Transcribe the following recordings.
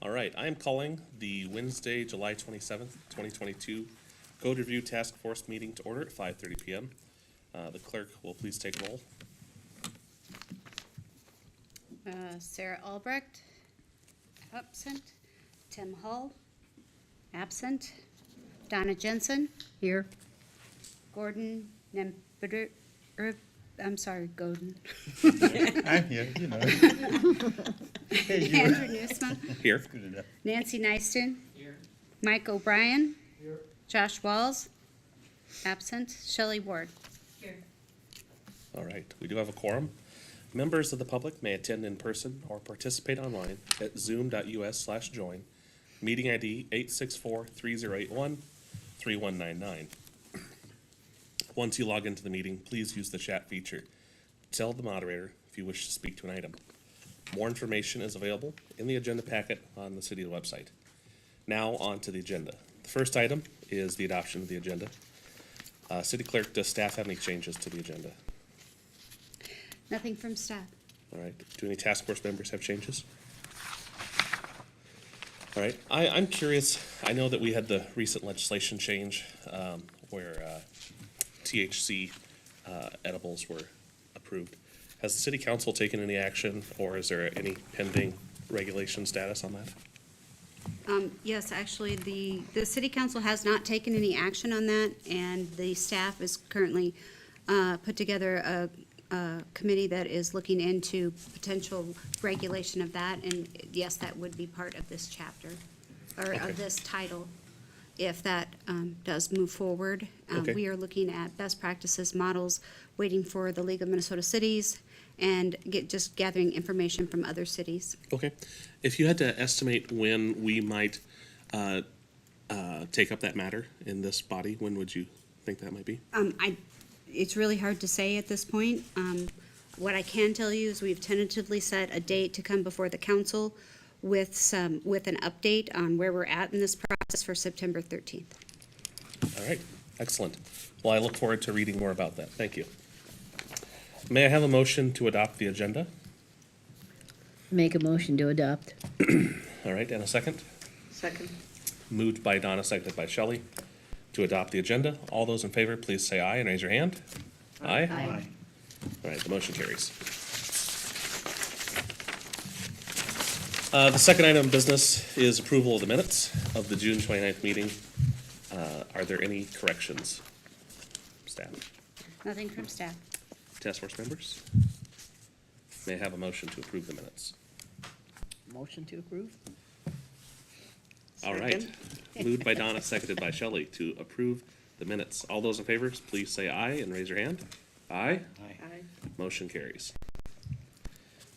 All right, I am calling the Wednesday, July 27th, 2022 Code Review Task Force meeting to order at 5:30 p.m. The clerk will please take roll. Sarah Albrecht, absent. Tim Hull, absent. Donna Jensen. Here. Gordon Nembider, I'm sorry, Godin. I'm here, you know. Hey, you. Andrew Newsma. Here. Good enough. Nancy Nyston. Here. Mike O'Brien. Here. Josh Walls, absent. Shelley Ward. Here. All right, we do have a quorum. Members of the public may attend in person or participate online at zoom.us/join. Meeting ID 864-3081-3199. Once you log into the meeting, please use the chat feature. Tell the moderator if you wish to speak to an item. More information is available in the agenda packet on the city website. Now on to the agenda. The first item is the adoption of the agenda. City Clerk, does staff have any changes to the agenda? Nothing from staff. All right, do any task force members have changes? All right, I'm curious, I know that we had the recent legislation change where THC edibles were approved. Has the city council taken any action, or is there any pending regulation status on that? Yes, actually, the city council has not taken any action on that, and the staff is currently put together a committee that is looking into potential regulation of that, and yes, that would be part of this chapter, or Okay. of this title, if that does move forward. Okay. We are looking at best practices models, waiting for the League of Minnesota Cities, and just gathering information from other cities. Okay, if you had to estimate when we might take up that matter in this body, when would you think that might be? It's really hard to say at this point. What I can tell you is we've tentatively set a date to come before the council with an update on where we're at in this process for September 13th. All right, excellent. Well, I look forward to reading more about that. Thank you. May I have a motion to adopt the agenda? Make a motion to adopt. All right, and a second? Second. Moved by Donna, seconded by Shelley. To adopt the agenda, all those in favor, please say aye and raise your hand. Aye? Aye. All right, the motion carries. The second item of business is approval of the minutes of the June 29th meeting. Are there any corrections? Staff? Nothing from staff. Task force members? May I have a motion to approve the minutes? Motion to approve? All right. Moved by Donna, seconded by Shelley to approve the minutes. All those in favor, please say aye and raise your hand. Aye? Aye. Motion carries.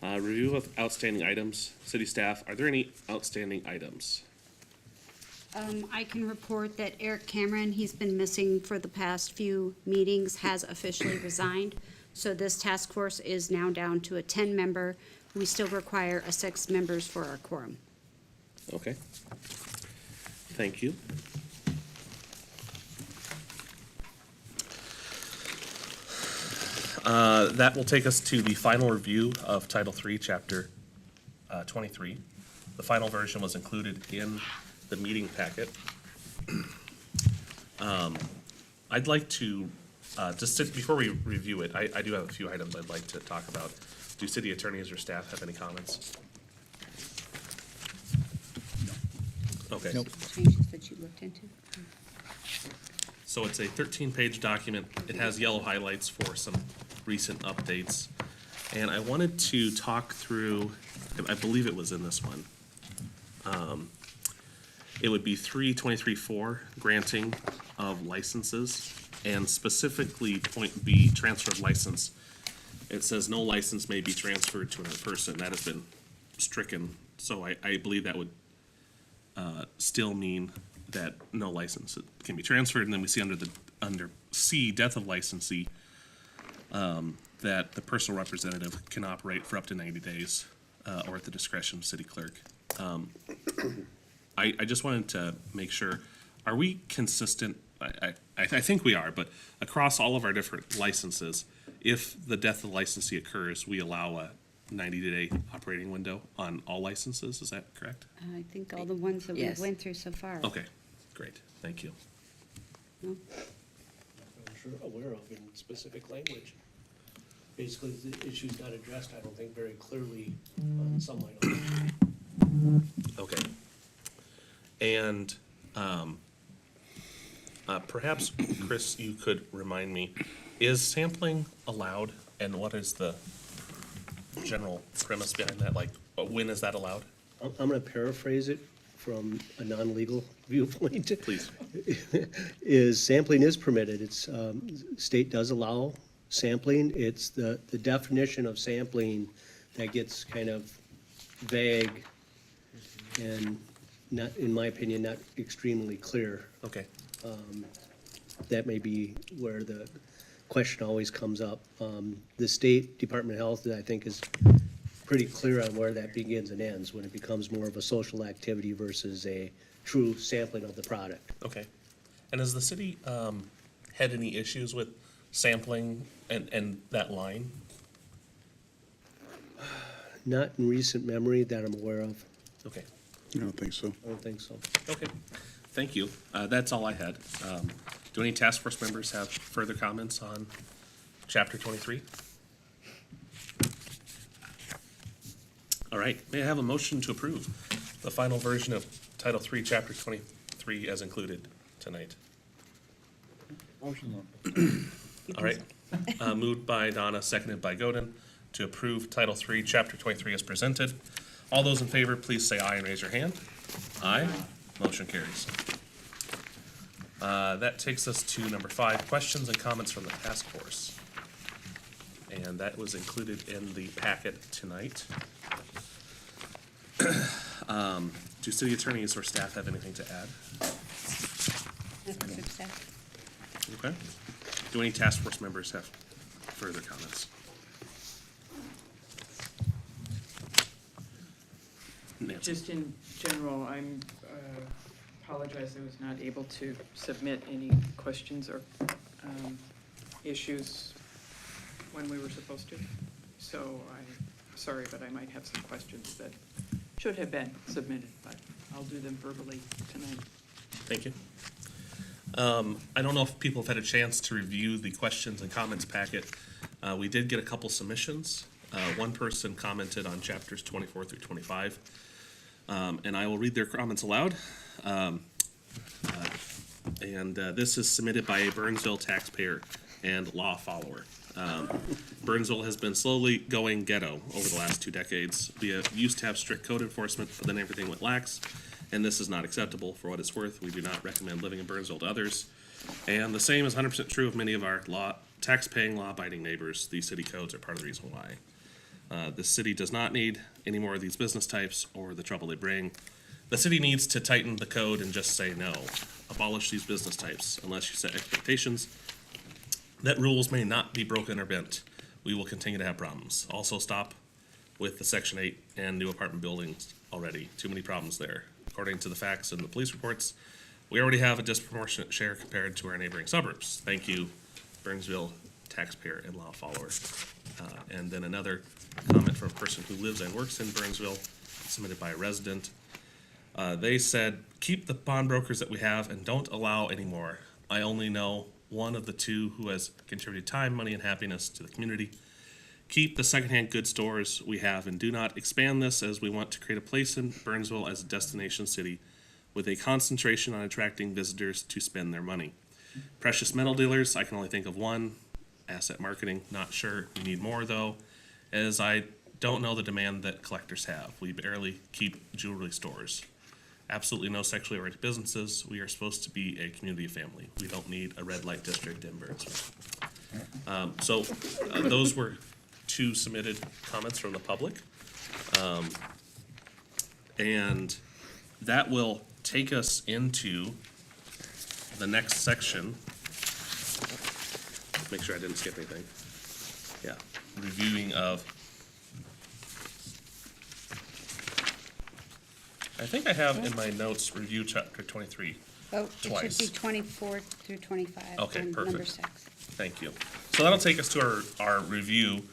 Review of outstanding items. City staff, are there any outstanding items? I can report that Eric Cameron, he's been missing for the past few meetings, has officially resigned. So this task force is now down to a 10-member. We still require a 6 members for our quorum. Okay. Thank you. That will take us to the final review of Title III, Chapter 23. The final version was included in the meeting packet. I'd like to, before we review it, I do have a few items I'd like to talk about. Do city attorneys or staff have any comments? Okay. Nope. Changes that you looked into? So it's a 13-page document. It has yellow highlights for some recent updates. And I wanted to talk through, I believe it was in this one. It would be 323.4, granting of licenses, and specifically point B, transfer of license. It says no license may be transferred to another person. That has been stricken. So I believe that would still mean that no license can be transferred. And then we see under C, death of licensee, that the personal representative can operate for up to 90 days or at the discretion of city clerk. I just wanted to make sure, are we consistent? I think we are, but across all of our different licenses, if the death of licensee occurs, we allow 90-day operating window on all licenses, is that correct? I think all the ones that we Yes. went through so far. Okay, great, thank you. No? I'm sure aware of in specific language. Basically, the issue's not addressed, I don't think, very clearly on some items. Okay. And perhaps, Chris, you could remind me, is sampling allowed, and what is the general premise behind that? Like, when is that allowed? I'm gonna paraphrase it from a non-legal viewpoint. Please. Is sampling is permitted. It's, state does allow sampling. It's the definition of sampling that gets kind of vague and not, in my opinion, not extremely clear. Okay, That may be where the question always comes up. The State Department of Health, I think, is pretty clear on where that begins and ends, when it becomes more of a social activity versus a true sampling of the product. okay. And has the city had any issues with sampling and that line? Not in recent memory that I'm aware of. Okay, I don't think so. I don't think so. okay, thank you. That's all I had. Do any task force members have further comments on chapter 23? All right, may I have a motion to approve the final version of Title 3, Chapter 23 as included tonight? Motion. All right, moved by Donna, seconded by Godin, to approve Title 3, Chapter 23 as presented. All those in favor, please say aye and raise your hand. Aye. Motion carries. That takes us to number 5, questions and comments from the task force. And that was included in the packet tonight. Do city attorneys or staff have anything to add? That's good stuff. Okay. Do any task force members have further comments? Nancy? Just in general, I'm, apologize I was not able to submit any questions or issues when we were supposed to. So I'm sorry, but I might have some questions that should have been submitted, but I'll do them verbally tonight. Thank you. I don't know if people have had a chance to review the questions and comments packet. We did get a couple submissions. One person commented on chapters 24 through 25. And I will read their comments aloud. This is submitted by a Burnsville taxpayer and law follower. Burnsville has been slowly going ghetto over the last 2 decades. We used to have strict code enforcement, but then everything went lax, and this is not acceptable. For what it's worth, we do not recommend living in Burnsville to others. And the same is 100% true of many of our tax-paying, law-abiding neighbors. These city codes are part of the reason why. The city does not need any more of these business types or the trouble they bring. The city needs to tighten the code and just say no. Abolish these business types unless you set expectations that rules may not be broken or bent. We will continue to have problems. Also stop with the Section 8 and new apartment buildings already. Too many problems there. According to the facts and the police reports, we already have a disproportionate share compared to our neighboring suburbs. Thank you, Burnsville taxpayer and law follower. And then another comment from a person who lives and works in Burnsville, submitted by a resident. They said, keep the pawnbrokers that we have and don't allow any more. I only know one of the 2 who has contributed time, money, and happiness to the community. Keep the secondhand goods stores we have and do not expand this, as we want to create a place in Burnsville as a destination city with a concentration on attracting visitors to spend their money. Precious metal dealers, I can only think of one. Asset marketing, not sure. We need more though, as I don't know the demand that collectors have. We barely keep jewelry stores. Absolutely no sexually oriented businesses. We are supposed to be a community of family. We don't need a red light district in Burnsville. Those were 2 submitted comments from the public. And that will take us into the next section. Make sure I didn't skip anything. Yeah, reviewing of. I think I have in my notes review chapter 23. Oh, it Twice. should be 24 through 25. Okay, and number perfect. 6. Thank you. So that'll take us to our review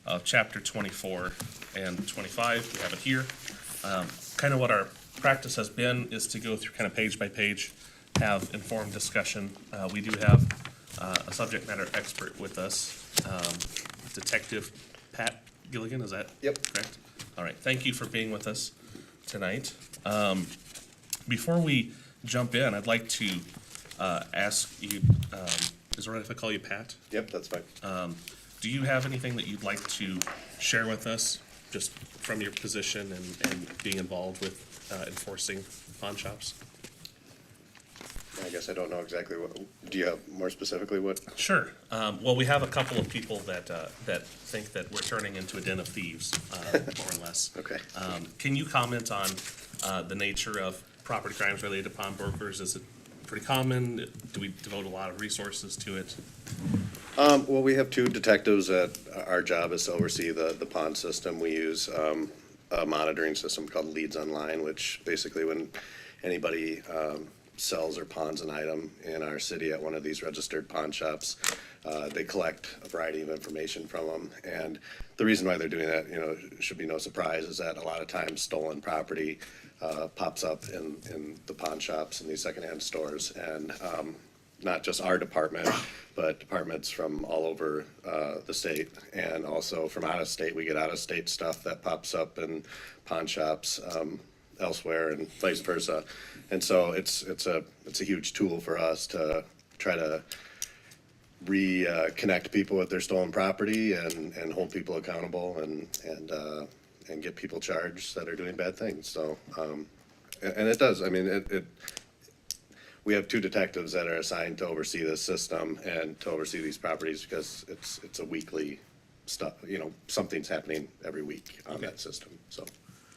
of chapter 24 and 25. We have it here. Kind of what our practice has been is to go through kind of page by page, have informed discussion. We do have a subject matter expert with us, Detective Pat Gilligan, is that correct? All right, thank you for being with us tonight. Before we jump in, I'd like to ask you, is it all right if I call you Pat? Yep, that's fine. Do you have anything that you'd like to share with us, just from your position and being involved with enforcing pawn shops? I guess I don't know exactly what, do you have more specifically what? Sure. Well, we have a couple of people that think that we're turning into a den of thieves, more or less. Okay. Can you comment on the nature of property crimes related to pawnbrokers? Is it pretty common? Do we devote a lot of resources to it? Well, we have two detectives that, our job is to oversee the pawn system. We use a monitoring system called Leads Online, which basically when anybody sells or pawns an item in our city at one of these registered pawn shops, they collect a variety of information from them. And the reason why they're doing that, you know, should be no surprise, is that a lot of times stolen property pops up in the pawn shops and these secondhand stores. And not just our department, but departments from all over the state, and also from out of state. We get out of state stuff that pops up in pawn shops elsewhere, and vice versa. And so it's a huge tool for us to try to reconnect people with their stolen property and hold people accountable and get people charged that are doing bad things. So and it does. I mean, it we have two detectives that are assigned to oversee this system and to oversee these properties, because it's a weekly stuff, you know, something's happening every week on that system, so.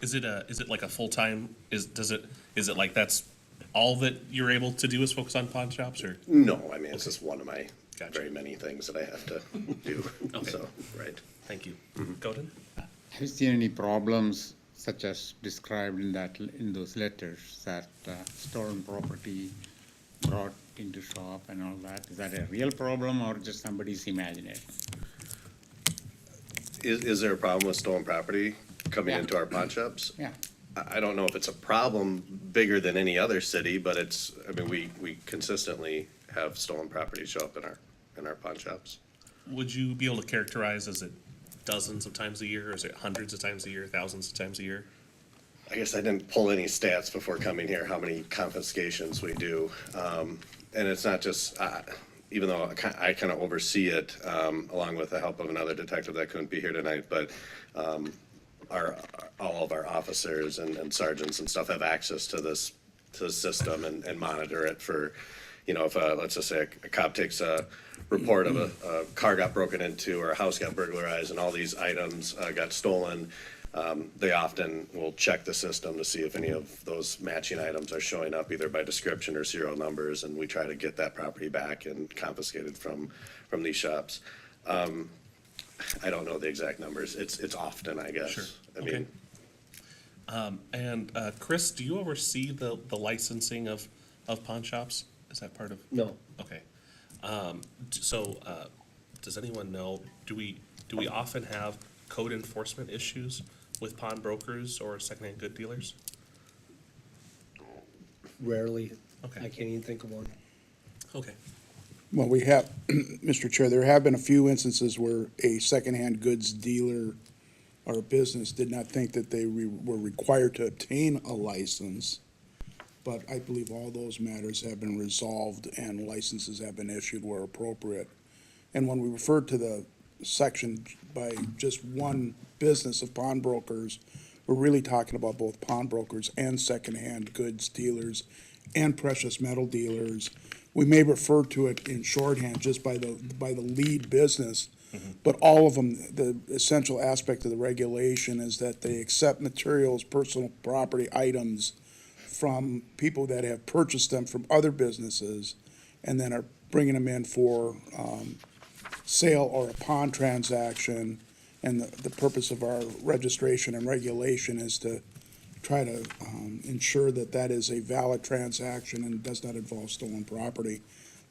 Is it like a full-time, is it like that's all that you're able to do is focus on pawn shops, or? No, I mean, it's just one of my Gotcha. very many things that I have to do, Okay. so, right. Thank you. Godin? Have you seen any problems such as described in those letters, that stolen property brought into shop and all that? Is that a real problem or just somebody's imagination? Is there a problem with stolen property coming Yeah. into our pawn shops? Yeah. I don't know if it's a problem bigger than any other city, but it's, I mean, we consistently have stolen property show up in our pawn shops. Would you be able to characterize, is it dozens of times a year, or is it hundreds of times a year, thousands of times a year? I guess I didn't pull any stats before coming here, how many confiscations we do. And it's not just, even though I kind of oversee it, along with the help of another detective that couldn't be here tonight, but all of our officers and sergeants and stuff have access to this system and monitor it for, you know, if let's just say a cop takes a report of a car got broken into or a house got burglarized and all these items got stolen, they often will check the system to see if any of those matching items are showing up either by description or serial numbers, and we try to get that property back and confiscated from these shops. I don't know the exact numbers. It's often, I guess. Sure. I Okay. mean, And Chris, do you oversee the licensing of pawn shops? Is that part of? No. Okay. So, does anyone know, do we often have code enforcement issues with pawnbrokers or secondhand good dealers? Rarely. Okay. I can't even think of one. Okay. Well, we have, Mr. Chair, there have been a few instances where a secondhand goods dealer or business did not think that they were required to obtain a license. But I believe all those matters have been resolved and licenses have been issued where appropriate. And when we refer to the section by just one business of pawnbrokers, we're really talking about both pawnbrokers and secondhand goods dealers and precious metal dealers. We may refer to it in shorthand just by the lead business, but all of them, the essential aspect of the regulation is that they accept materials, personal property items from people that have purchased them from other businesses and then are bringing them in for sale or a pawn transaction. And the purpose of our registration and regulation is to try to ensure that that is a valid transaction and does not involve stolen property.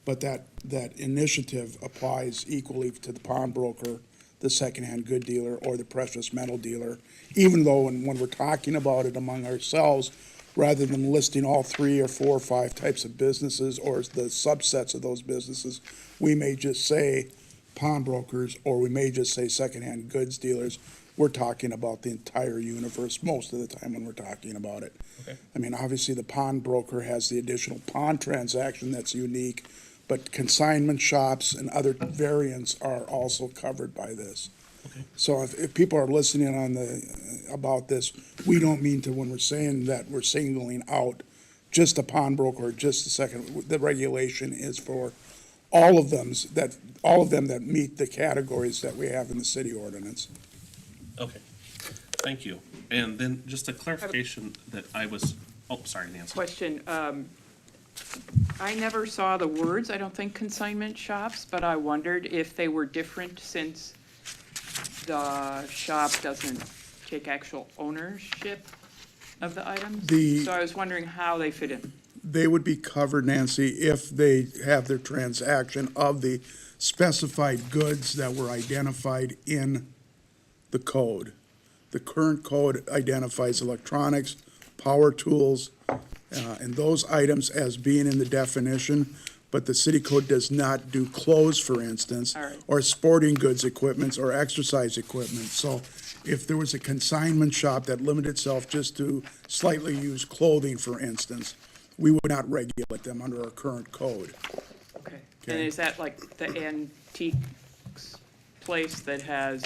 But that initiative applies equally to the pawnbroker, the secondhand good dealer or the precious metal dealer, even though when we're talking about it among ourselves, rather than listing all 3 or 4 or 5 types of businesses or the subsets of those businesses, we may just say pawnbrokers, or we may just say secondhand goods dealers. We're talking about the entire universe most of the time when we're talking about it. Okay. I mean, obviously, the pawnbroker has the additional pawn transaction that's unique, but consignment shops and other variants are also covered by this. Okay. So if people are listening about this, we don't mean to, when we're saying that, we're singling out just a pawnbroker or just a second. The regulation is for all of them that meet the categories that we have in the city ordinance. Okay, thank you. And then just a clarification that I was, oh, sorry, Nancy. Question, I never saw the words, I don't think consignment shops, but I wondered if they were different since the shop doesn't take actual ownership of the items? So I was wondering how they fit in. They would be covered, Nancy, if they have their transaction of the specified goods that were identified in the code. The current code identifies electronics, power tools, and those items as being in the definition, but the city code does not do clothes, for instance, All right. or sporting goods equipments or exercise equipment. So if there was a consignment shop that limited itself just to slightly used clothing, for instance, we would not regulate them under our current code. Okay. And Okay. is that like the antiques place that has,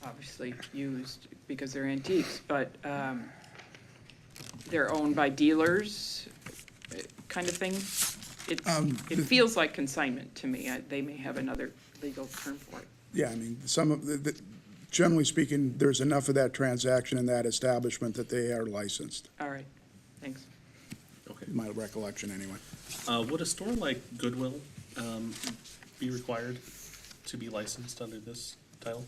obviously used because they're antiques, but they're owned by dealers, kind of thing? It feels like consignment to me. They may have another legal term for it. Yeah, I mean, some of generally speaking, there's enough of that transaction in that establishment that they are licensed, All right, thanks. Okay. in my recollection anyway. Would a store like Goodwill be required to be licensed under this title?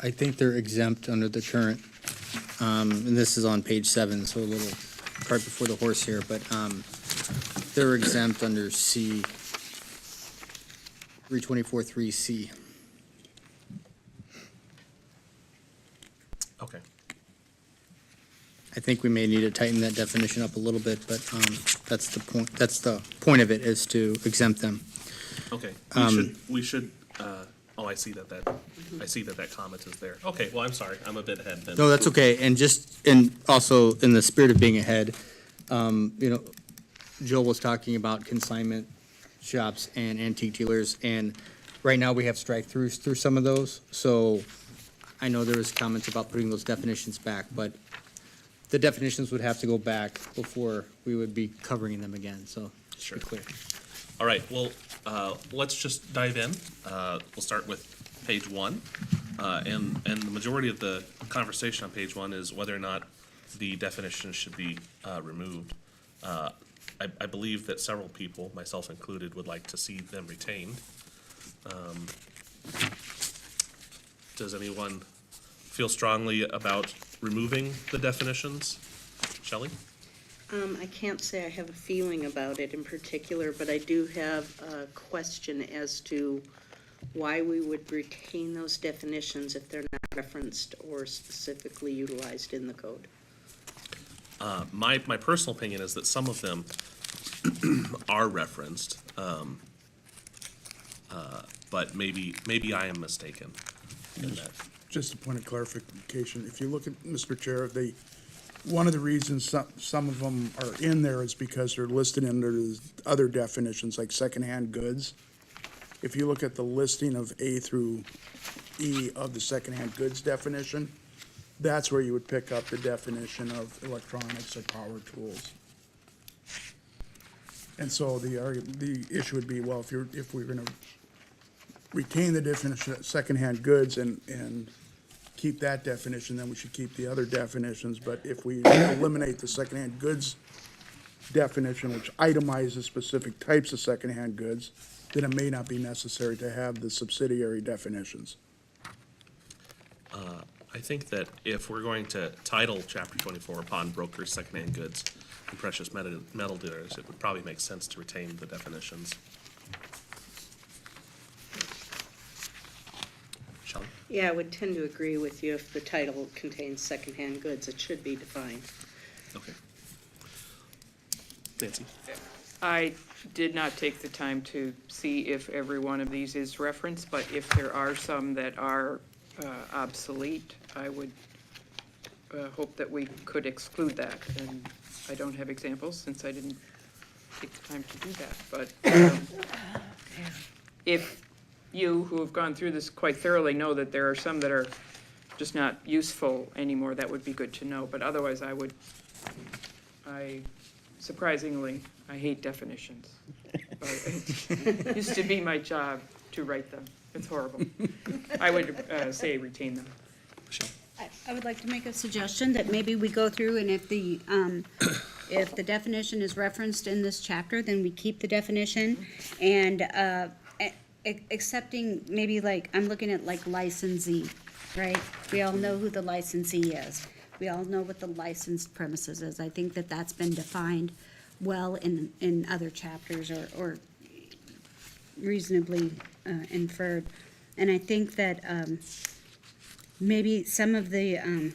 I think they're exempt under the current, and this is on page 7, so a little cart before the horse here, but they're exempt under C, 324.3C. Okay. I think we may need to tighten that definition up a little bit, but that's the point of it, is to exempt them. Okay, Um, we should, oh, I see that comment is there. Okay, well, I'm sorry, I'm a bit ahead then. No, that's okay, and also in the spirit of being ahead, Joel was talking about consignment shops and antique dealers, and right now we have strike-throughs through some of those, so I know there was comments about putting those definitions back, but the definitions would have to go back before we would be covering them again, so just to be clear. All right, well, let's just dive in. We'll start with page 1. And the majority of the conversation on page 1 is whether or not the definition should be removed. I believe that several people, myself included, would like to see them retained. Does anyone feel strongly about removing the definitions? Shelley? I can't say I have a feeling about it in particular, but I do have a question as to why we would retain those definitions if they're not referenced or specifically utilized in the code. My personal opinion is that some of them are referenced, but maybe I am mistaken in that. Just a point of clarification, if you look at, Mr. Chair, one of the reasons some of them are in there is because they're listed under other definitions, like secondhand goods. If you look at the listing of A through E of the secondhand goods definition, that's where you would pick up the definition of electronics or power tools. And so the issue would be, well, if we're gonna retain the definition of secondhand goods and keep that definition, then we should keep the other definitions. But if we eliminate the secondhand goods definition, which itemizes specific types of secondhand goods, then it may not be necessary to have the subsidiary definitions. I think that if we're going to title Chapter 24 Pawnbrokers, Secondhand Goods, and Precious Metal Dealers, it would probably make sense to retain the definitions. Yeah, I would tend to agree with you. If the title contains secondhand goods, it should be defined. Okay. Nancy? I did not take the time to see if every one of these is referenced, but if there are some that are obsolete, I would hope that we could exclude that. And I don't have examples since I didn't take the time to do that. But if you, who have gone through this quite thoroughly, know that there are some that are just not useful anymore, that would be good to know. But otherwise, surprisingly, I hate definitions. But it used to be my job to write them. It's horrible. I would say retain them. Michelle? I would like to make a suggestion that maybe we go through and if the definition is referenced in this chapter, then we keep the definition and, accepting maybe like, I'm looking at like licensee, right? We all know who the licensee is. We all know what the licensed premises is. I think that that's been defined well in other chapters or reasonably inferred. And I think that, maybe some of the,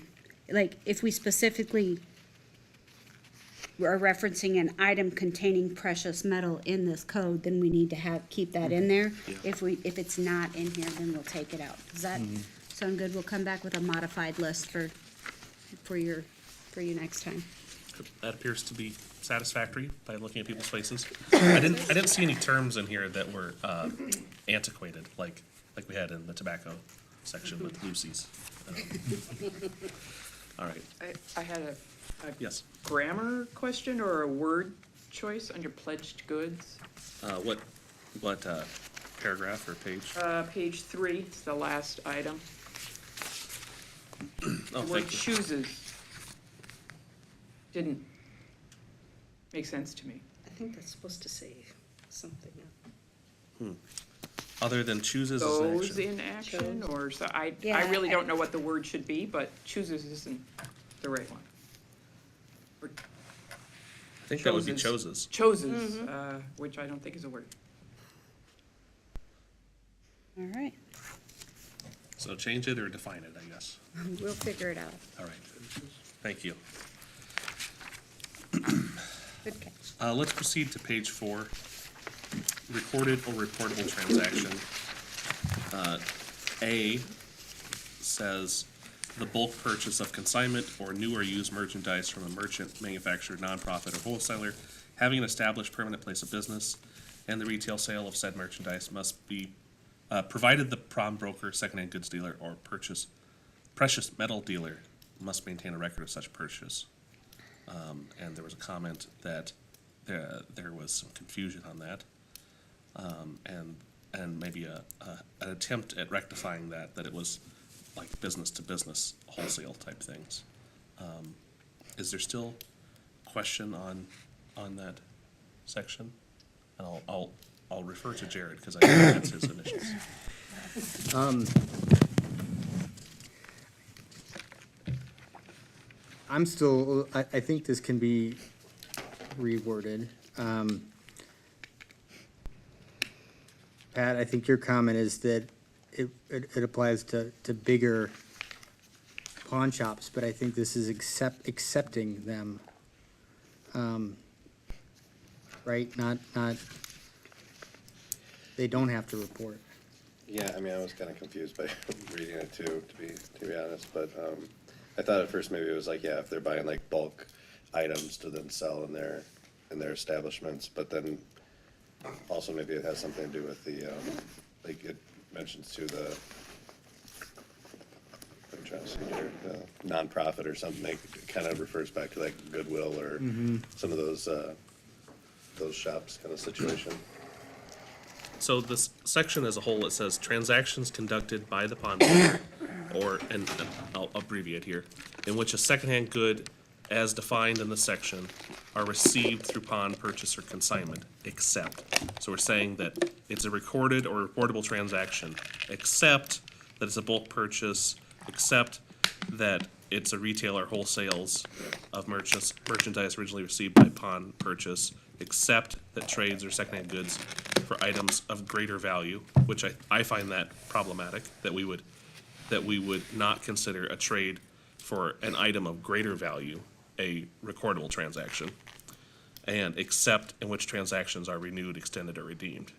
like, if we specifically are referencing an item containing precious metal in this code, then we need to keep that in there. Yeah. If it's not in here, then we'll take it out. Does that sound good? We'll come back with a modified list for you next time. That appears to be satisfactory by looking at people's faces. I didn't see any terms in here that were antiquated, like we had in the tobacco section with Lucy's. All right, I had a yes. grammar question or a word choice under pledged goods. What paragraph or page? Page 3, it's the last item. Oh, The word thank you. chooses didn't make sense to me. I think that's supposed to say something. Other than chooses as an Goes action. in action, Chose. or, so I Yeah, really don't know what the word should be, but chooses isn't the right one. Or I think that would be Chooses. chooses. Chooses, which I don't think is a word. All right, So change it or define it, I guess. we'll figure it out. All right, thank you. Good catch. Let's proceed to page 4. Recorded or reportable transaction. A says the bulk purchase of consignment or new or used merchandise from a merchant, manufacturer, nonprofit, or wholesaler having an established permanent place of business, and the retail sale of said merchandise must be, provided the pawnbroker, secondhand goods dealer, or precious metal dealer must maintain a record of such purchase. And there was a comment that there was some confusion on that. And maybe an attempt at rectifying that it was like business to business wholesale type things. Is there still question on that section? And I'll refer to Jared because I think that's his initials. I think this can be reworded. Pat, I think your comment is that it applies to bigger pawn shops, but I think this is accepting them. Right, not, they don't have to report. Yeah, I mean, I was kind of confused by reading it too, to be honest, but, I thought at first maybe it was like, yeah, if they're buying like bulk items to then sell in their establishments, but then also maybe it has something to do with the, like it mentions to the, I'm trying to see here, the nonprofit or something, like it kind of refers back to like Goodwill or some of those shops kind of situation. So this section as a whole, it says transactions conducted by the pawnbroker, or, and I'll abbreviate here, in which a secondhand good, as defined in the section, are received through pawn purchase or consignment, except. So we're saying that it's a recorded or reportable transaction, except that it's a bulk purchase, except that it's a retail or wholesales of merchandise originally received by pawn purchase, except that trades or secondhand goods for items of greater value, which I find that problematic, that that we would not consider a trade for an item of greater value a recordable transaction, and except in which transactions are renewed, extended, or redeemed.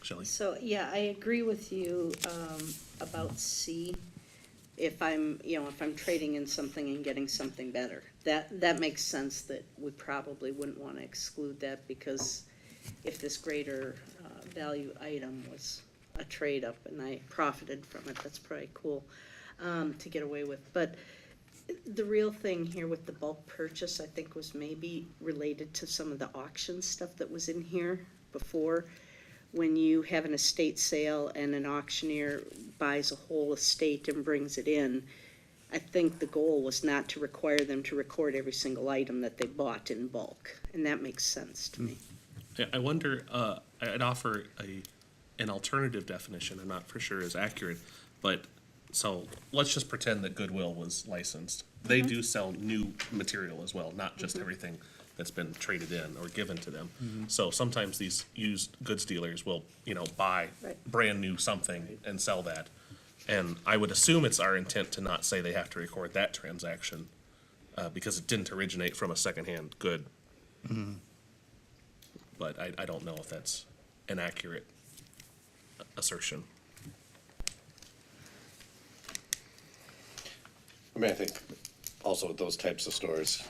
Shelley? So, yeah, I agree with you about C. If I'm trading in something and getting something better, that makes sense that we probably wouldn't want to exclude that, because if this greater value item was a trade-up and I profited from it, that's probably cool to get away with. But the real thing here with the bulk purchase, I think, was maybe related to some of the auction stuff that was in here before. When you have an estate sale and an auctioneer buys a whole estate and brings it in, I think the goal was not to require them to record every single item that they bought in bulk, and that makes sense to me. Yeah, I wonder, I'd offer an alternative definition, I'm not for sure is accurate, but, so, let's just pretend that Goodwill was licensed. They do sell new material as well, not just everything that's been traded in or given to them. So sometimes these used goods dealers will, buy Right. brand new something and sell that. And I would assume it's our intent to not say they have to record that transaction, because it didn't originate from a secondhand good. But I don't know if that's an accurate assertion. I mean, I think also with those types of stores,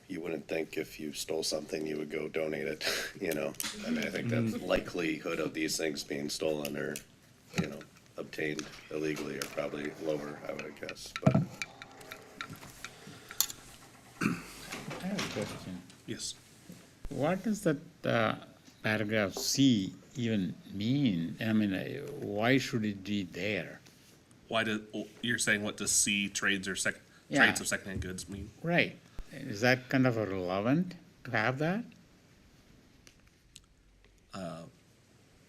you wouldn't think if you stole something, you would go donate it, I mean, I think the likelihood of these things being stolen or, obtained illegally are probably lower, I would guess, but. I have a question. Yes. What does that paragraph C even mean? I mean, why should it be there? You're saying what does C trades or Yeah. trades of secondhand goods mean? Right. Is that kind of relevant to have that?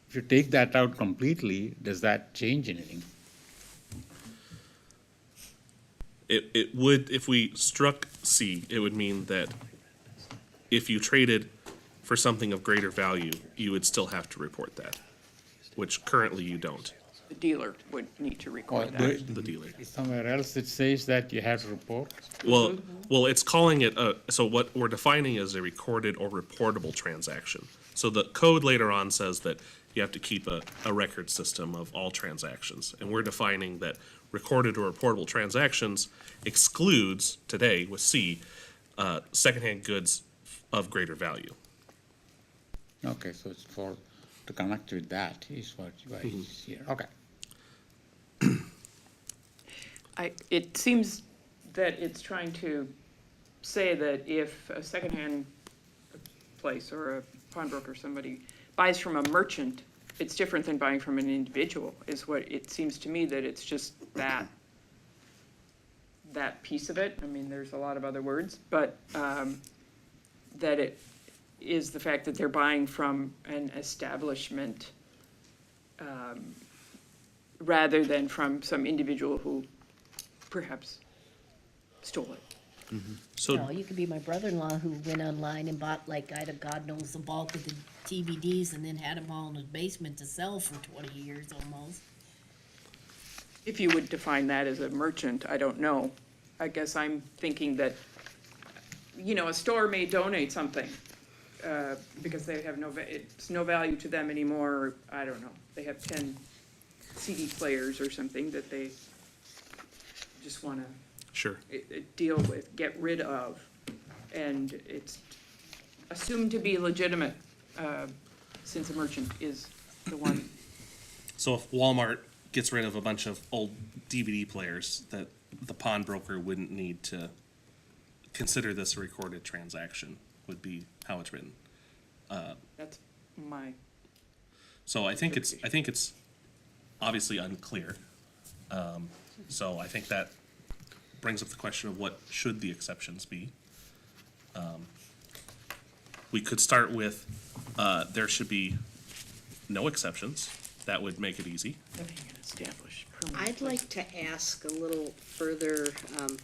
If you take that out completely, does that change anything? It would, if we struck C, it would mean that if you traded for something of greater value, you would still have to report that, which currently you don't, The dealer would need to record Or that. the dealer. Somewhere else it says that you have to report? Well, it's calling it so what we're defining as a recorded or reportable transaction. So the code later on says that you have to keep a record system of all transactions. And we're defining that recorded or reportable transactions excludes, today with C, secondhand goods of greater value. Okay, so it's to connect with that is what is here, okay. It seems that it's trying to say that if a secondhand place or a pawnbroker or somebody buys from a merchant, it's different than buying from an individual, is what it seems to me, that it's just that piece of it. I mean, there's a lot of other words, but that it is the fact that they're buying from an establishment rather than from some individual who perhaps stole it. So No, you could be my brother-in-law who went online and bought God knows the bulk of the DVDs and then had them all in his basement to sell for 20 years almost. If you would define that as a merchant, I don't know. I guess I'm thinking that, a store may donate something because they have it's no value to them anymore, or I don't know. They have 10 CD players or something that they just want to sure. deal with, get rid of, and it's assumed to be legitimate, since a merchant is the one. So if Walmart gets rid of a bunch of old DVD players, that the pawnbroker wouldn't need to consider this a recorded transaction, would be how it's written. That's my, So I think it's obviously unclear. So I think that brings up the question of what should the exceptions be. We could start with, there should be no exceptions. That would make it easy. living in established permanent I'd like to ask a little further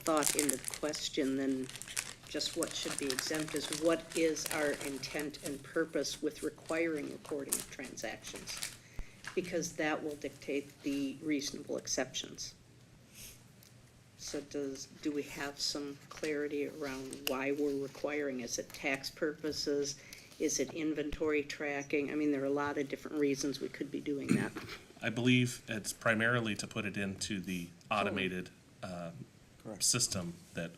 thought into the question than just what should be exempt, is what is our intent and purpose with requiring recording of transactions? because that will dictate the reasonable exceptions. So do we have some clarity around why we're requiring? Is it tax purposes? Is it inventory tracking? I mean, there are a lot of different reasons we could be doing that. I believe it's primarily to put it into the automated system that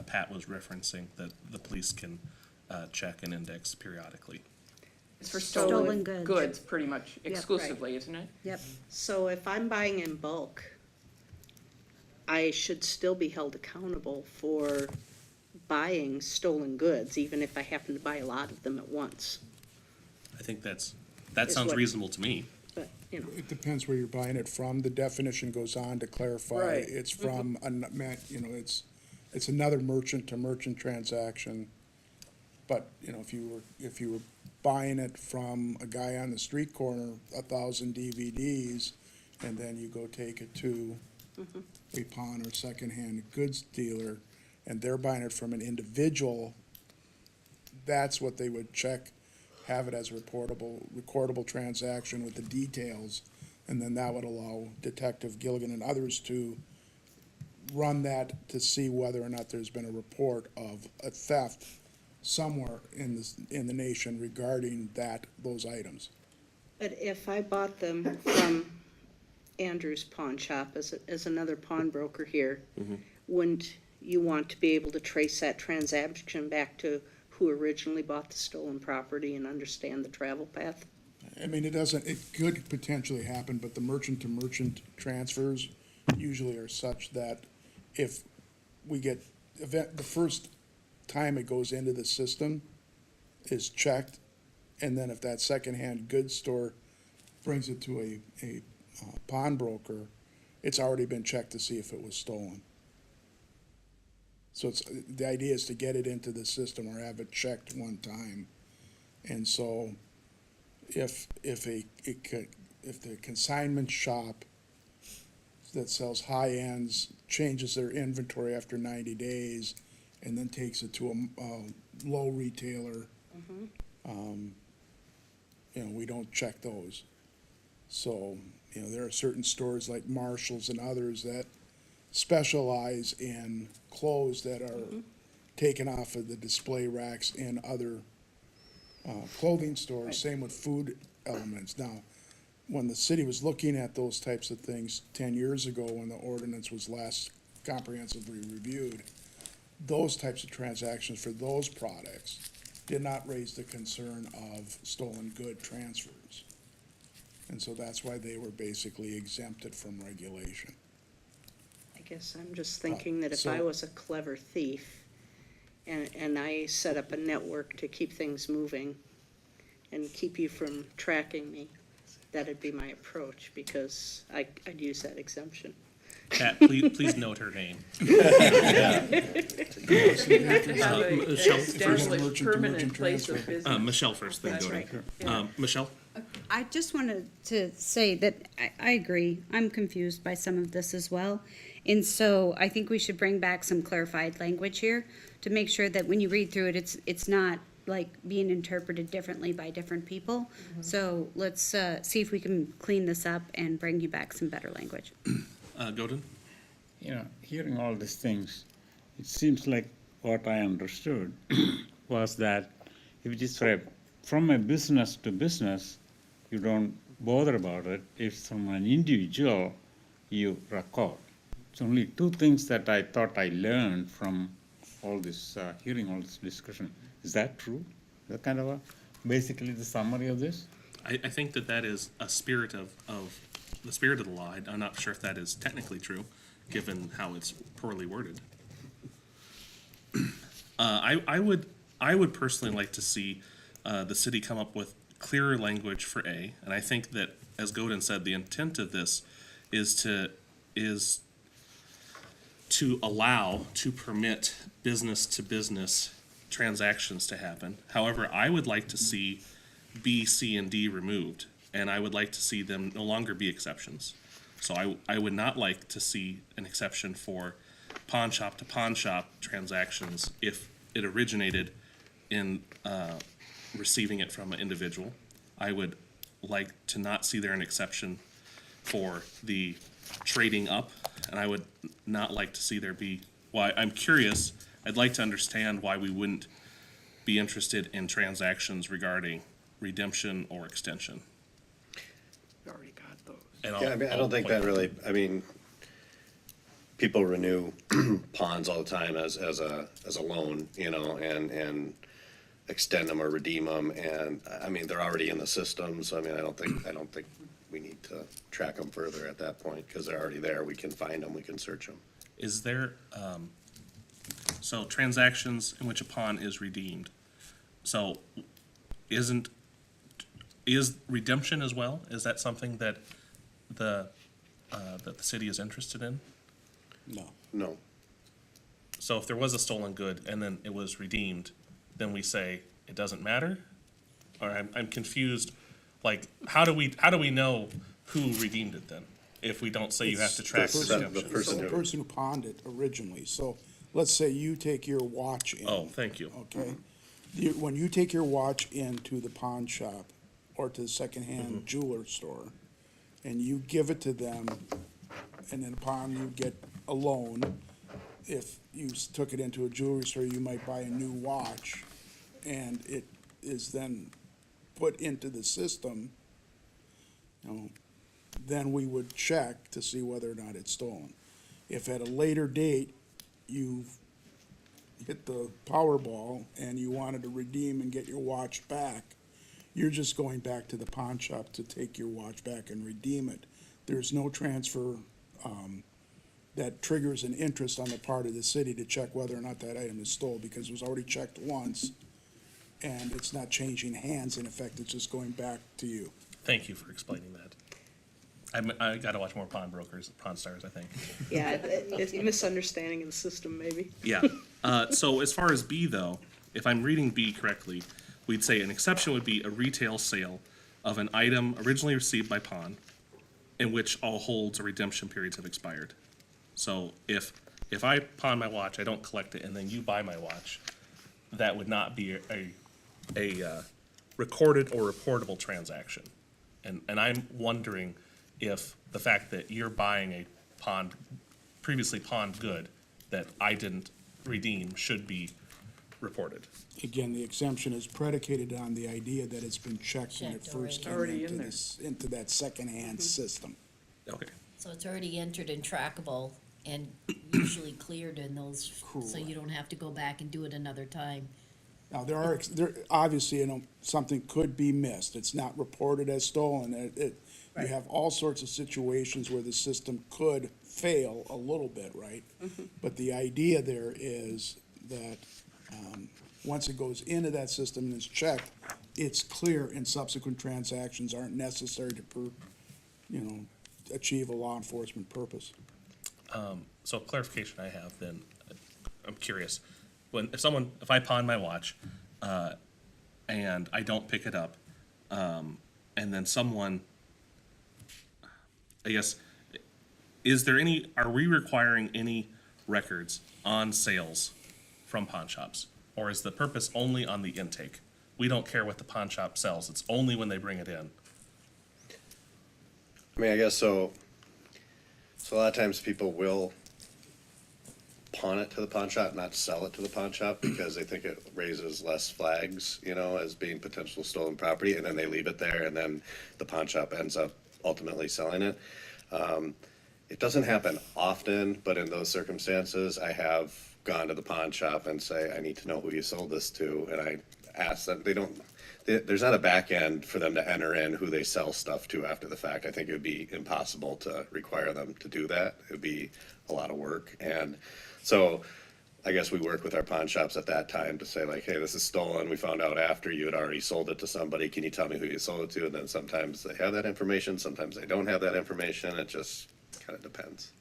Pat was referencing, that the police can check and index periodically. It's for Stolen stolen goods. goods, pretty much exclusively, isn't it? Yep. So if I'm buying in bulk, I should still be held accountable for buying stolen goods, even if I happen to buy a lot of them at once. I think that Is sounds what- reasonable to me. But, you know, It depends where you're buying it from. The definition goes on to clarify. Right. It's from, it's another merchant-to-merchant transaction. But, if you were buying it from a guy on the street corner, 1,000 DVDs, and then you go take it to a pawn or secondhand goods dealer, and they're buying it from an individual, that's what they would check, have it as a recordable transaction with the details, and then that would allow Detective Gilligan and others to run that to see whether or not there's been a report of a theft somewhere in the nation regarding those items. but if I bought them from Andrew's Pawn Shop as another pawnbroker here, wouldn't you want to be able to trace that transaction back to who originally bought the stolen property and understand the travel path? I mean, it could potentially happen, but the merchant-to-merchant transfers usually are such that if we get, the first time it goes into the system is checked, and then if that secondhand goods store brings it to a pawnbroker, it's already been checked to see if it was stolen. So the idea is to get it into the system or have it checked one time. And so if the consignment shop that sells high ends changes their inventory after 90 days and then takes it to a low retailer, we don't check those. So, there are certain stores like Marshall's and others that specialize in clothes that are taken off of the display racks in other clothing stores, same with food elements. Now, when the city was looking at those types of things 10 years ago, when the ordinance was last comprehensively reviewed, those types of transactions for those products did not raise the concern of stolen good transfers. And so that's why they were basically exempted from regulation. I guess I'm just thinking that if I So- was a clever thief and I set up a network to keep things moving and keep you from tracking me, that'd be my approach, because I'd use that exemption. Pat, please note her name. You have to have an Michelle, established merchant-to-merchant permanent place of transfer. business. Michelle first, then That's Jody. right. Michelle? I just wanted to say that I agree. I'm confused by some of this as well. And so I think we should bring back some clarified language here to make sure that when you read through it, it's not like being interpreted differently by different people. So let's see if we can clean this up and bring you back some better language. Godin? Hearing all these things, it seems like what I understood was that if it is from a business to business, you don't bother about it. If it's from an individual, you record. It's only two things that I thought I learned from all this, hearing all this discussion. Is that true? Is that kind of basically the summary of this? I think that is a spirit of the spirit of the law. I'm not sure if that is technically true, given how it's poorly worded. I would personally like to see the city come up with clearer language for A, and I think that, as Godin said, the intent of this is to allow, to permit business-to-business transactions to happen. However, I would like to see B, C, and D removed, and I would like to see them no longer be exceptions. So I would not like to see an exception for pawn shop to pawn shop transactions if it originated in receiving it from an individual. I would like to not see there an exception for the trading up, and I would not like to see there be, well, I'm curious, I'd like to understand why we wouldn't be interested in transactions regarding redemption or extension. We already got those. And Yeah, I mean, I don't think that really, I mean, people renew ponds all the time as a loan, you know, and extend them or redeem them, and, I mean, they're already in the system, so I mean, I don't think we need to track them further at that point, because they're already there, we can find them, we can search them. Is there, so transactions in which a pond is redeemed, so is redemption as well? Is that something that the city is interested in? No. No, So if there was a stolen good and then it was redeemed, then we say it doesn't matter? Or I'm confused, like, how do we know who redeemed it then? If we don't say you have to track the redemption? person The who- person who pawned it originally, so let's say you take your watch in. Oh, thank you. Okay? When you take your watch into the pawn shop or to the secondhand jeweler store, and you give it to them, and then upon you get a loan, if you took it into a jewelry store, you might buy a new watch, and it is then put into the system, you know, then we would check to see whether or not it's stolen. If at a later date, you've hit the Powerball and you wanted to redeem and get your watch back, you're just going back to the pawn shop to take your watch back and redeem it. There's no transfer, that triggers an interest on the part of the city to check whether or not that item is stolen, because it was already checked once, and it's not changing hands, in effect, it's just going back to you. Thank you for explaining that. I gotta watch more Pawn Brokers, Pawn Stars, I think. Yeah, it's a misunderstanding of the system, maybe. Yeah. So as far as B though, if I'm reading B correctly, we'd say an exception would be a retail sale of an item originally received by pawn in which all holds or redemption periods have expired. So if I pawn my watch, I don't collect it, and then you buy my watch, that would not be a recorded or reportable transaction. And I'm wondering if the fact that you're buying a previously pawned good that I didn't redeem should be reported. Again, the exemption is predicated on the idea that it's been checked when it Checked first came already. Already into in there. this, into that secondhand system. Okay. So it's already entered and trackable and usually cleared in those, so you don't have to go back and do it another time. Now, there, obviously, you know, something could be missed. It's not reported as stolen. You Right. have all sorts of situations where the system could fail a little bit, right? But the idea there is that, once it goes into that system and is checked, it's clear and subsequent transactions aren't necessary to, achieve a law enforcement purpose. So clarification I have then, I'm curious, if I pawn my watch, and I don't pick it up, and then someone, I guess, are we requiring any records on sales from pawn shops? Or is the purpose only on the intake? We don't care what the pawn shop sells, it's only when they bring it in. I mean, I guess so, a lot of times people will pawn it to the pawn shop, not sell it to the pawn shop, because they think it raises less flags, you know, as being potential stolen property, and then they leave it there, and then the pawn shop ends up ultimately selling it. It doesn't happen often, but in those circumstances, I have gone to the pawn shop and say, I need to know who you sold this to, and I ask them, there's not a back end for them to enter in who they sell stuff to after the fact. I think it would be impossible to require them to do that. It would be a lot of work. And so I guess we work with our pawn shops at that time to say like, hey, this is stolen. We found out after you had already sold it to somebody. Can you tell me who you sold it to? And then sometimes they have that information. Sometimes they don't have that information. It just kind of depends.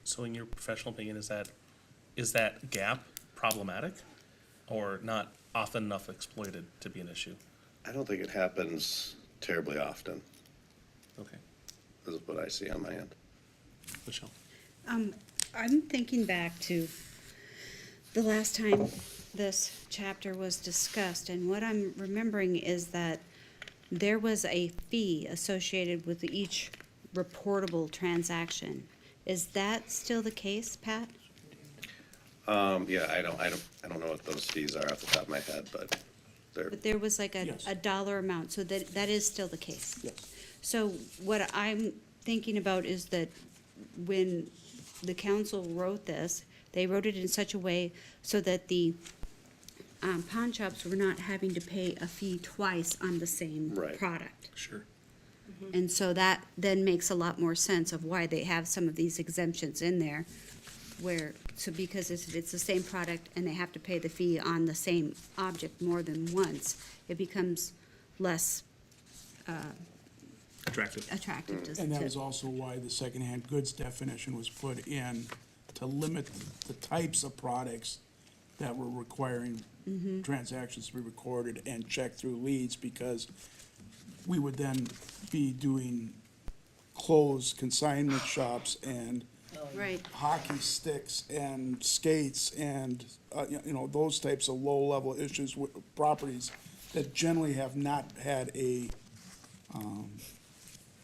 So in your professional opinion, is that gap problematic or not often enough exploited to be an issue? I don't think it happens terribly often. Okay. This is what I see on my end. Michelle? I'm thinking back to the last time this chapter was discussed, and what I'm remembering is that there was a fee associated with each reportable transaction. Is that still the case, Pat? Yeah, I don't know what those fees are off the top of my head, but they're, But there was like Yes. a dollar amount, so that is still the case. Yes. So what I'm thinking about is that when the council wrote this, they wrote it in such a way so that the pawn shops were not having to pay a fee twice on the same Right. product. Sure. And so that then makes a lot more sense of why they have some of these exemptions in there, where, so because it's the same product and they have to pay the fee on the same object more than once, it becomes less Attractive. attractive to. And that was also why the secondhand goods definition was put in, to limit the types of products that were requiring transactions to be recorded and checked through leads, because we would then be doing closed consignment shops and Right, hockey sticks and skates and, you know, those types of low-level issues with properties that generally have not had a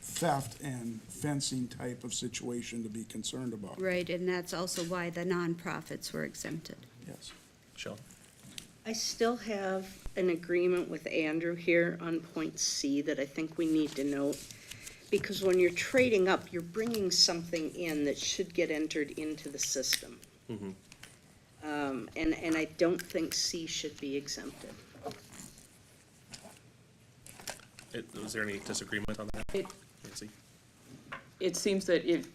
theft and fencing type of situation to be concerned about. right, and that's also why the nonprofits were exempted. Yes. Shelley? I still have an agreement with Andrew here on point C that I think we need to note. Because when you're trading up, you're bringing something in that should get entered into the system. And I don't think C should be exempted. Was there any disagreement on that? It- Nancy? It seems that if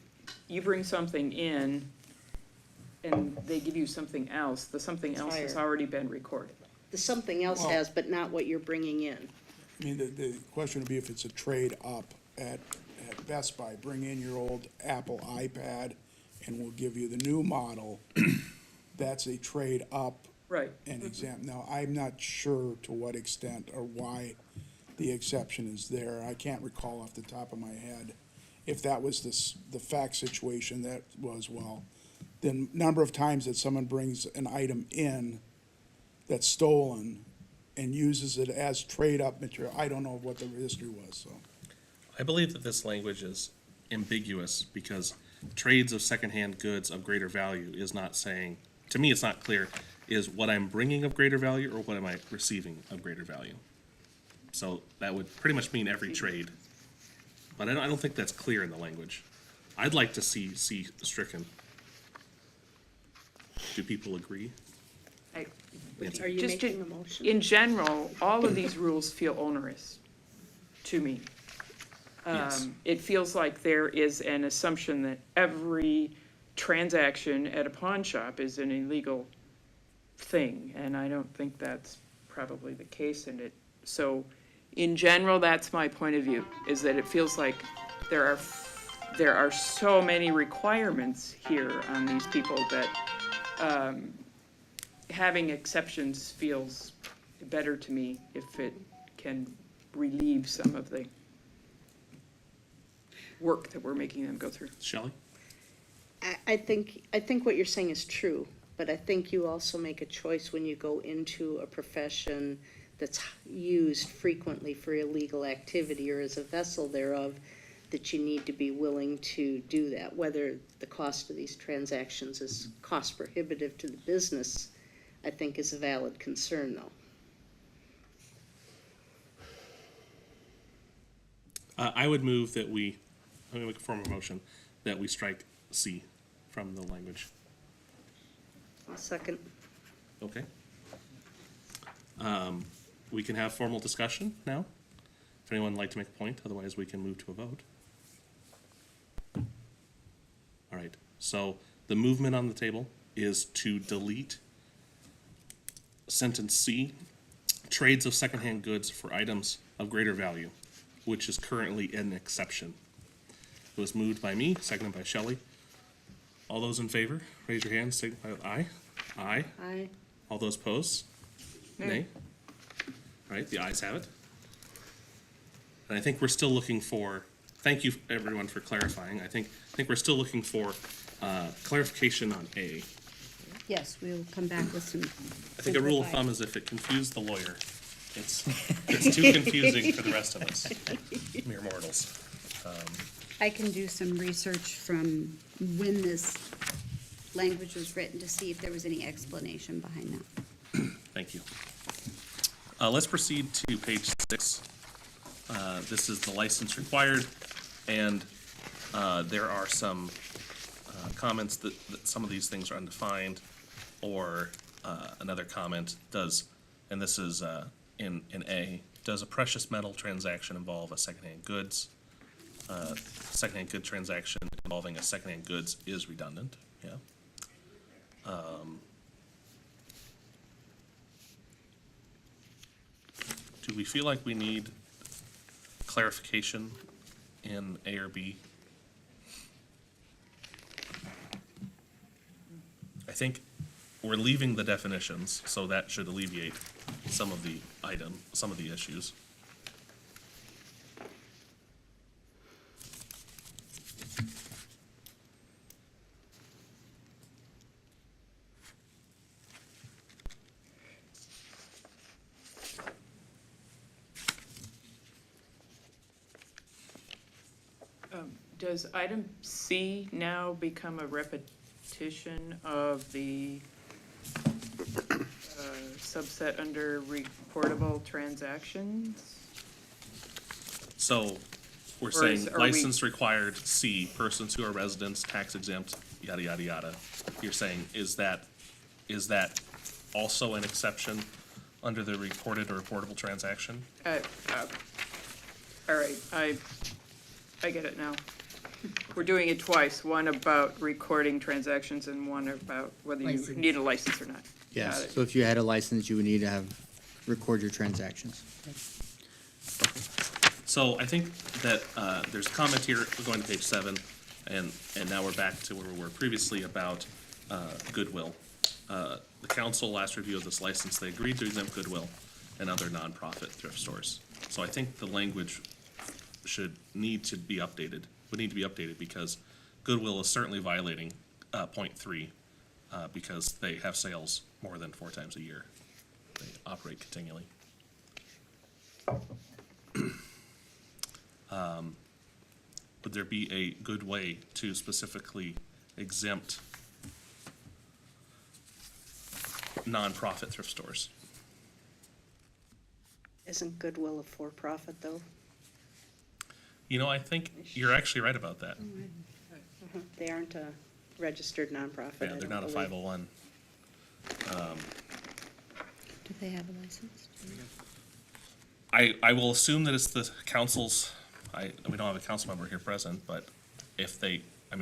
you bring something in and they give you something else, the something else has Higher. already been recorded. The something else Well- has, but not what you're bringing in. I mean, the question would be if it's a trade up at Best Buy, bring in your old Apple iPad and we'll give you the new model. That's a trade up Right. and exempt. Now, I'm not sure to what extent or why the exception is there. I can't recall off the top of my head if that was the fact situation that was, well, the number of times that someone brings an item in that's stolen and uses it as trade-up material, I don't know what the history was, so. I believe that this language is ambiguous because trades of secondhand goods of greater value is not saying, to me, it's not clear, is what I'm bringing of greater value or what am I receiving of greater value? So that would pretty much mean every trade. But I don't think that's clear in the language. I'd like to see stricken. Do people agree? Nancy? Are you Just making a motion? In general, all of these rules feel onerous to me. Yes. It feels like there is an assumption that every transaction at a pawn shop is an illegal thing, and I don't think that's probably the case in it. So, in general, that's my point of view, is that it feels like there are so many requirements here on these people that, having exceptions feels better to me if it can relieve some of the work that we're making them go through. Shelley? I think what you're saying is true, but I think you also make a choice when you go into a profession that's used frequently for illegal activity or as a vessel thereof, that you need to be willing to do that. Whether the cost of these transactions is cost prohibitive to the business, I think is a valid concern, though. I would move that let me make a formal motion, that we strike C from the language. I'll second. Okay. We can have formal discussion now. If anyone would like to make a point, otherwise we can move to a vote. All right, so the movement on the table is to delete sentence C, trades of secondhand goods for items of greater value, which is currently an exception. It was moved by me, seconded by Shelley. All those in favor, raise your hands, signify with aye. Aye. Aye. All those opposed? Nay. All right, the ayes have it. And I think we're still looking for, thank you everyone for clarifying. I think we're still looking for clarification on A. Yes, we will come back with some. I think a rule of thumb is if it confused the lawyer it's too confusing for the rest of us, mere mortals. I can do some research from when this language was written to see if there was any explanation behind that. Thank you. Let's proceed to page 6. This is the license required, and there are some comments that some of these things are undefined, or another comment does, and this is in A, does a precious metal transaction involve a secondhand goods? Secondhand good transaction involving a secondhand goods is redundant, yeah. Do we feel like we need clarification in A or B? I think we're leaving the definitions, so that should alleviate some of the issues. Does item C now become a repetition of the subset under reportable transactions? So we're Or saying are we- license required, C, persons who are residents, tax exempt, yada, yada, yada. You're saying, is that also an exception under the reported or reportable transaction? All right, I get it now. We're doing it twice, one about recording transactions and one about whether you License. need a license or not. Got Yes, it. so if you had a license, you would need to record your transactions. So I think that there's a comment here, we're going to page 7, and now we're back to where we were previously about goodwill. The council last review of this license, they agreed to exempt goodwill and other nonprofit thrift stores. So I think the language would need to be updated because goodwill is certainly violating point 3 because they have sales more than 4 times a year. They operate continually. Would there be a good way to specifically exempt nonprofit thrift stores? Isn't Goodwill a for-profit, though? You know, I think you're actually right about that. They aren't a registered nonprofit, Yeah, I they're don't not a believe. 501. Do they have a license? I will assume that it's the council's, we don't have a council member here present, but if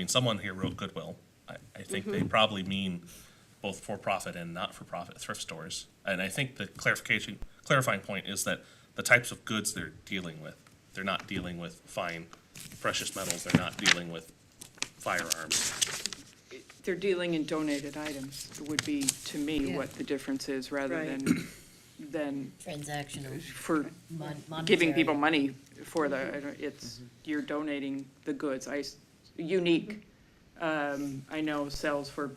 someone here wrote Goodwill. I think they probably mean both for-profit and not-for-profit thrift stores. And I think the clarifying point is that the types of goods they're dealing with, they're not dealing with fine precious metals, they're not dealing with firearms. They're dealing in donated items, would be, to me, Yeah. what the difference is, rather Right. than Transactional, for monetary. giving people money for you're donating the goods. Unique, I know sells for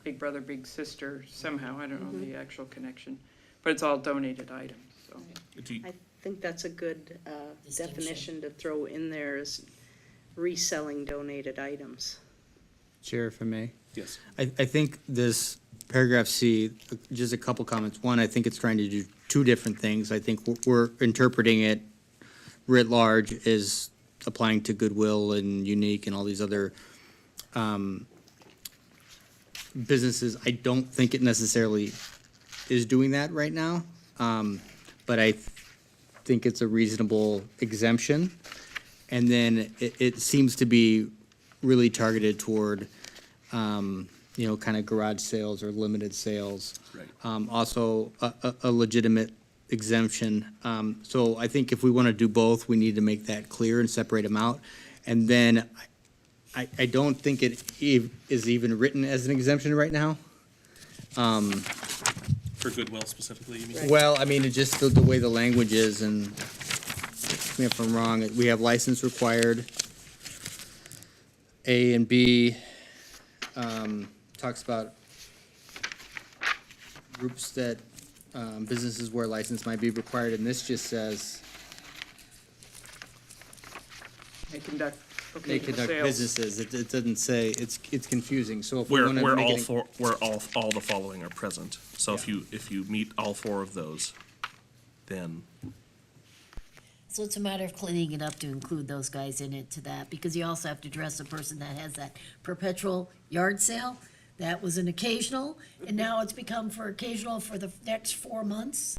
Big Brother, Big Sister somehow, I don't know the actual connection, but it's all donated items, so. Do you- I think that's a good Distinction. definition to throw in there is reselling donated items. Chair, if I may? Yes. I think this paragraph C, just a couple comments. One, I think it's trying to do two different things. I think we're interpreting it writ large as applying to Goodwill and Unique and all these other businesses. I don't think it necessarily is doing that right now, but I think it's a reasonable exemption. And then it seems to be really targeted toward, kind of garage sales or limited sales. Right. Also, a legitimate exemption. So I think if we want to do both, we need to make that clear and separate them out. And then I don't think it is even written as an exemption right now. For Goodwill specifically, you mean? Well, I mean, it just the way the language is, and correct me if I'm wrong, we have license required. A and B talks about groups that businesses where a license might be required, and this just says They conduct they occasional conduct sales. businesses. It doesn't say, it's confusing, so if we Where, wanna where make all it. four, where all the following are present. So if you meet all four of those, then, So it's a matter of cleaning it up to include those guys in it to that, because you also have to address a person that has that perpetual yard sale. That was an occasional, and now it's become for occasional for the next 4 months.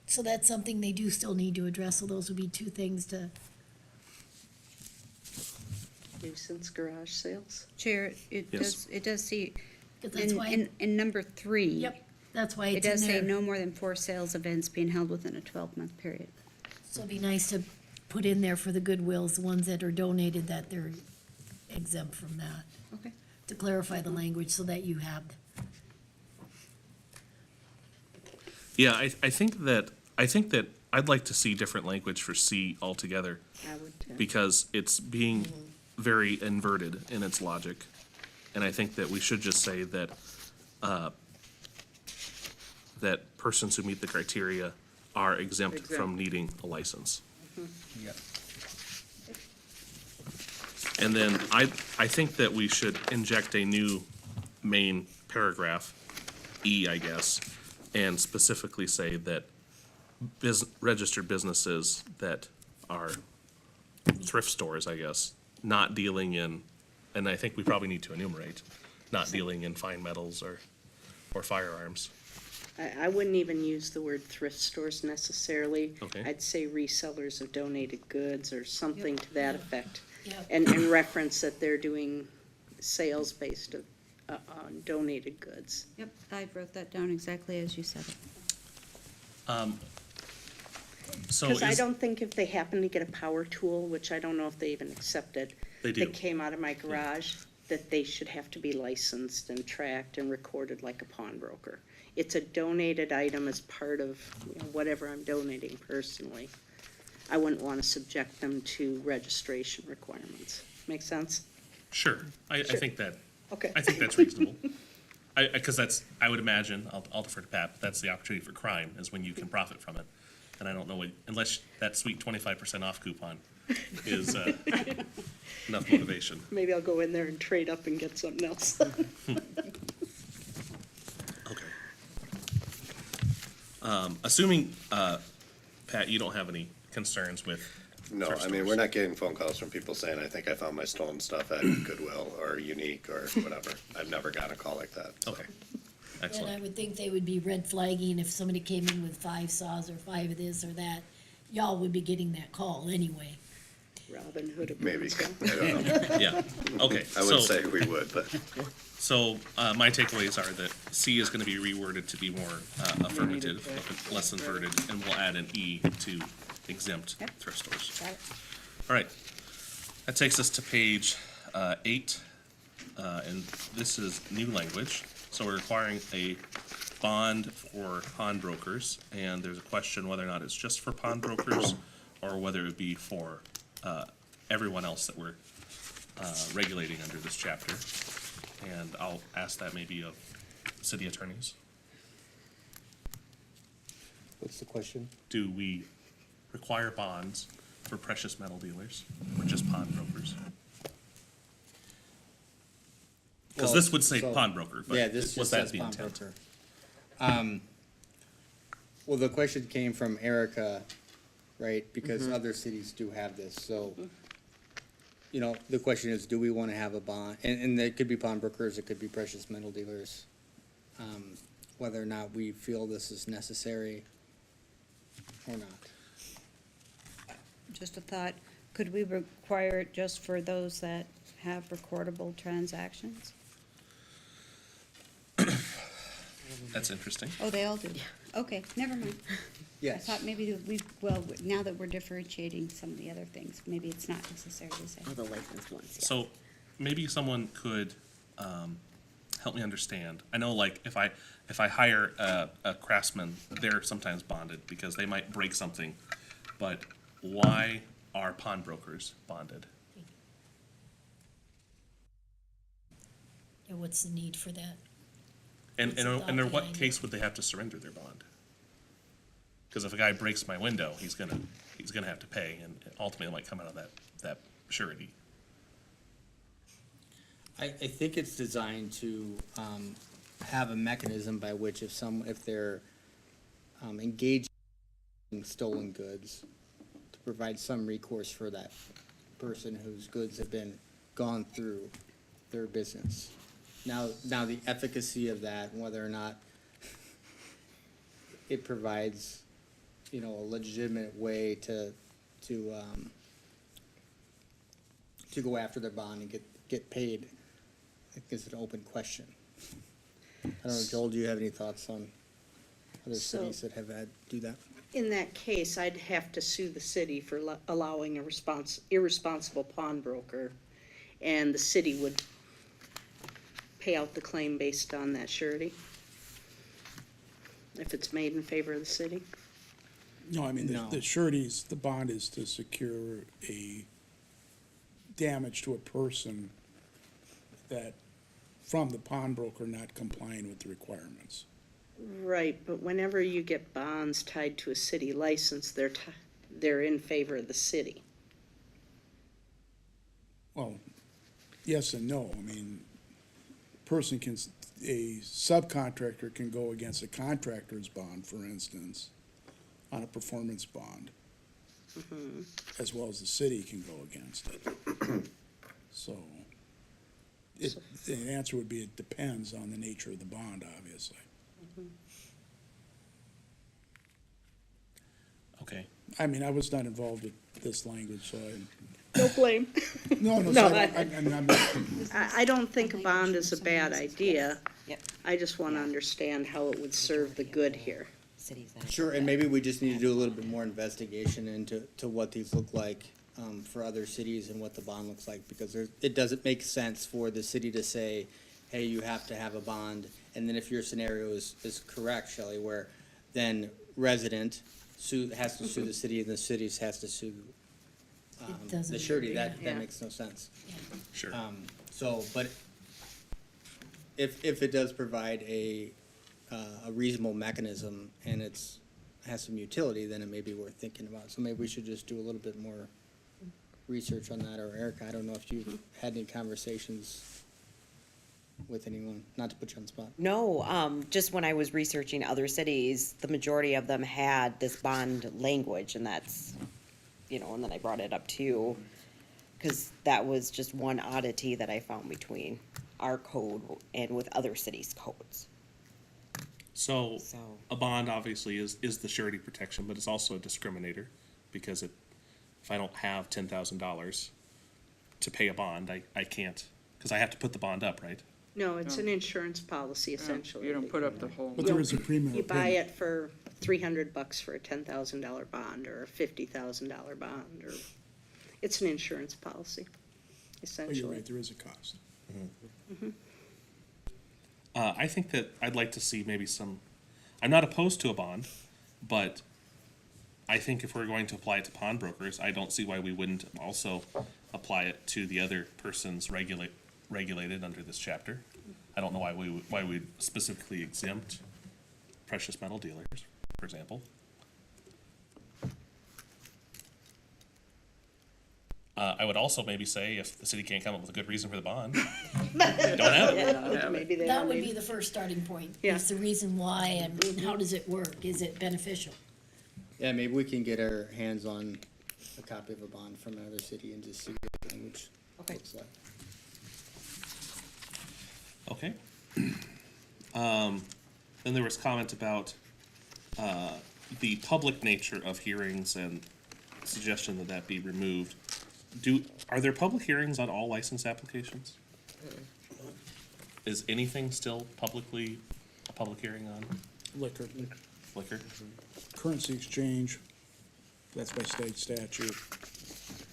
So that's something they do still need to address, so those would be two things to, Nuisance garage sales? Chair, Yes. it does see, 'cause that's why, in number 3. yep, that's why It it's in does say there. no more than 4 sales events being held within a 12-month period. So it'd be nice to put in there for the Goodwills, the ones that are donated, that they're exempt from that. Okay. To clarify the language so that you have, yeah, I think that I'd like to see different language for C altogether, I would too. because it's being very inverted in its logic. And I think that we should just say that, that persons who meet the criteria are exempt from needing a license. Yep. And then I think that we should inject a new main paragraph, E, I guess, and specifically say that registered businesses that are thrift stores, I guess, not dealing in, and I think we probably need to enumerate, not dealing in fine metals or firearms. I wouldn't even use the word thrift stores necessarily. Okay. I'd say resellers of donated goods or something to that effect. Yep. And reference that they're doing sales based on donated goods. Yep, I wrote that down exactly as you said it. So Because I is, don't think if they happen to get a power tool, which I don't know if they even accepted. They do. That came out of my garage, that they should have to be licensed and tracked and recorded like a pawnbroker. It's a donated item as part of whatever I'm donating personally. I wouldn't want to subject them to registration requirements. Make sense? sure, I think that, Okay. I think that's reasonable. Because that's, I would imagine, I'll defer to Pat, but that's the opportunity for crime, is when you can profit from it. And I don't know, unless that sweet 25% off coupon is enough motivation. Maybe I'll go in there and trade up and get something else. Okay. Assuming, Pat, you don't have any concerns with No, thrift I mean, stores. we're not getting phone calls from people saying, I think I found my stolen stuff at Goodwill or Unique or whatever. I've never gotten a call like that. so. Okay, and I excellent. would think they would be red flagging if somebody came in with 5 saws or 5 of this or that. Y'all would be getting that call anyway. Robin Hood of Maybe, Burnsville. I don't know. Yeah, okay. I wouldn't say we would, but So, my takeaways are that C is gonna be reworded to be more affirmative, less inverted, and we'll add an E to exempt Yep. thrift stores. Got it. All right, that takes us to page 8, and this is new language. So we're requiring a bond for pawnbrokers, and there's a question whether or not it's just for pawnbrokers or whether it would be for everyone else that we're regulating under this chapter. And I'll ask that maybe of city attorneys. What's the question? Do we require bonds for precious metal dealers or just pawnbrokers? Because Well, this would say so- pawnbroker, Yeah, but this was just that says the intent? pawnbroker. Well, the question came from Erica, right, because other cities do have this, so, you know, the question is, do we wanna have a bond? And it could be pawnbrokers, it could be precious metal dealers. Whether or not we feel this is necessary or not. Just a thought, could we require it just for those that have recordable transactions? That's interesting. Oh, they all do? Okay, never mind. I Yes. thought maybe well, now that we're differentiating some of the other things, maybe it's not necessary to say. Oh, the licensed ones, yeah. So maybe someone could help me understand. I know, like, if I hire a craftsman, they're sometimes bonded because they might break something. But why are pawnbrokers bonded? And what's the need for that? And, It's and, about under what paying. case would they have to surrender their bond? Because if a guy breaks my window, he's gonna have to pay, and ultimately it might come out of that surety. I think it's designed to, have a mechanism by which if they're, engaged in stolen goods, to provide some recourse for that person whose goods have been gone through their business. Now the efficacy of that, and whether or not it provides, a legitimate way to go after their bond and get paid, I think is an open question. I don't know, Joel, do you have any thoughts on other So- cities that have had, do that? In that case, I'd have to sue the city for allowing a irresponsible pawnbroker, and the city would pay out the claim based on that surety, if it's made in favor of the city. No, I mean, No. the sureties, the bond is to secure a damage to a person that, from the pawnbroker not complying with the requirements. Right, but whenever you get bonds tied to a city license, they're in favor of the city. Well, yes and no. I mean, a subcontractor can go against a contractor's bond, for instance, on a performance bond, as well as the city can go against it. So, the answer would be it depends on the nature of the bond, obviously. Okay. I mean, I was not involved with this language, so No blame. no, No, so I- I'm I don't think a bond is a bad idea. Yep. I just want to understand how it would serve the good here. Cities that. Sure, and maybe we just need to do a little bit more investigation into what these look like for other cities and what the bond looks like, because it doesn't make sense for the city to say, hey, you have to have a bond, and then if your scenario is correct, Shelley, where then resident has to sue the city and the city has to sue It doesn't the surety, agree. that Yeah. makes no sense. Sure. So, but if it does provide a reasonable mechanism and has some utility, then it may be worth thinking about. So maybe we should just do a little bit more research on that, or Erica, I don't know if you've had any conversations with anyone, not to put you on the spot. No, just when I was researching other cities, the majority of them had this bond language, and that's, and then I brought it up to you, because that was just one oddity that I found between our code and with other cities' codes. So, So- a bond obviously is the surety protection, but it's also a discriminator, because if I don't have $10,000 to pay a bond, I can't, because I have to put the bond up, right? No, it's an insurance policy essentially. You don't put up the whole. But there is a premium. You buy it for $300 for a $10,000 bond or a $50,000 bond, or, it's an insurance policy, Oh, you're essentially. right, there is a cost. I think that I'd like to see maybe I'm not opposed to a bond, but I think if we're going to apply it to pawnbrokers, I don't see why we wouldn't also apply it to the other persons regulated under this chapter. I don't know why we specifically exempt precious metal dealers, for example. I would also maybe say if the city can't come up with a good reason for the bond, don't have it. Maybe they That don't would need- be the first starting point. Yeah. Is the reason why and how does it work? Is it beneficial? Yeah, maybe we can get our hands on a copy of a bond from another city and just see what the language Okay. looks like. Okay. Then there was comment about the public nature of hearings and suggestion that that be removed. Are there public hearings on all license applications? Is anything still publicly a public hearing on Liquor, liquor? currency exchange, that's by state statute.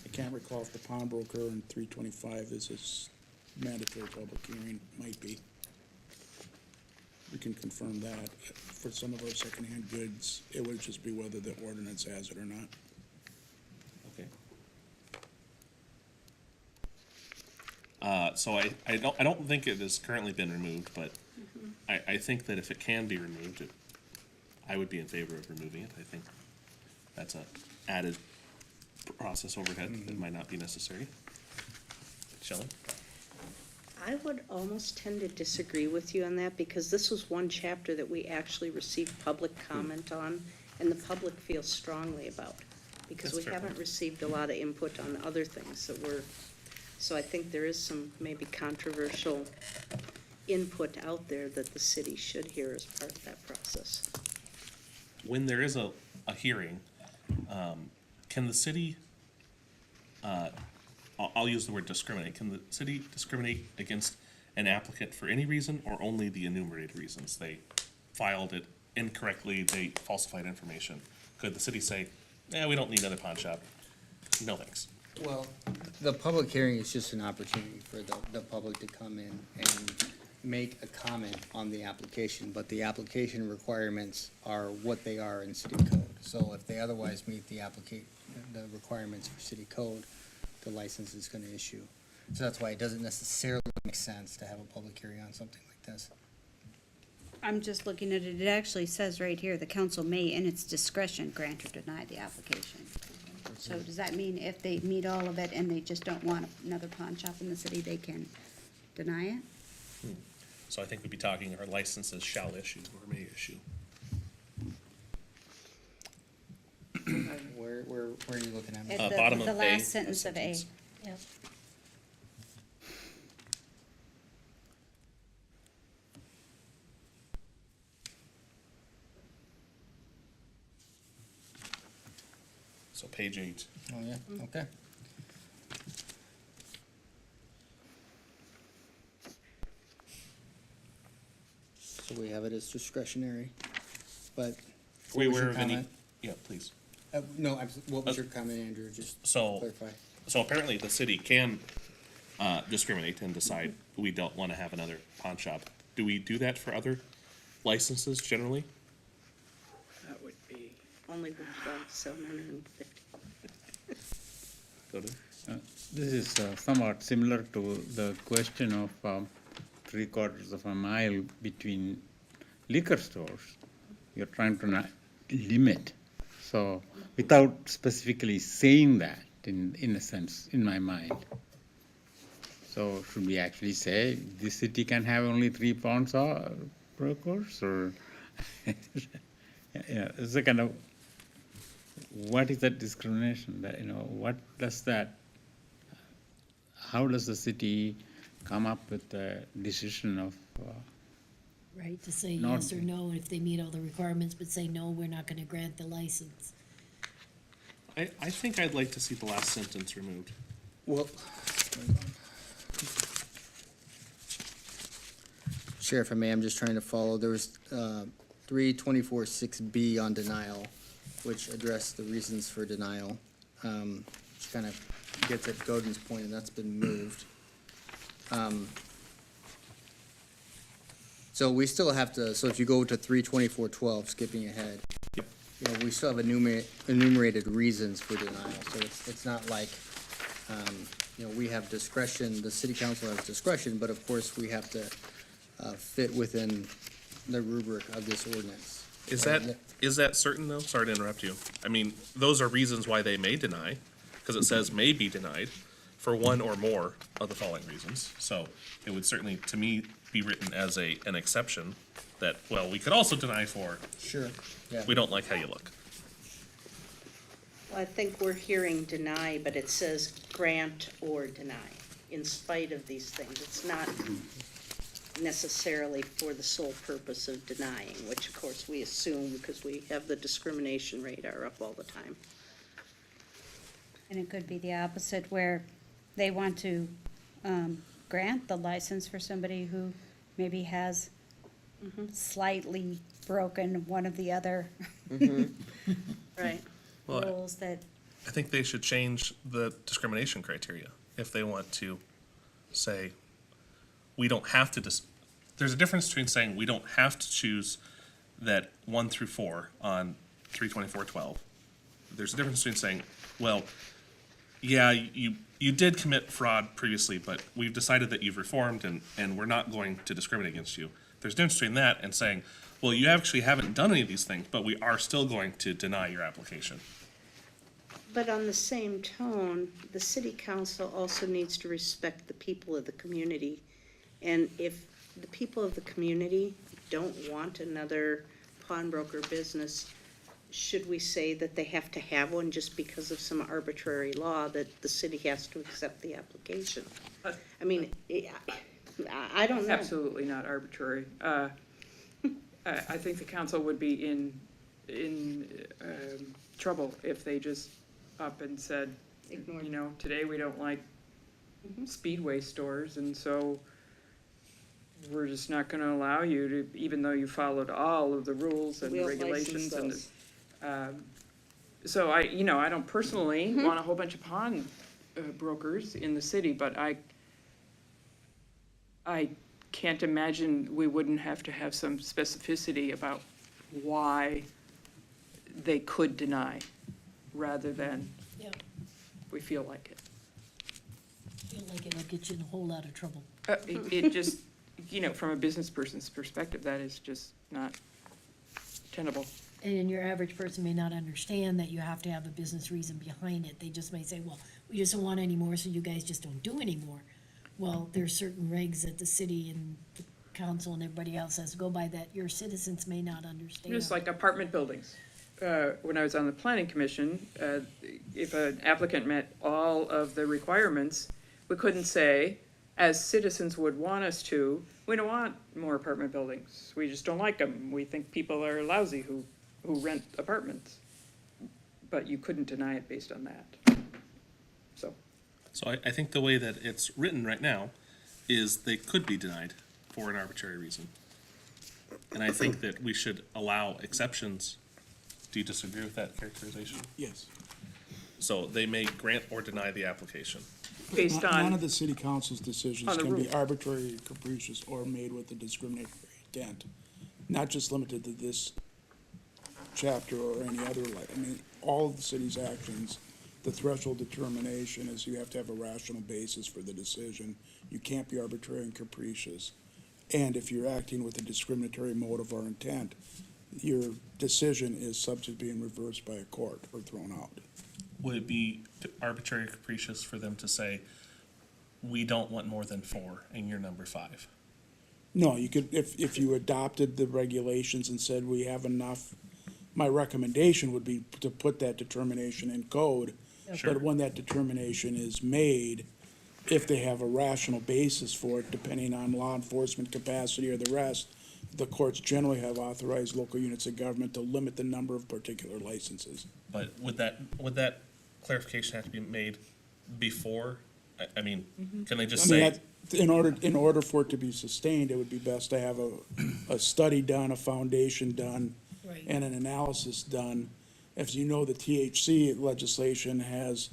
I can't recall if the pawnbroker in 325 is a mandatory public hearing, might be. We can confirm that. For some of our secondhand goods, it would just be whether the ordinance has it or not. Okay. So I don't think it has currently been removed, but I think that if it can be removed, I would be in favor of removing it. I think that's a added process overhead that might not be necessary. Shelley? I would almost tend to disagree with you on that, because this was one chapter that we actually received public comment on, and the public feels strongly about, because That's we fair haven't point. received a lot of input on other things that were, so I think there is some maybe controversial input out there that the city should hear as part of that process. When there is a hearing, can the city, I'll use the word discriminate, can the city discriminate against an applicant for any reason or only the enumerated reasons? They filed it incorrectly, they falsified information. Could the city say, we don't need another pawn shop? No thanks. Well, the public hearing is just an opportunity for the public to come in and make a comment on the application, but the application requirements are what they are in city code. So if they otherwise meet the requirements for city code, the license is gonna issue. So that's why it doesn't necessarily make sense to have a public hearing on something like this. I'm just looking at it, it actually says right here, the council may in its discretion grant or deny the application. So does that mean if they meet all of it and they just don't want another pawn shop in the city, they can deny it? So I think we'd be talking our licenses shall issue or may issue. Where are you looking at? At Bottom the of A, last sentence that of A. sentence. Yep. So page 8. Oh, yeah, okay. So we have it as discretionary, but. We what was your aware of any? comment? Yeah, please. No, what was your comment, Andrew, just So, clarify. so apparently the city can discriminate and decide we don't want to have another pawn shop. Do we do that for other licenses generally? That would be only about 750. Go to? This is somewhat similar to the question of 3/4 of a mile between liquor stores. You're trying to limit. So without specifically saying that, in a sense, in my mind. So should we actually say the city can have only 3 pawn brokers, or it's a kind of, what is that discrimination? That, what does that? How does the city come up with the decision of? Right, to say Not- yes or no if they meet all the requirements, but say, no, we're not gonna grant the license. I think I'd like to see the last sentence removed. Well. Sheriff, if I may, I'm just trying to follow. There was 324-6B on denial, which addressed the reasons for denial, which kind of gets at Godin's point, and that's been moved. So we still have to, so if you go to 324-12, skipping ahead, we still have enumerated reasons for denial, so it's not like, we have discretion, the city council has discretion, but of course, we have to fit within the rubric of this ordinance. Is that certain though? Sorry to interrupt you. I mean, those are reasons why they may deny, because it says may be denied for one or more of the following reasons. So it would certainly, to me, be written as an exception that, well, we could also deny for, Sure. Yeah. we don't like how you look. Well, I think we're hearing deny, but it says grant or deny, in spite of these things. It's not necessarily for the sole purpose of denying, which of course we assume because we have the discrimination radar up all the time. And it could be the opposite, where they want to grant the license for somebody who maybe has slightly broken one of the other Right. Well, rules that, I think they should change the discrimination criteria if they want to say, we don't have to there's a difference between saying we don't have to choose that 1 through 4 on 324-12. There's a difference between saying, well, yeah, you did commit fraud previously, but we've decided that you've reformed and we're not going to discriminate against you. There's a difference between that and saying, well, you actually haven't done any of these things, but we are still going to deny your application. But on the same tone, the city council also needs to respect the people of the community. And if the people of the community don't want another pawnbroker business, should we say that they have to have one just because of some arbitrary law that the city has to accept the application? I mean, I don't know. Absolutely not arbitrary. I think the council would be in trouble if they just up and said, Ignored. you know, today we don't like Speedway stores, and so we're just not gonna allow you to, even though you followed all of the rules and We'll regulations and, license so I don't personally want a whole bunch of pawn brokers in the city, but I can't imagine we wouldn't have to have some specificity about why they could deny, rather than Yeah, we feel like it. feel like it'll get you in a whole lot of trouble. It just, from a business person's perspective, that is just not tenable. And your average person may not understand that you have to have a business reason behind it. They just may say, well, we just don't want any more, so you guys just don't do anymore. Well, there's certain regs that the city and the council and everybody else has to go by that your citizens may not understand. Just like apartment buildings. When I was on the planning commission, if an applicant met all of the requirements, we couldn't say, as citizens would want us to, we don't want more apartment buildings. We just don't like them. We think people are lousy who rent apartments. But you couldn't deny it based on that. So I think the way that it's written right now is they could be denied for an arbitrary reason. And I think that we should allow exceptions. Do you disagree with that characterization? Yes. So they may grant or deny the application. Based None on, of the city council's decisions on the can be rule. arbitrary, capricious, or made with a discriminatory intent. Not just limited to this chapter or any other, all of the city's actions, the threshold determination is you have to have a rational basis for the decision. You can't be arbitrary and capricious. And if you're acting with a discriminatory motive or intent, your decision is subject to being reversed by a court or thrown out. Would it be arbitrary or capricious for them to say, we don't want more than 4 and you're number 5? No, you could, if you adopted the regulations and said we have enough, my recommendation would be to put that determination in code. Sure. But when that determination is made, if they have a rational basis for it, depending on law enforcement capacity or the rest, the courts generally have authorized local units of government to limit the number of particular licenses. But would that clarification have to be made before? I mean, can they just I mean, say, in order for it to be sustained, it would be best to have a study done, a foundation done, Right. and an analysis done. As you know, the THC legislation has,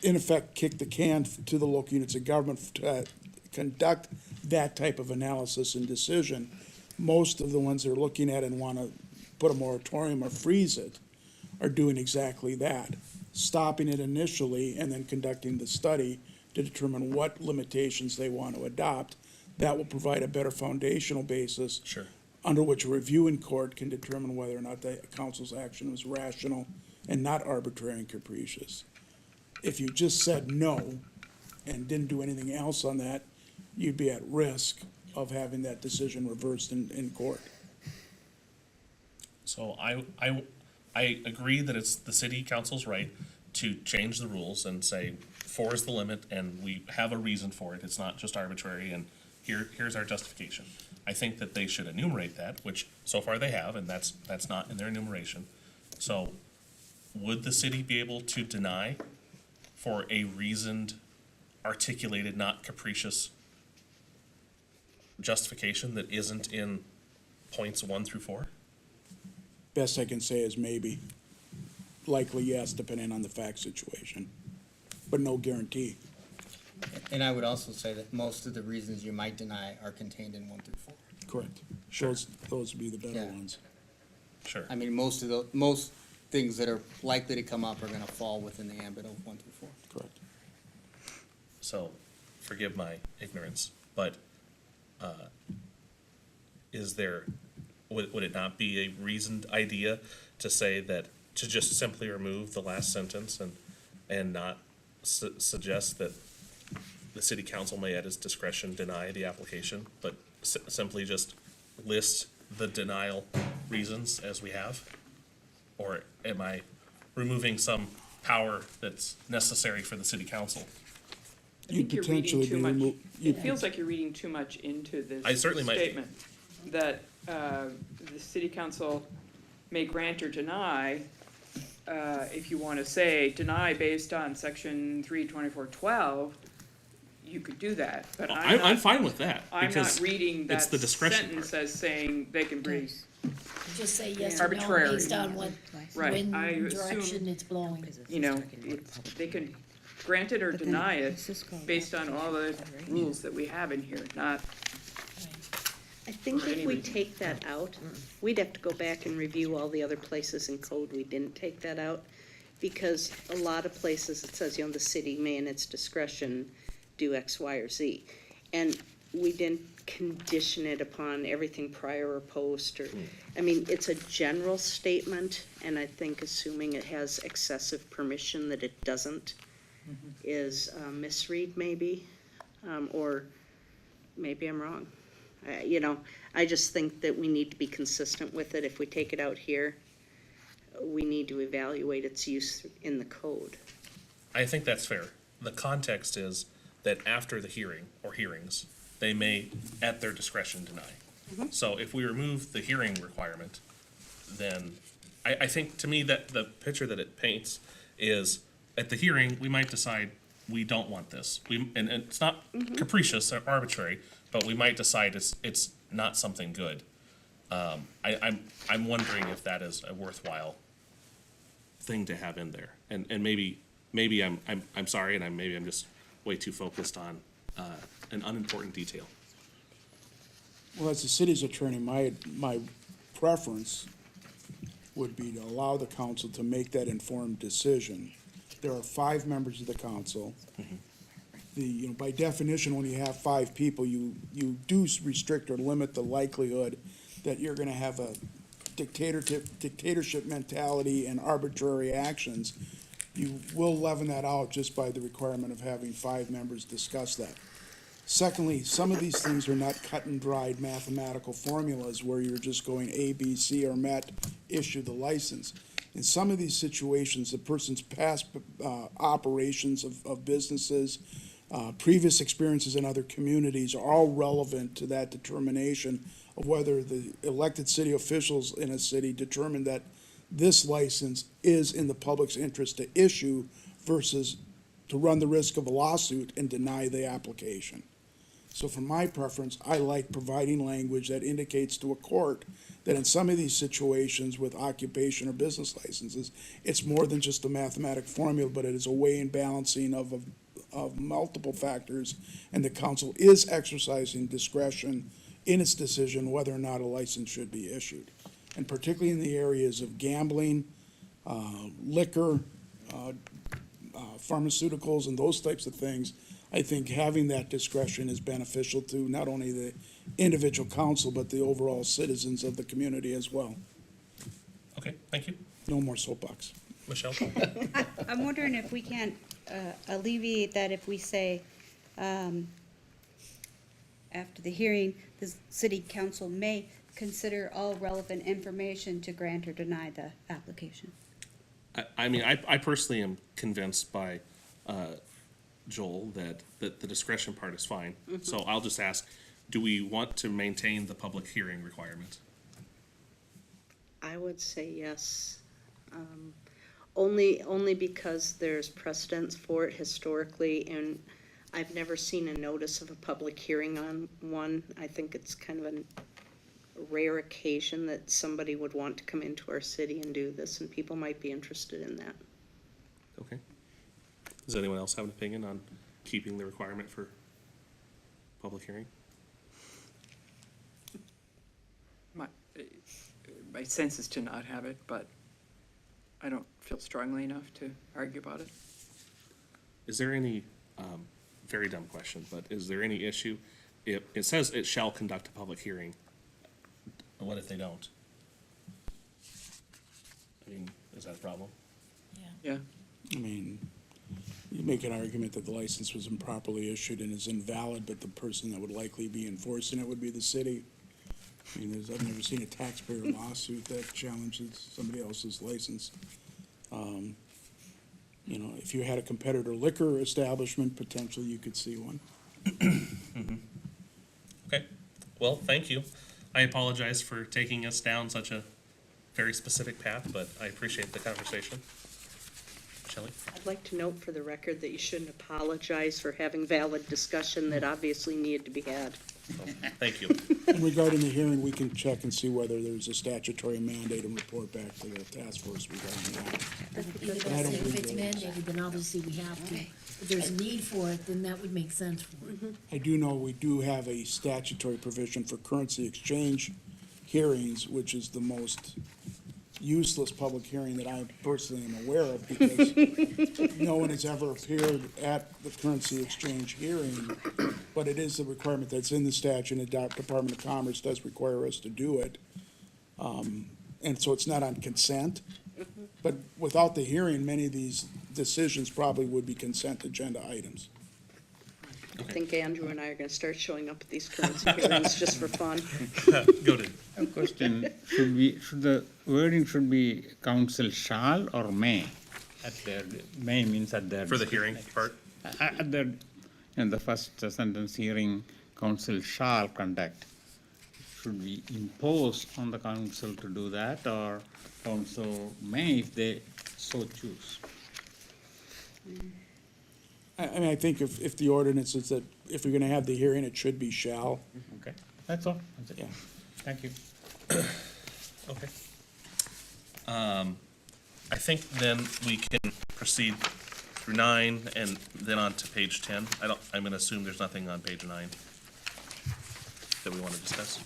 in effect, kicked the can to the local units of government to conduct that type of analysis and decision. Most of the ones they're looking at and want to put a moratorium or freeze it are doing exactly that, stopping it initially and then conducting the study to determine what limitations they want to adopt. That will provide a better foundational basis sure, under which a review in court can determine whether or not the council's action was rational and not arbitrary and capricious. If you just said no and didn't do anything else on that, you'd be at risk of having that decision reversed in court. so I agree that it's the city council's right to change the rules and say 4 is the limit and we have a reason for it. It's not just arbitrary and here's our justification. I think that they should enumerate that, which so far they have, and that's not in their enumeration. So would the city be able to deny for a reasoned, articulated, not capricious justification that isn't in points 1 through 4? Best I can say is maybe. Likely yes, depending on the fact situation, but no guarantee. And I would also say that most of the reasons you might deny are contained in 1 through 4. Correct. Sure. Those would be the better Yeah. ones. Sure. I mean, most things that are likely to come up are gonna fall within the ambit of 1 through 4. Correct. So, forgive my ignorance, but would it not be a reasoned idea to say that, to just simply remove the last sentence and not suggest that the city council may at its discretion deny the application, but simply just list the denial reasons as we have? Or am I removing some power that's necessary for the city council? I think you're reading potentially too be much, remo- it feels like you're reading too much into this I certainly might be. statement. That, the city council may grant or deny, if you wanna say deny based on section 32412, you could do that, but I'm I'm not, fine with that, I'm because not reading that it's the discretion sentence part. as saying they can bring, Just say yes or no Arbitrary. based on what Right, wind I direction assume- it's blowing. you know, they can grant it or deny it based on all the rules that we have in here, not, I think For any if we reason. take that out, we'd have to go back and review all the other places in code we didn't take that out. Because a lot of places it says, the city may in its discretion do X, Y, or Z. And we didn't condition it upon everything prior or post, or, I mean, it's a general statement, and I think assuming it has excessive permission that it doesn't is a misread maybe, or maybe I'm wrong. I just think that we need to be consistent with it. If we take it out here, we need to evaluate its use in the code. I think that's fair. The context is that after the hearing or hearings, they may, at their discretion, deny. So if we remove the hearing requirement, then I think, to me, that the picture that it paints is, at the hearing, we might decide we don't want this. And it's not capricious or arbitrary, but we might decide it's not something good. I'm wondering if that is a worthwhile thing to have in there. And maybe I'm sorry, and maybe I'm just way too focused on an unimportant detail. Well, as the city's attorney, my preference would be to allow the council to make that informed decision. There are 5 members of the council. By definition, when you have 5 people, you do restrict or limit the likelihood that you're gonna have a dictatorship mentality and arbitrary actions. You will leaven that out just by the requirement of having 5 members discuss that. Secondly, some of these things are not cut and dried mathematical formulas where you're just going A, B, C are met, issue the license. In some of these situations, the person's past operations of businesses, previous experiences in other communities are all relevant to that determination of whether the elected city officials in a city determine that this license is in the public's interest to issue versus to run the risk of a lawsuit and deny the application. So for my preference, I like providing language that indicates to a court that in some of these situations with occupation or business licenses, it's more than just a mathematic formula, but it is a way and balancing of multiple factors, and the council is exercising discretion in its decision whether or not a license should be issued. And particularly in the areas of gambling, liquor, pharmaceuticals, and those types of things, I think having that discretion is beneficial to not only the individual council, but the overall citizens of the community as well. Okay, thank you. No more soapbox. Michelle? I'm wondering if we can't alleviate that if we say, after the hearing, the city council may consider all relevant information to grant or deny the application. I personally am convinced by Joel that the discretion part is fine. So I'll just ask, do we want to maintain the public hearing requirement? I would say yes. Only because there's precedence for it historically, and I've never seen a notice of a public hearing on one. I think it's kind of a rare occasion that somebody would want to come into our city and do this, and people might be interested in that. Okay. Does anyone else have an opinion on keeping the requirement for public hearing? my sense is to not have it, but I don't feel strongly enough to argue about it. Is there any, very dumb question, but is there any issue? It says it shall conduct a public hearing. And what if they don't? I mean, is that a problem? Yeah. I mean, you make an argument that the license was improperly issued and is invalid, but the person that would likely be enforcing it would be the city. I mean, I've never seen a taxpayer lawsuit that challenges somebody else's license. You know, if you had a competitor liquor establishment, potentially you could see one. Okay, well, thank you. I apologize for taking us down such a very specific path, but I appreciate the conversation. Shelley? I'd like to note for the record that you shouldn't apologize for having valid discussion that obviously needed to be had. Oh, thank you. And regarding the hearing, we can check and see whether there's a statutory mandate and report back to the task force regarding that. Either I don't if it's believe there is. mandated, then obviously we have to. If there's a need for it, then that would make sense for it. I do know we do have a statutory provision for currency exchange hearings, which is the most useless public hearing that I personally am aware of, because no one has ever appeared at the currency exchange hearing, but it is a requirement that's in the statute, and the Department of Commerce does require us to do it. And so it's not on consent, but without the hearing, many of these decisions probably would be consent agenda items. I think Andrew and I are gonna start showing up at these currency hearings just for fun. Go to, A question, should the wording should be council shall or may? At their, may means at their. for the hearing part? At their, in the first sentence, hearing, council shall conduct. Should we impose on the council to do that, or council may if they so choose? I mean, I think if the ordinance is that, if you're gonna have the hearing, it should be shall. Okay, that's all. That's it. Yeah. Thank you. Okay. I think then we can proceed through 9 and then on to page 10. I'm gonna assume there's nothing on page 9 that we wanna discuss.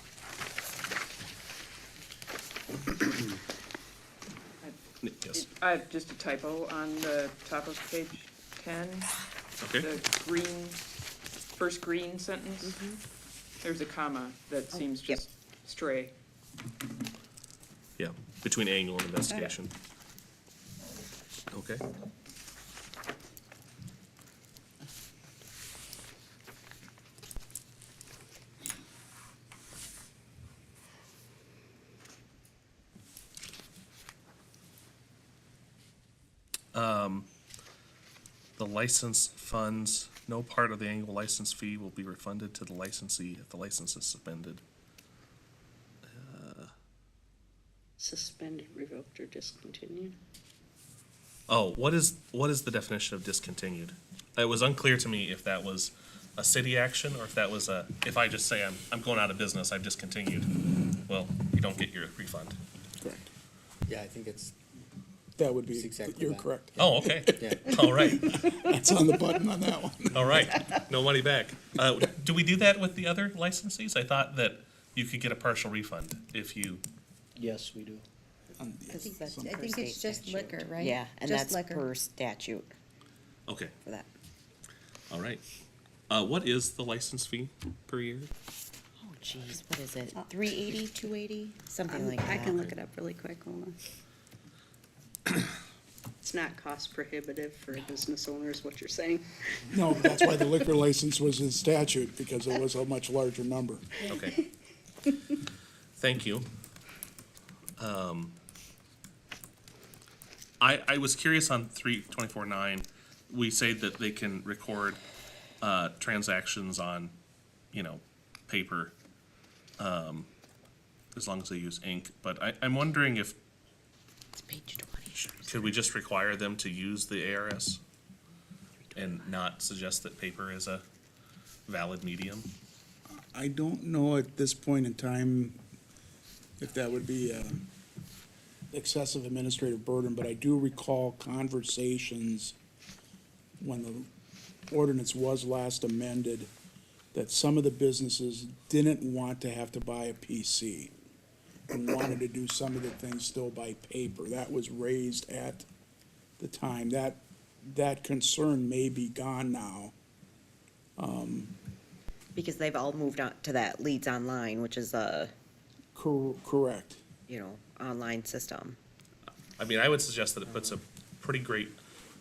Yes, I have just a typo on the top of page 10. okay. The green, first green sentence. There's a comma that seems just stray. Yeah, between annual and investigation. Okay. The license funds, no part of the annual license fee will be refunded to the licensee if the license is suspended. Suspended, revoked, or discontinued. Oh, what is the definition of discontinued? It was unclear to me if that was a city action or if that was if I just say I'm going out of business, I've discontinued. Well, you don't get your refund. Correct. Yeah, I think it's, That would be, It's exactly you're that. correct. Oh, okay. yeah. All right. That's on the button on that one. All right. No money back. Do we do that with the other licensees? I thought that you could get a partial refund if you, Yes, we do. I think that's, Some I per think it's state just statute. liquor, right? Yeah, and Just that's liquor. per statute okay, for that. all right. What is the license fee per year? Oh, geez, what is it? 380, 280, something like that. I can look it up really quick, hold on. it's not cost prohibitive for a business owner is what you're saying. No, but that's why the liquor license was in statute, because it was a much larger number. Okay. Thank you. I was curious on 324.9, we say that they can record, transactions on, paper, as long as they use ink, but I'm wondering if, It's page 20. should we just require them to use the ARS? And not suggest that paper is a valid medium? I don't know at this point in time if that would be a excessive administrative burden, but I do recall conversations when the ordinance was last amended, that some of the businesses didn't want to have to buy a PC and wanted to do some of the things still by paper. That was raised at the time. That concern may be gone now. Because they've all moved on to that Leads Online, which is a Correct. Online system. I mean, I would suggest that it puts a pretty great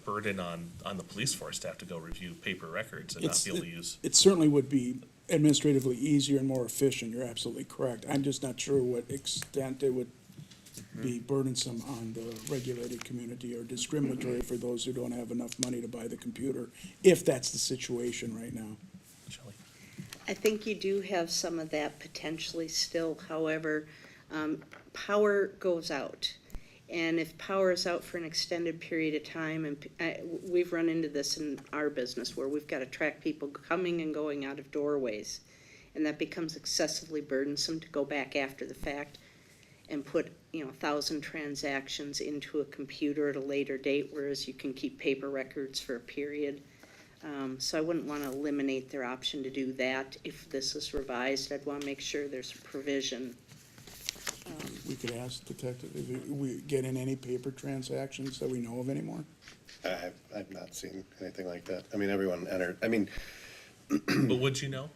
burden on the police force to have to go review paper records and not be able to use. It certainly would be administratively easier and more efficient, you're absolutely correct. I'm just not sure what extent it would be burdensome on the regulated community or discriminatory for those who don't have enough money to buy the computer, if that's the situation right now. Shelley? I think you do have some of that potentially still, however, power goes out. And if power is out for an extended period of time, and we've run into this in our business where we've got to track people coming and going out of doorways, and that becomes excessively burdensome to go back after the fact and put, 1,000 transactions into a computer at a later date, whereas you can keep paper records for a period. So I wouldn't want to eliminate their option to do that. If this is revised, I'd want to make sure there's a provision. We could ask detective, if we get in any paper transactions that we know of anymore? I've not seen anything like that. I mean, everyone entered, I mean, But would you know?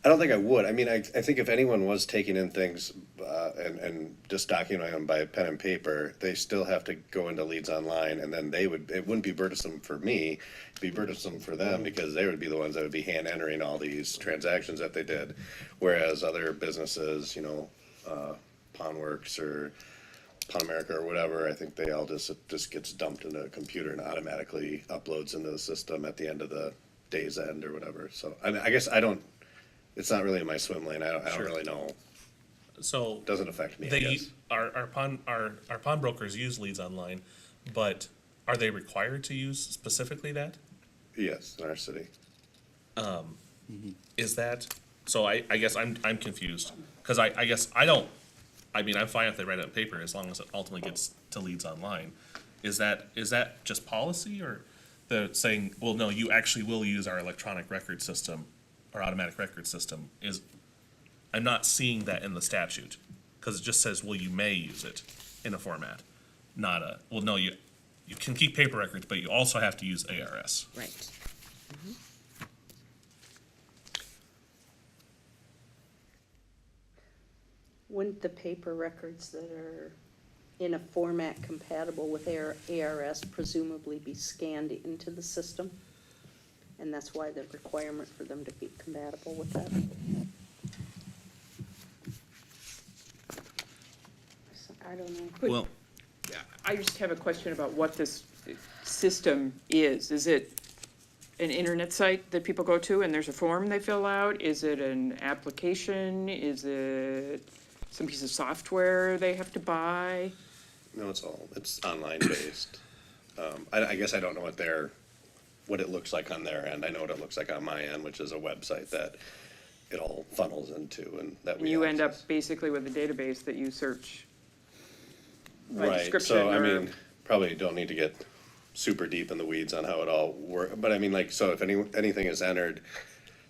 I don't think I would. I mean, I think if anyone was taking in things, and just documenting them by pen and paper, they still have to go into Leads Online, and then it wouldn't be burdensome for me, it'd be burdensome for them, because they would be the ones that would be hand entering all these transactions that they did. Whereas other businesses, Pawnworks or Pawn America or whatever, I think they all just gets dumped into a computer and automatically uploads into the system at the end of the day's end or whatever. So I guess it's not really in my swim lane. I don't Sure. really know. So It doesn't affect me, I they, guess. our pawnbrokers use Leads Online, but are they required to use specifically that? Yes, in our city. Is that, so I guess I'm confused, cause I guess I don't, I mean, I'm fine if they write it on paper as long as it ultimately gets to Leads Online. Is that just policy, or they're saying, well, no, you actually will use our electronic record system or automatic record system? I'm not seeing that in the statute, cause it just says, well, you may use it in a format, not well, no, you can keep paper records, but you also have to use ARS. Right. Wouldn't the paper records that are in a format compatible with ARS presumably be scanned into the system? And that's why the requirement for them to be compatible with that? I don't know. Well, I just have a question about what this system is. Is it an internet site that people go to and there's a form they fill out? Is it an application? Is it some piece of software they have to buy? No, it's online based. I guess I don't know what it looks like on their end. I know what it looks like on my end, which is a website that it all funnels into and that we You end up access. basically with a database that you search by Right, description so I or- mean, probably don't need to get super deep in the weeds on how it all works, but I mean, like, so if anything is entered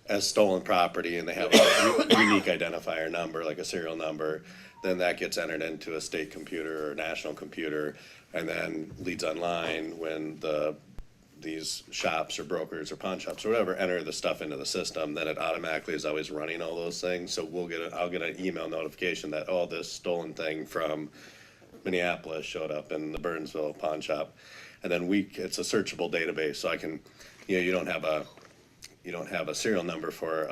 as stolen property and they have a unique identifier number, like a serial number, then that gets entered into a state computer or national computer, and then Leads Online, when these shops or brokers or pawn shops or whatever enter the stuff into the system, then it automatically is always running all those things, so I'll get an email notification that, oh, this stolen thing from Minneapolis showed up in the Burnsville pawn shop, and then it's a searchable database, so I can, you don't have a serial number for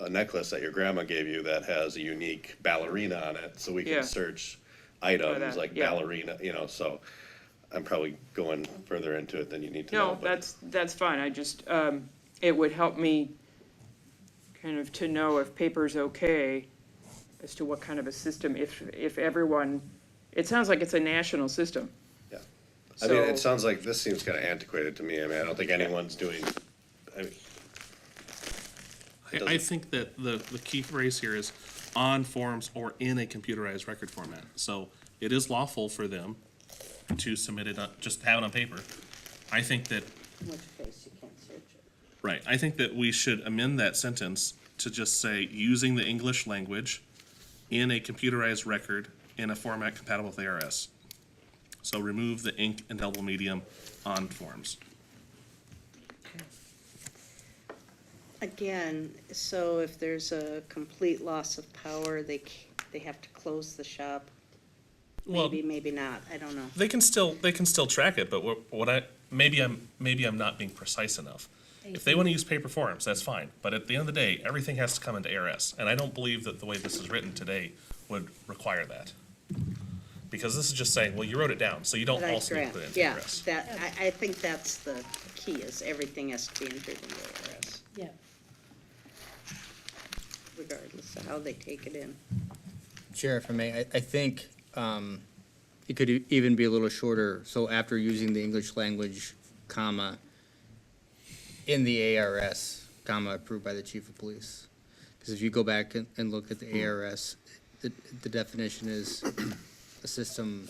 a necklace that your grandma gave you that has a unique ballerina on it, so we Yeah. can search items that, like yeah. ballerina, so I'm probably going further into it than you need to know. No, but- that's fine, I just, it would help me kind of to know if paper's okay as to what kind of a system, if everyone, it sounds like it's a national system. Yeah. I mean, So- it sounds like this seems kind of antiquated to me. I mean, I don't think anyone's doing, I mean, I think that the key phrase here is on forms or in a computerized record format. So it is lawful for them to submit it, just have it on paper. I think that, In which case you can't search it. right, I think that we should amend that sentence to just say, using the English language in a computerized record in a format compatible with ARS. So remove the ink indelible medium on forms. Again, so if there's a complete loss of power, they they have to close the shop? Well, Maybe, maybe not, I don't know. they can still track it, but maybe I'm not being precise enough. If they wanna use paper forms, that's fine, but at the end of the day, everything has to come into ARS, and I don't believe that the way this is written today would require that. Because this is just saying, well, you wrote it down, so you don't But I also need to grant, put it into yeah, ARS. I think that's the key, is everything has to be entered into ARS, Yeah. regardless of how they take it in. Chair, if I may, I think it could even be a little shorter, so after using the English language, comma, in the ARS, comma, approved by the chief of police. Because if you go back and look at the ARS, the definition is a system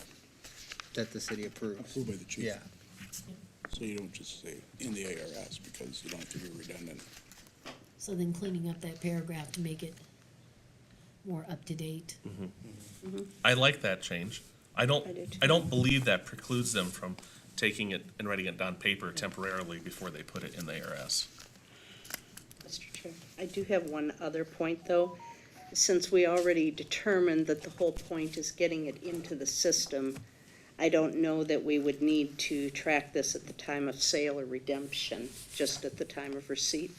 that the city approves. Approved by the chief. Yeah, So you don't just say in the ARS, because you don't have to be redundant. So then cleaning up that paragraph to make it more up to date. I like that change. I do too. I don't believe that precludes them from taking it and writing it on paper temporarily before they put it in the ARS. Mr. Chair, I do have one other point, though. Since we already determined that the whole point is getting it into the system, I don't know that we would need to track this at the time of sale or redemption, just at the time of receipt.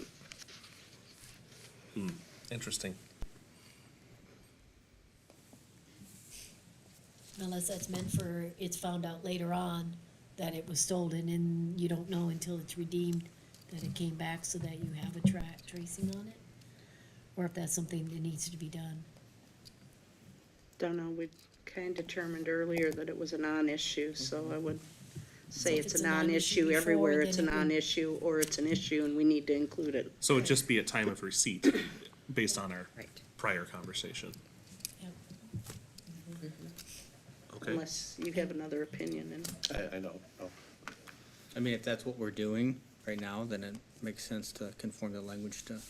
Interesting. Unless that's meant for, it's found out later on that it was stolen and you don't know until it's redeemed that it came back so that you have a tracing on it? Or if that's something that needs to be done. Don't know, we kind of determined earlier that it was a non-issue, so I would say if it's it's a a non-issue non-issue before, everywhere, it's a then it would- non-issue, or it's an issue and we need to include it. So it'd just be at time of receipt, based on our Right. prior conversation. Yep. Okay, Unless you have another opinion, and I don't know. I mean, if that's what we're doing right now, then it makes sense to conform the language to.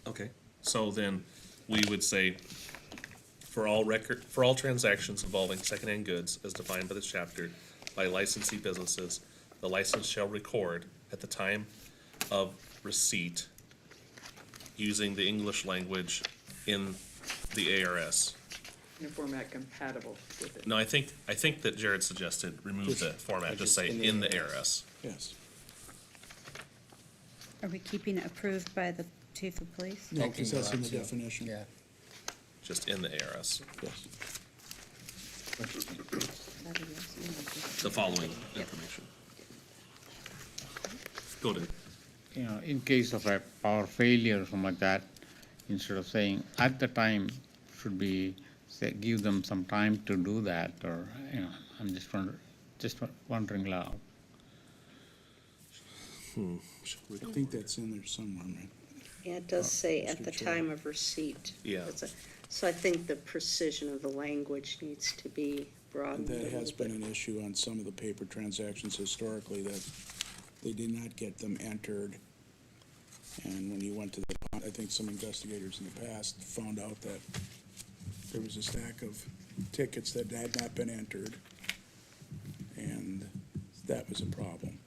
okay. So then, we would say, for all transactions involving secondhand goods as defined by this chapter by licensee businesses, the license shall record at the time of receipt using the English language in the ARS. In a format compatible with it. No, I think that Jared suggested remove the format, just say in the ARS. Yes. Are we keeping it approved by the chief of police? No, because that's in the Yeah. definition. Yeah. Just in the ARS, Yes. the following information. Go to, You know, in case of a power failure or something like that, instead of saying at the time, should be, say, give them some time to do that, or, you know, I'm just wondering loud. I think that's in there somewhere, man. yeah, it does say at Mr. the Chair. time of receipt. Yeah. So I think the precision of the language needs to be broadened a That little has bit. been an issue on some of the paper transactions historically, that they did not get them entered. And when you went to the, I think some investigators in the past found out that there was a stack of tickets that had not been entered, and that was a problem.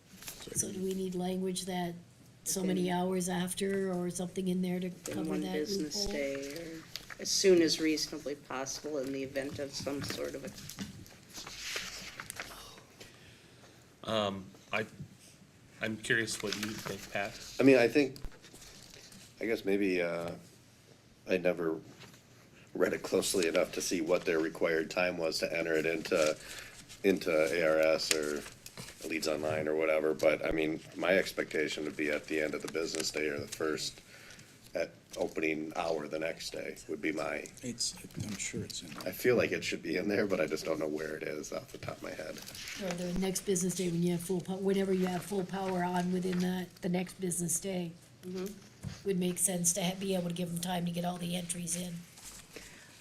So do we need language that so many hours after or something in there to In cover one that business loophole? day, or as soon as reasonably possible in the event of some sort of a, I'm curious what you think, Pat. I mean, I guess maybe, I never read it closely enough to see what their required time was to enter it into ARS or Leads Online or whatever, but I mean, my expectation would be at the end of the business day or the first, at opening hour the next day would be my, I'm sure it's in I there. feel like it should be in there, but I just don't know where it is off the top of my head. Or the next business day when you have whenever you have full power on within the next business day. Would make sense to be able to give them time to get all the entries in.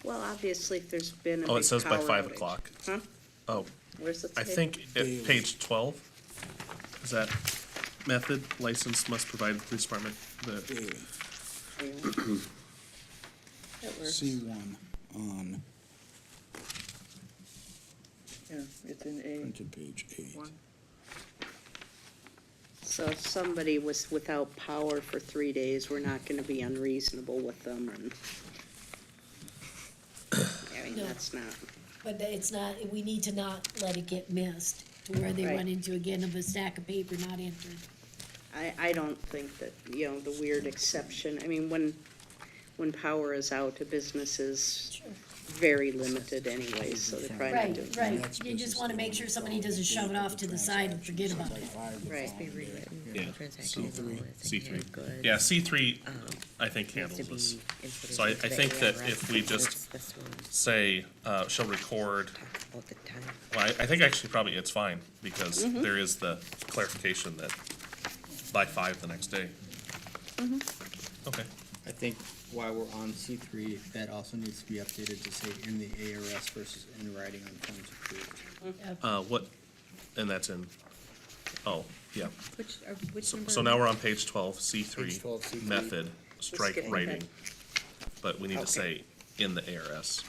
well, obviously, if there's been a Oh, it big says by power 5 outage. o'clock. Huh? Oh, Where's it say? I think at page 12, is that method, license must provide the police department the, Daily, Yeah. That works. C1 on Yeah, it's in A. printed page 8. One. So if somebody was without power for 3 days, we're not gonna be unreasonable with them, and mean, No. that's not, But it's not, we need to not let it get missed to where they Right. run into again of a stack of paper not entered. I don't think that, you know, the weird exception, I mean, when power is out, a business is Sure. very limited anyway, so they're probably not doing. Right. You just wanna make sure somebody doesn't shove it off to the side and forget about it. Right. Yeah, C3. Yeah, C3, I think handles this. So I think that if we just say, shall record, well, I think actually probably it's fine, because there is the clarification that by 5 the next day. Okay, I think while we're on C3, that also needs to be updated to say in the ARS versus in writing on forms approved. what, and that's in, oh, yeah. Which number? So now we're on page 12, C3. Page 12, C3. Method, strike skipping writing. ahead. But we need to Okay. say in the ARS.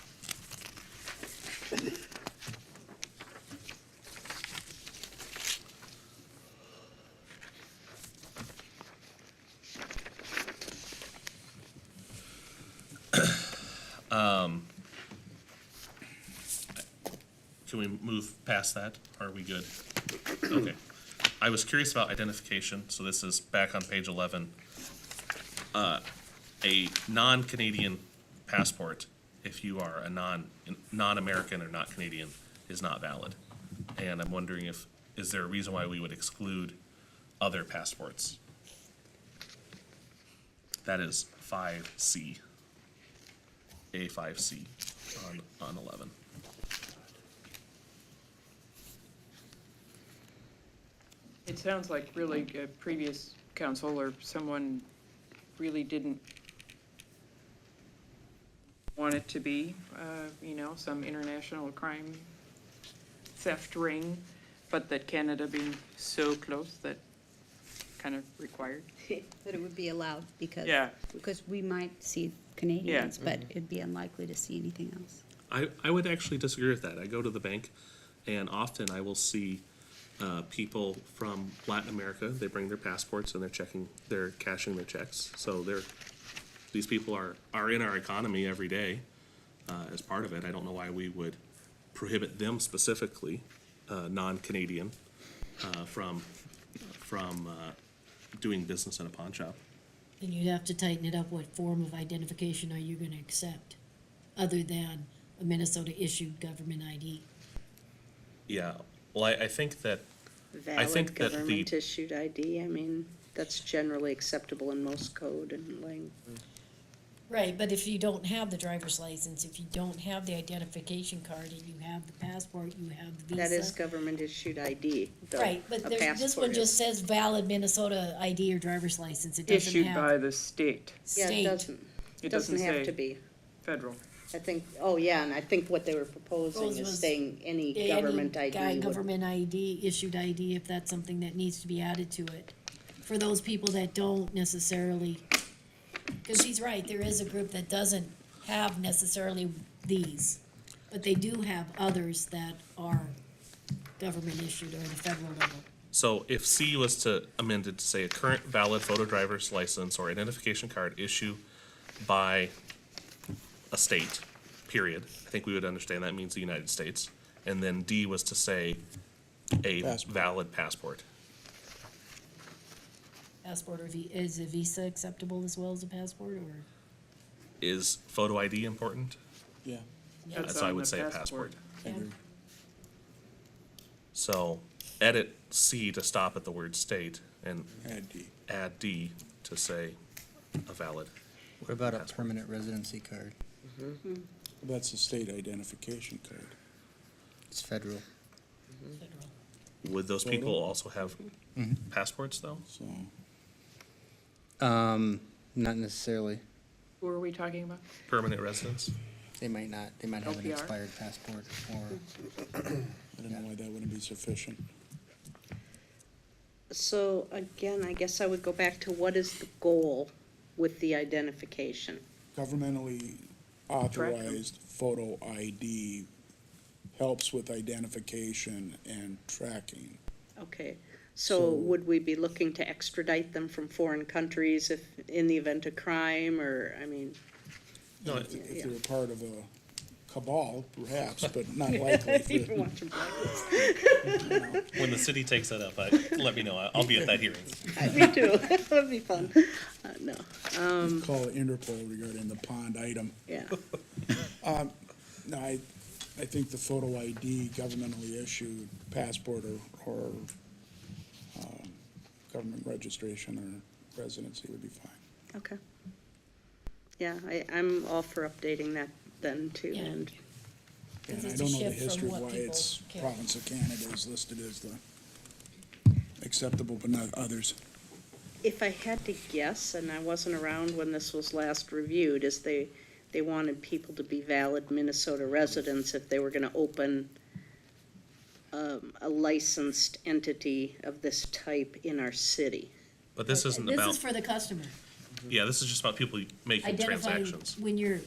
Can we move past that? Are we good? Okay. I was curious about identification, so this is back on page 11. A non-Canadian passport, if you are a non-American or not Canadian, is not valid. And I'm wondering is there a reason why we would exclude other passports? That is 5C, A5C on 11. It sounds like really a previous council or someone really didn't want it to be, you know, some international crime theft ring, but that Canada being so close that kind of required. That it would be allowed, because. Yeah. Because we might see Canadians, but it'd be unlikely to see anything else. I would actually disagree with that. I go to the bank, and often I will see people from Latin America. They bring their passports and they're cashing their checks. So these people are in our economy every day as part of it. I don't know why we would prohibit them specifically, non-Canadian, from doing business in a pawn shop. Then you'd have to tighten it up, what form of identification are you gonna accept, other than a Minnesota-issued government ID? Yeah, well, I think that Valid think that the- government issued ID, I mean, that's generally acceptable in most code and language. Right, but if you don't have the driver's license, if you don't have the identification card, and you have the passport, you have the visa. That is government issued ID, though. Right, but A this passport one just is. says valid Minnesota ID or driver's license, it doesn't Issued by have the state, Yeah, state. it doesn't, It doesn't doesn't have say. to be. federal. I think, oh, yeah, and I think what they were proposing Propose is was saying any Yeah, government ID would. Government ID, issued ID, if that's something that needs to be added to it. For those people that don't necessarily, because he's right, there is a group that doesn't have necessarily these, but they do have others that are government issued or the federal level. So if C was to amend it to say a current valid photo driver's license or identification card issue by a state, period, I think we would understand that means the United States. And then D was to say a Passport. valid passport. Passport or is a visa acceptable as well as a passport, or? Is photo ID important? Yeah. Yeah. So I on would the say a passport. Yeah. So edit C to stop at the word state and Add D. add D to say a valid. What about a permanent residency card? That's a state identification card. It's federal. Federal. Would those Photo? people also have passports though? So, Not necessarily. Who are we talking about? Permanent residence? They might not, they might have an LPR? expired passport or, I don't know why that wouldn't be sufficient. So again, I guess I would go back to what is the goal with the identification? Governmentally authorized photo ID helps with identification and tracking. Okay, so So- would we be looking to extradite them from foreign countries if, in the event of crime, or, I mean, No, If they were part of a cabal, perhaps, but not likely. Even watching Blacklist. When the city takes that up, let me know. I'll be at that hearing. Me too, that would be fun. No, Call Interpol regarding the pond item. yeah, No, I think the photo ID governmentally issued passport or government registration or residency would be fine. okay. Yeah, I'm all for updating that then too, Yeah. and, And Because I it's a don't know the shift from history of what why people it's care. province of Canada is listed as the acceptable, but not others. if I had to guess, and I wasn't around when this was last reviewed, is they wanted people to be valid Minnesota residents if they were gonna open a licensed entity of this type in our city. But this isn't This about, is for the customer. yeah, this is just about people making Identifying, transactions, when you're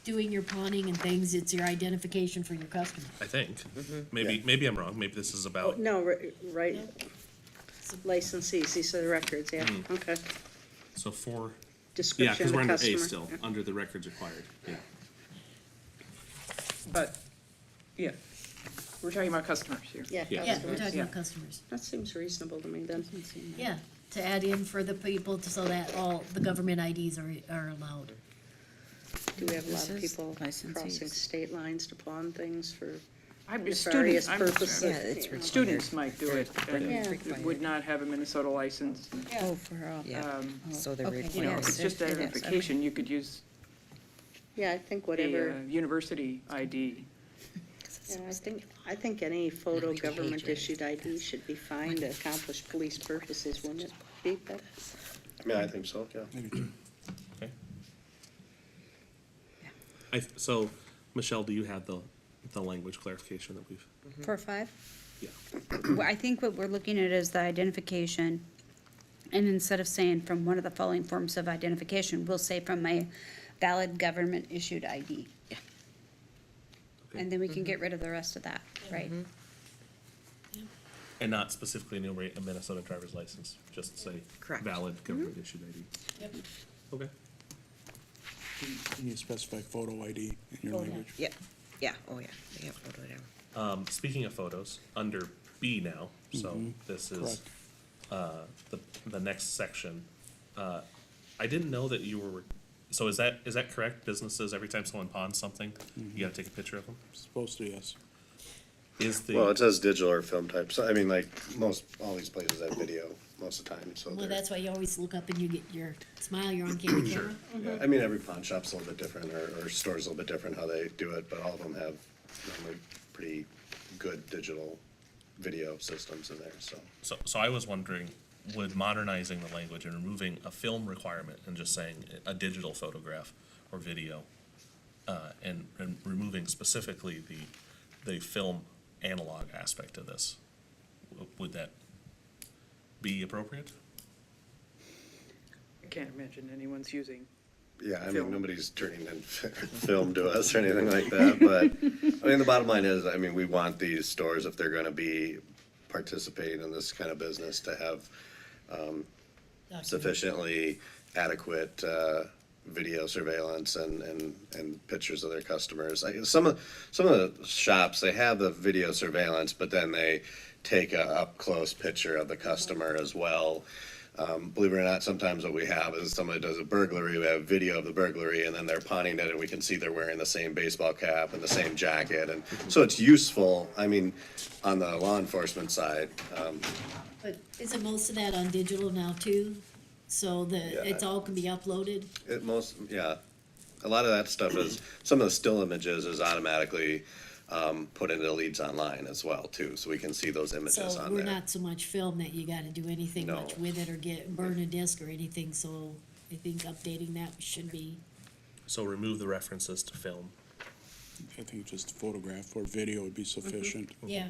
doing your pawning and things, it's your identification for your customer. I think. Maybe I'm wrong. Maybe this is Oh, about, no, right, licensees, these are the records, yeah, okay. so for, yeah, Description because of we're the under A customer. still, under the records required, yeah. But, yeah, we're talking about customers here. Yeah, Yeah. Yeah, we're customers. talking Yeah. about customers. That seems reasonable to me then. Yeah, to add in for the people so that all the government IDs are allowed. Do we have a lot of This is people licensees. crossing state lines to pawn things for I'm nefarious students, I'm, purposes? Yeah, it's you know? students might do it, Yeah. and would not have a Minnesota license. Oh, for all. Yeah. So they're Okay, required. You know, Yes, it's just it is. identification, you could use Yeah, I think a whatever, university ID. yeah, I think any photo we can age government rate. issued ID should be fine to accomplish police purposes, wouldn't it be, Beth? I mean, I think so, yeah. Maybe two. Okay. So, Michelle, do you have the language clarification that we've, For 5? yeah, Well, I think what we're looking at is the identification, and instead of saying from one of the following forms of identification, we'll say from a valid government-issued ID. Okay. And then we can get rid of the rest of that, right? and not specifically enumerate a Minnesota driver's license, just say Correct. valid government issued ID. Yep. Okay. You need to specify photo ID in your Oh, yeah. language. Yeah, oh yeah, yeah, photo down. Speaking of photos, under B now, so this is, the next section. I didn't know that you were, so is that correct? Businesses, every time someone pawns something, you gotta take a picture of them? Supposed to, yes. Is Well, it the, says digital or film type, so, I mean, like, all these places have video most of the time, so Well, they're, that's why you always look up and you get your smile, you're on camera. yeah, I mean, every pawn shop's a little bit different, or store's a little bit different how they do it, but all of them have normally pretty good digital video systems in there, so. so I was wondering, would modernizing the language and removing a film requirement and just saying a digital photograph or video, and removing specifically the film analog aspect of this, would that be appropriate? I can't imagine anyone's using. Yeah, I mean, Film. nobody's turning in film to us or anything like that, but, I mean, the bottom line is, I mean, we want these stores, if they're gonna be participating in this kind of business, to have sufficiently adequate, video surveillance and pictures of their customers. Some of the shops, they have the video surveillance, but then they take a up-close picture of the customer as well. Believe it or not, sometimes what we have is somebody does a burglary, we have video of the burglary, and then they're pawning it, and we can see they're wearing the same baseball cap and the same jacket, and so it's useful, I mean, on the law enforcement side. But isn't most of that on digital now too? So that it's all can be uploaded? Yeah, a lot of that stuff is, some of the still images is automatically put into Leads Online as well, too, so we can see those images So on we're there. not so much film that you gotta do anything No. much with it or burn a disc or anything, so I think updating that should be, So remove the references to film. I think just photograph or video would be sufficient. yeah.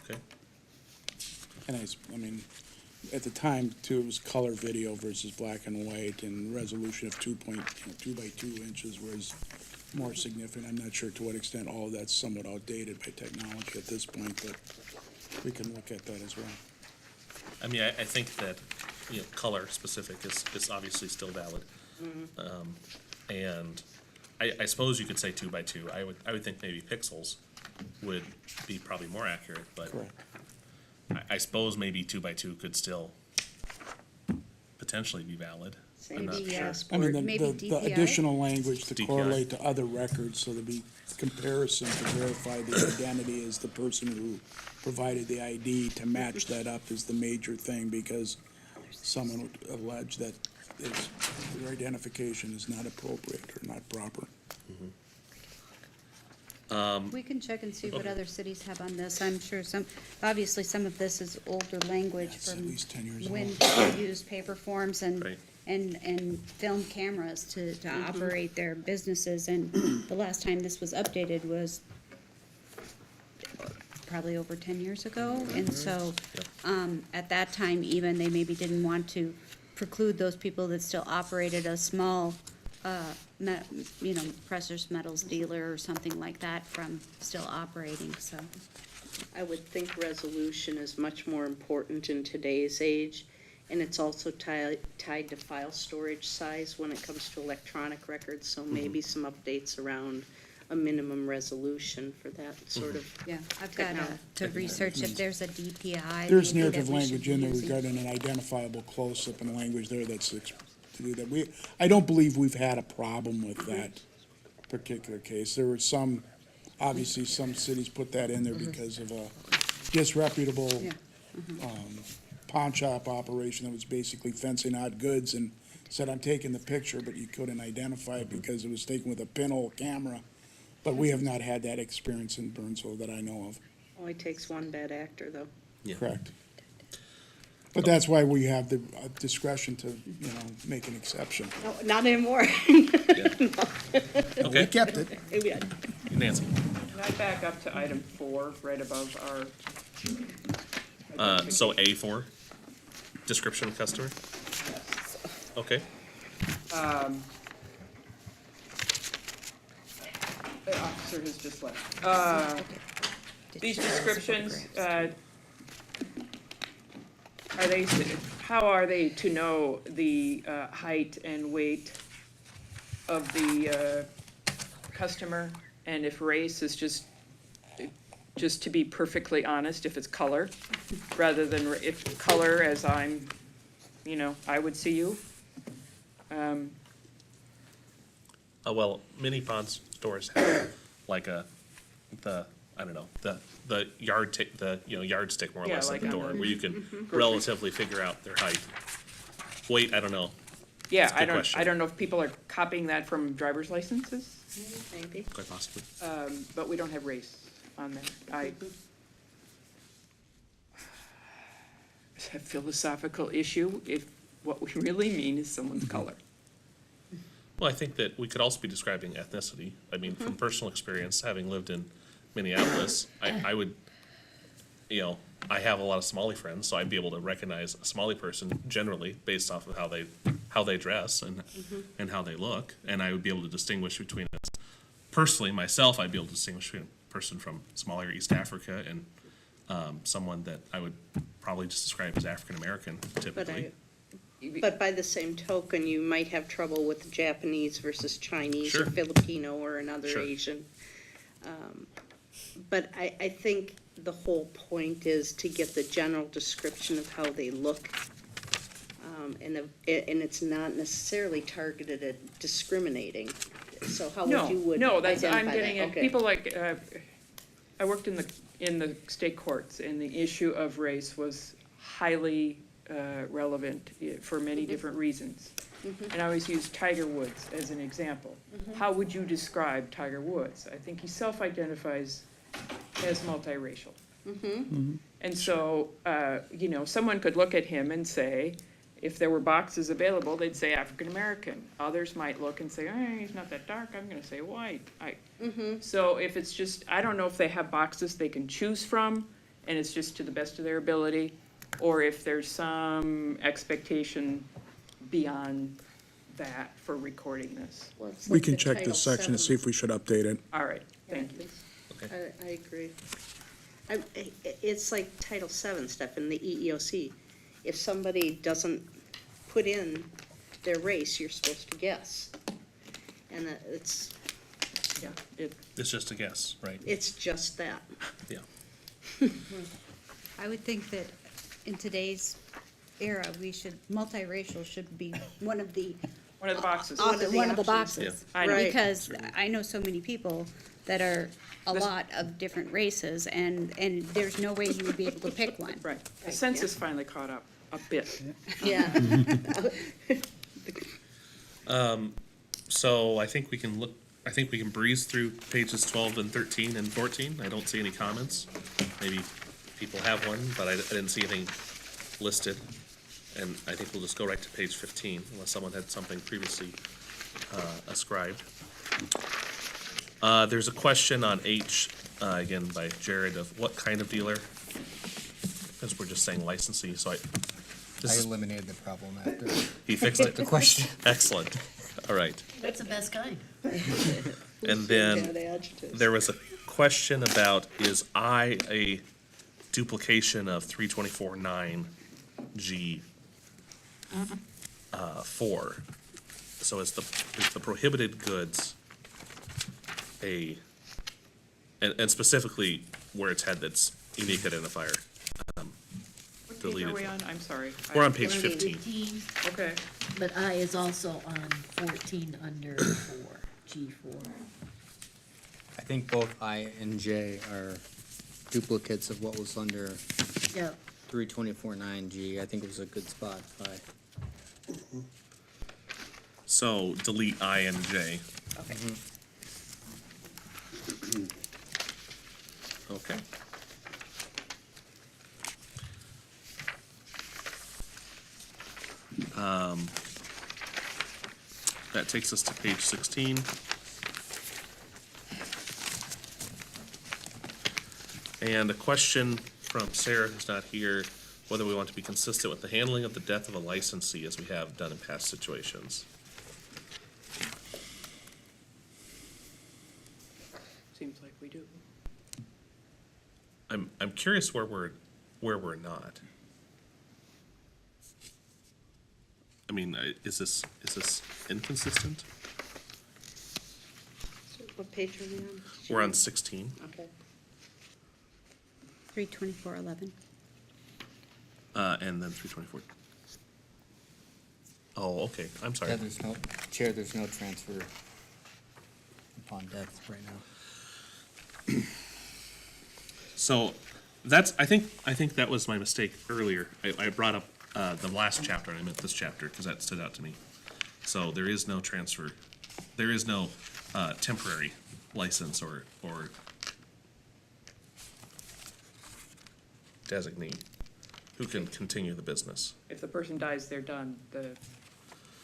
Okay. And I mean, at the time too, it was color video versus black and white, and resolution of 2 by 2 inches was more significant. I'm not sure to what extent all of that's somewhat outdated by technology at this point, but we can look at that as well. I mean, I think that, color specific is obviously still valid. And I suppose you could say 2 by 2. I would think maybe pixels would be probably more accurate, but Correct. I suppose maybe 2 by 2 could still potentially be valid. I'm not Maybe, sure. I mean, Maybe the DPI? additional language to DPI. correlate to other records, so there'd be comparison to verify the identity is the person who provided the ID, to match that up is the major thing, because someone would allege that their identification is not appropriate or not proper. We can check and see what Okay. other cities have on this. I'm sure obviously some of this is older language It's at from least 10 years when old. people used paper forms Right. and film cameras to operate their businesses. And the last time this was updated was probably over 10 years ago. And so, at that time even, they maybe didn't want to preclude those people that still operated a small, precious metals dealer or something like that from still operating, so. I would think resolution is much more important in today's age, and it's also tied to file storage size when it comes to electronic records, so maybe some updates around a minimum resolution for that sort of. Yeah, I've got to research if there's a DPI. There's maybe narrative that we should language be in there using. regarding an identifiable close-up and language there that's to do that. I don't believe we've had a problem with that particular case. There were some, obviously, some cities put that in there because of a disreputable Yeah. pawn shop operation that was basically fencing out goods and said, I'm taking the picture, but you couldn't identify it because it was taken with a pinhole camera. But we have not had that experience in Burnsville that I know of. Only takes one bad actor, though. Yeah. Correct. But that's why we have the discretion to, make an exception. No, not anymore. We Okay, kept it. Nancy. Can I back up to item 4, right above our? So A4, description of customer. Okay. The officer has just left. These descriptions, how are they to know the height and weight of the customer? And if race is just to be perfectly honest, if it's color, rather than if color as I would see you? Well, mini pawn stores have like the yardstick more or Yeah, less at like the on door, the- where you can relatively figure out their height. Weight, I don't know, Yeah, a good question. I don't know if people are copying that from driver's licenses, Maybe. quite possibly. but we don't have race on there. It's a philosophical issue if what we really mean is someone's color. Well, I think that we could also be describing ethnicity. I mean, from personal experience, having lived in Minneapolis, I would, I have a lot of Somali friends, so I'd be able to recognize a Somali person generally based off of how they dress and how they look, and I would be able to distinguish between us. Personally, myself, I'd be able to distinguish between a person from Somalia or East Africa and someone that I would probably just describe as African American typically. But by the same token, you might have trouble with Japanese versus Chinese or Sure. Filipino or another Sure. Asian. But I think the whole point is to get the general description of how they look. And it's not necessarily targeted at discriminating. So how would you No, that's, identify I'm that? getting at, Okay. people like, I worked in the state courts, and the issue of race was highly relevant for many different reasons. And I always use Tiger Woods as an example. How would you describe Tiger Woods? I think he self-identifies as multiracial. And so, someone could look at him and say, if there were boxes available, they'd say African American. Others might look and say, he's not that dark, I'm gonna say white. So if it's just, I don't know if they have boxes they can choose from, and it's just to the best of their ability, or if there's some expectation beyond that for recording this. Well, it's We like can the check Title this section and see if we should update it. All right, thank you. I agree. It's like Title VII stuff in the EEOC. If somebody doesn't put in their race, you're supposed to guess. And it's, Yeah, it, It's just a guess, right? It's just that. Yeah. I would think that in today's era, multiracial should be one of the one of the boxes. One of the one of the options. boxes. I know. Right. Because I know so many people that are a lot of different races, and there's no way you would be able to pick one. Right. The census finally caught up a bit. Yeah. So I think we can breeze through pages 12 and 13 and 14. I don't see any comments. Maybe people have one, but I didn't see anything listed. And I think we'll just go right to page 15 unless someone had something previously ascribed. There's a question on H, again by Jared, of what kind of dealer? Because we're just saying licensee, so I this is, eliminated the problem after he fixed it? the question. Excellent. All right. That's the best kind. And then Bad adjectives. there was a question about, is I a duplication of 324.9G 4? So is the prohibited goods and specifically where it's had that's unique identifier? What page are Deleted. we on? I'm sorry. We're on page 15. 15, Okay. but I is also on 14 under 4, G4. I think both I and J are duplicates of what was under Yep. 324.9G. I think it was a good spot by. So delete I and J. Okay. That takes us to page 16. And a question from Sarah, who's not here, whether we want to be consistent with the handling of the death of a licensee as we have done in past situations. Seems like we do. I'm curious where we're not. I mean, is this inconsistent? So what page are we on? We're on 16, Okay. 324.11. and then 324. Oh, okay, I'm sorry. Chair, there's no transfer upon death right now. So that's, I think that was my mistake earlier. I brought up the last chapter, and I meant this chapter, because that stood out to me. So there is no transfer, there is no temporary license or designee who can continue the business. If the person dies, they're done. The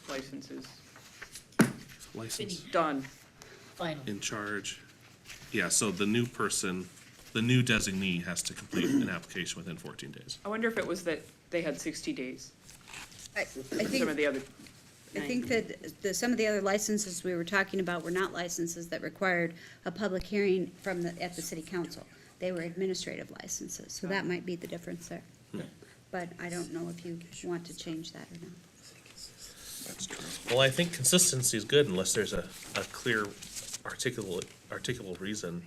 license is License done. Final. in charge. Yeah, so the new person, the new designee has to complete an application within 14 days. I wonder if it was that they had 60 days. I Some of think, the other, I think that some of the other licenses we were talking about were not licenses that required a public hearing at the city council. They were administrative licenses, so that might be the difference there. But I don't know if you want to change that or not. That's true. Well, I think consistency is good unless there's a clear articulable reason.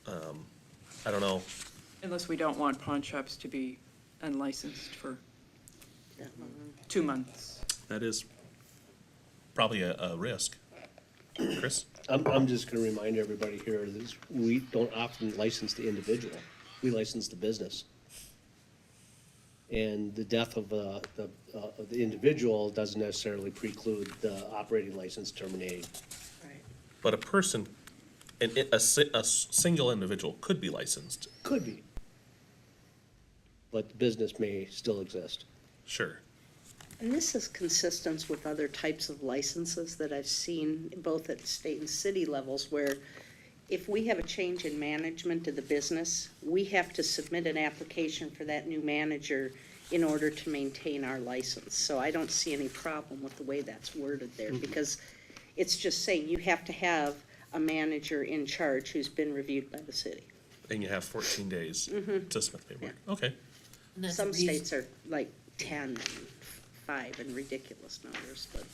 I don't know. unless we don't want pawn shops to be unlicensed for 2 months. That is probably a risk. Chris? I'm just gonna remind everybody here that we don't often license the individual, we license the business. And the death of the individual doesn't necessarily preclude the operating license terminating. But a person, a single individual could be licensed, Could be. But the business may still exist. sure. And this is consistent with other types of licenses that I've seen, both at state and city levels, where if we have a change in management of the business, we have to submit an application for that new manager in order to maintain our license. So I don't see any problem with the way that's worded there, because it's just saying you have to have a manager in charge who's been reviewed by the city. And you have 14 days to submit paperwork. Okay. And that's Some the reason- states are like 10 and 5 and ridiculous numbers, but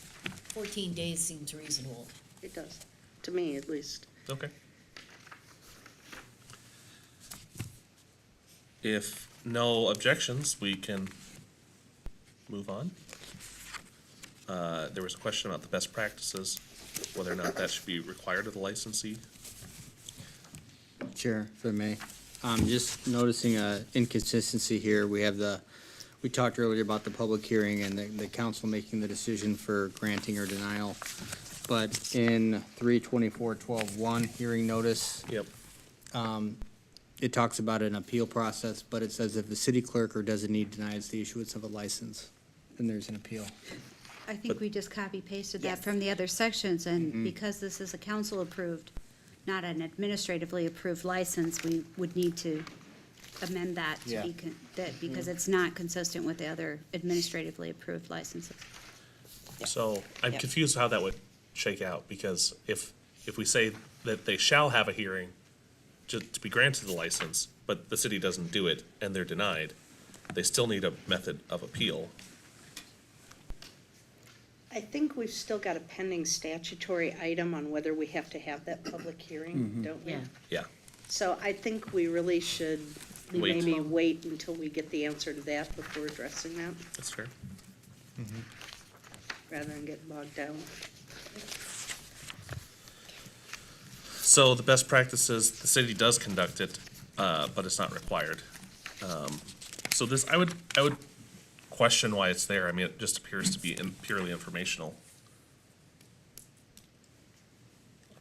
14 days seems reasonable. it does. to me at least. Okay. If no objections, we can move on. There was a question about the best practices, whether or not that should be required of the licensee. Chair, if I may. Just noticing a inconsistency here. We talked earlier about the public hearing and the council making the decision for granting or denial. But in 324-12-1 hearing notice, Yep. it talks about an appeal process, but it says if the city clerk or designee denies the issuance of a license, then there's an appeal. I think we just copy pasted that Yes. from the other sections, and because this is a council approved, not an administratively approved license, we would need to amend that to Yeah. be, because it's not consistent with the other administratively approved licenses. So I'm Yep. confused how that would shake out, because if we say that they shall have a hearing to be granted the license, but the city doesn't do it and they're denied, they still need a method of appeal. I think we've still got a pending statutory item on whether we have to have that public hearing, don't we? Yeah. Yeah. So I think we really should Wait. maybe wait until we get the answer to that before addressing that, That's fair. rather than get bogged down. So the best practice is the city does conduct it, but it's not required. So this, I would question why it's there. I mean, it just appears to be purely informational.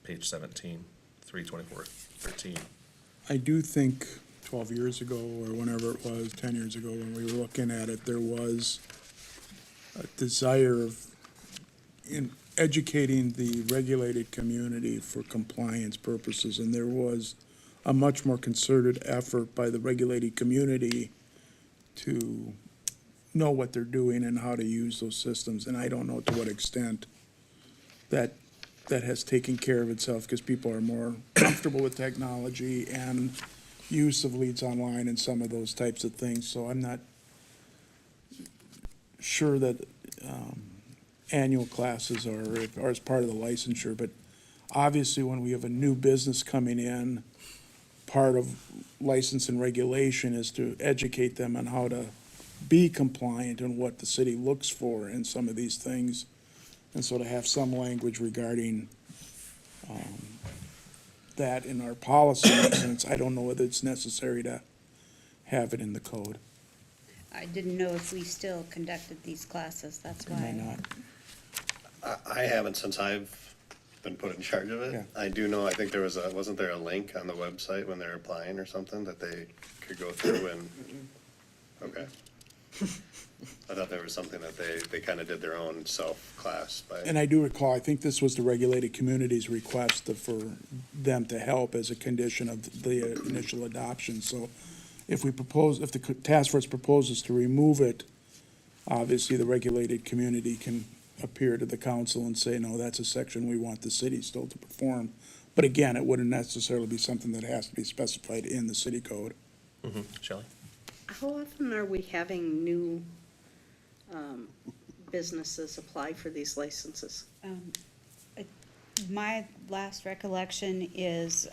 Page 17, 324-13. I do think 12 years ago, or whenever it was, 10 years ago, when we were looking at it, there was a desire of in educating the regulated community for compliance purposes, and there was a much more concerted effort by the regulated community to know what they're doing and how to use those systems, and I don't know to what extent that has taken care of itself, because people are more comfortable with technology and use of leads online and some of those types of things, so I'm not sure that annual classes are as part of the licensure, but obviously when we have a new business coming in, part of license and regulation is to educate them on how to be compliant and what the city looks for in some of these things. And so to have some language regarding that in our policy, since I don't know whether it's necessary to have it in the code. I didn't know if we still conducted these classes, that's Am I why. not? I haven't since I've been put in charge of Yeah. it. I do know, I think there was wasn't there a link on the website when they're applying or something that they could go through and, okay. I thought there was something that they kind of did their own self-class by. And I do recall, I think this was the regulated community's request for them to help as a condition of the initial adoption. So if the task force proposes to remove it, obviously the regulated community can appear to the council and say, no, that's a section we want the city still to perform. But again, it wouldn't necessarily be something that has to be specified in the city code. Shelley? How often are we having new businesses apply for these licenses? My last recollection is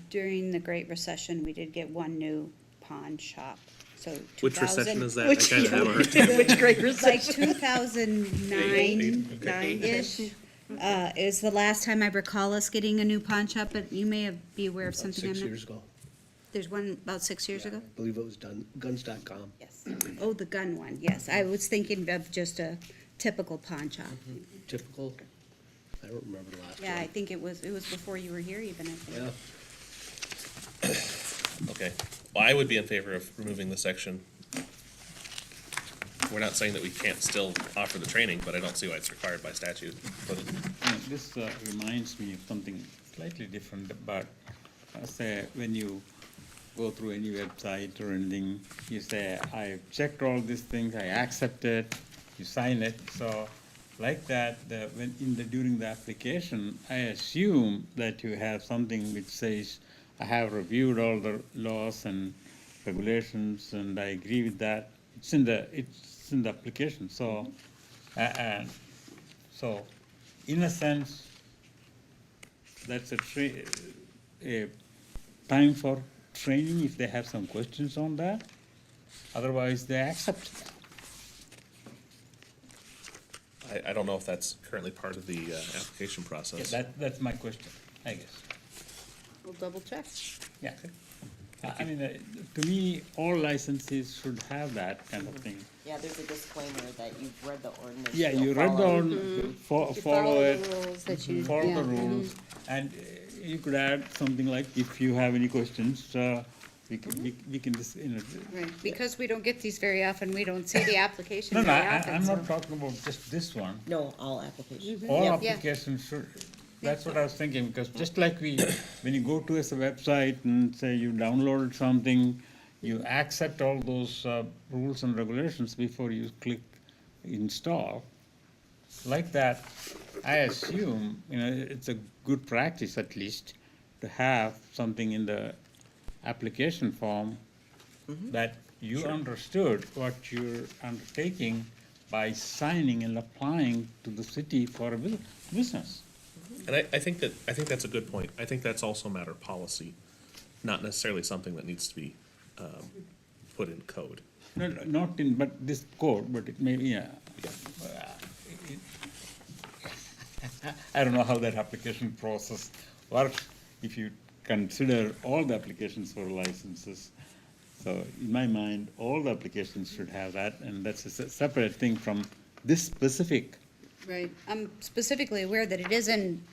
during the Great Recession, we did get one new pawn shop, so 2000. Which recession is that? I Which- kind of have a hard time. Which great Like recession? 2009-ish is the last time I recall us getting a new pawn shop, but you may be aware of something. 6 I'm not- years ago. There's one about 6 years ago? I believe it was done, guns.com. Yes. Oh, the gun one, yes. I was thinking of just a typical pawn shop. Typical, I don't remember the last one. Yeah, I think it was before you were here even, I think. Yeah. Okay. Well, I would be in favor of removing the section. We're not saying that we can't still offer the training, but I don't see why it's required by statute. This reminds me of something slightly different, but say when you go through any website or anything, you say, I checked all these things, I accept it, you sign it. So like that, during the application, I assume that you have something which says, I have reviewed all the laws and regulations, and I agree with that. It's in the application. So, so in a sense, that's a time for training if they have some questions on that. Otherwise, they accept that. I don't know if that's currently part of the application process. That's my question, I guess. We'll double check. Yeah. I mean, to me, all licenses should have that kind of thing. Yeah, there's a disclaimer that you've read the ordinance. Yeah, you'll you read follow. on, follow Follow it, the rules that you, follow yeah. the rules, and you could add something like, if you have any questions, we can just, Right, because we don't get these very often, we don't see the application No, very often. I'm so- not talking about just this one. No, all applications. All Yeah. applications should, that's what I was thinking, because just like when you go to a website and say you downloaded something, you accept all those rules and regulations before you click install. Like that, I assume, it's a good practice at least to have something in the application form that you understood what you're undertaking by signing and applying to the city for a business. And I think that's a good point. I think that's also a matter of policy, not necessarily something that needs to be put in code. No, not in, but this code, but it may, yeah. I don't know how that application process works, if you consider all the applications for licenses. So in my mind, all the applications should have that, and that's a separate thing from this specific. Right, I'm specifically aware that it is in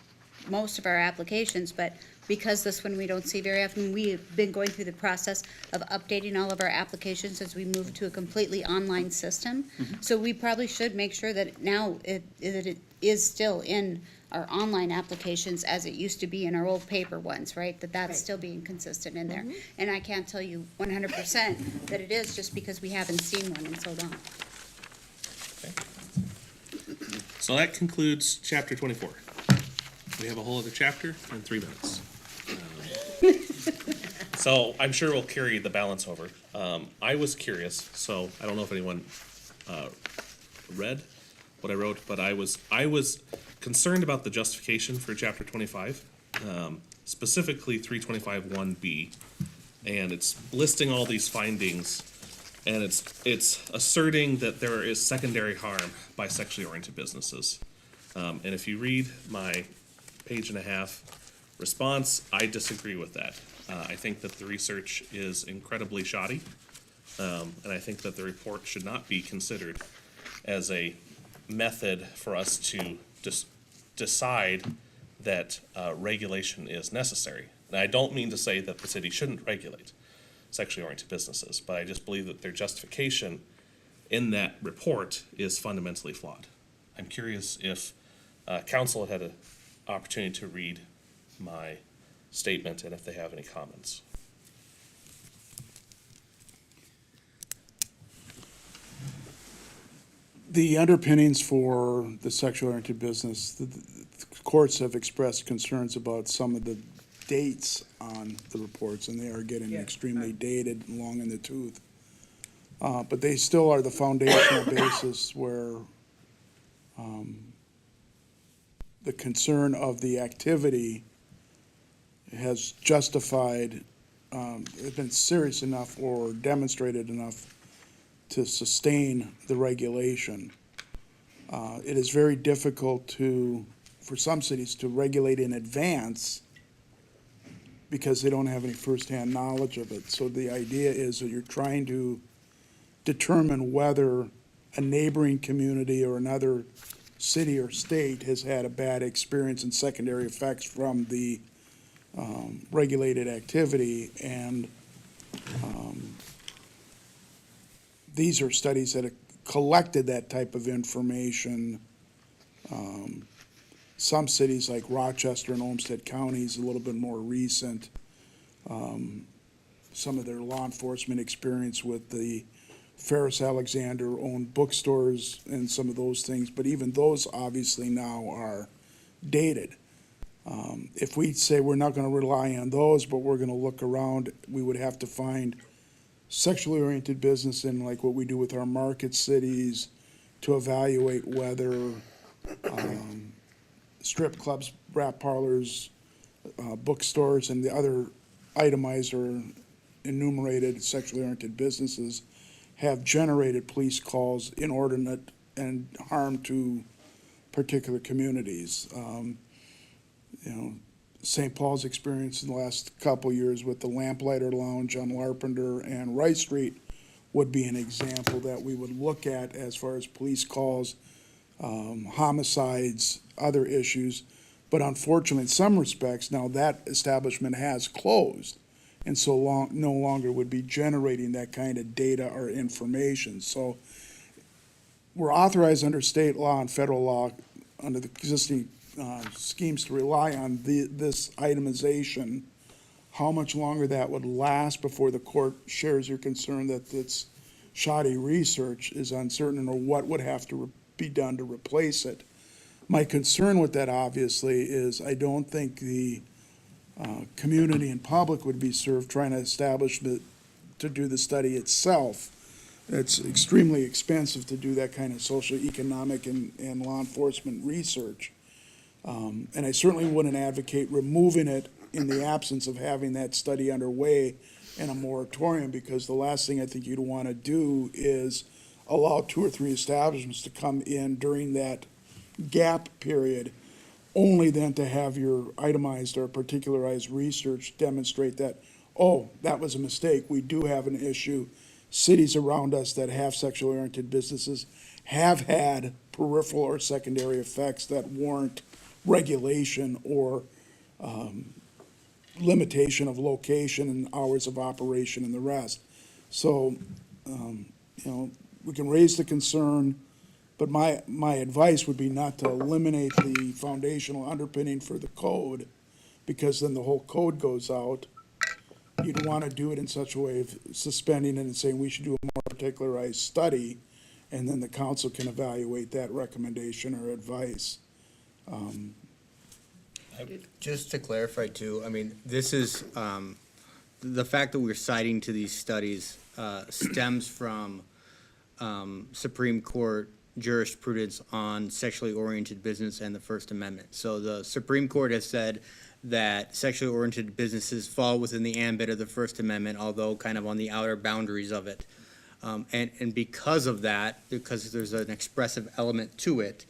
most of our applications, but because this one we don't see very often, we've been going through the process of updating all of our applications as we move to a completely online system. So we probably should make sure that now that it is still in our online applications as it used to be in our old paper ones, right? That's still being consistent in there. And I can't tell you 100% that it is, just because we haven't seen one in so long. So that concludes chapter 24. We have a whole other chapter in 3 minutes. So I'm sure we'll carry the balance over. I was curious, so I don't know if anyone read what I wrote, but I was concerned about the justification for chapter 25, specifically 325(1)(b, and it's listing all these findings, and it's asserting that there is secondary harm by sexually oriented businesses. And if you read my page-and-a-half response, I disagree with that. I think that the research is incredibly shoddy, and I think that the report should not be considered as a method for us to decide that regulation is necessary. And I don't mean to say that the city shouldn't regulate sexually oriented businesses, but I just believe that their justification in that report is fundamentally flawed. I'm curious if council had an opportunity to read my statement and if they have any comments. The underpinnings for the sexual oriented business, the courts have expressed concerns about some of the dates on the reports, and they are getting extremely dated and long in the tooth. But they still are the foundational basis where the concern of the activity has justified, it's been serious enough or demonstrated enough to sustain the regulation. It is very difficult for some cities to regulate in advance because they don't have any firsthand knowledge of it. So the idea is that you're trying to determine whether a neighboring community or another city or state has had a bad experience and secondary effects from the regulated activity. And these are studies that have collected that type of information. Some cities like Rochester and Olmsted counties, a little bit more recent. Some of their law enforcement experience with the Ferris Alexander owned bookstores and some of those things, but even those obviously now are dated. If we say we're not gonna rely on those, but we're gonna look around, we would have to find sexually oriented business in like what we do with our market cities to evaluate whether strip clubs, rap parlors, bookstores and the other itemized or enumerated sexually oriented businesses have generated police calls inordinate and harm to particular communities. You know, St. Paul's experience in the last couple years with the Lamplighter Lounge on Larpenter and Rice Street would be an example that we would look at as far as police calls, homicides, other issues. But unfortunately, in some respects, now that establishment has closed, and no longer would be generating that kind of data or information. So we're authorized under state law and federal law, under the existing schemes, to rely on this itemization. How much longer that would last before the court shares your concern that it's shoddy research is uncertain, or what would have to be done to replace it. My concern with that, obviously, is I don't think the community and public would be served trying to establish to do the study itself. It's extremely expensive to do that kind of social, economic, and law enforcement research. And I certainly wouldn't advocate removing it in the absence of having that study underway and a moratorium, because the last thing I think you'd want to do is allow 2 or 3 establishments to come in during that gap period, only then to have your itemized or particularized research demonstrate that, oh, that was a mistake, we do have an issue. Cities around us that have sexually oriented businesses have had peripheral or secondary effects that warrant regulation or limitation of location and hours of operation and the rest. So, we can raise the concern, but my advice would be not to eliminate the foundational underpinning for the code, because then the whole code goes out. You'd want to do it in such a way of suspending it and saying we should do a more particularized study, and then the council can evaluate that recommendation or advice. Just to clarify too, I mean, this is, the fact that we're citing to these studies stems from Supreme Court jurisprudence on sexually oriented business and the First Amendment. So the Supreme Court has said that sexually oriented businesses fall within the ambit of the First Amendment, although kind of on the outer boundaries of it. And because of that, because there's an expressive element to it,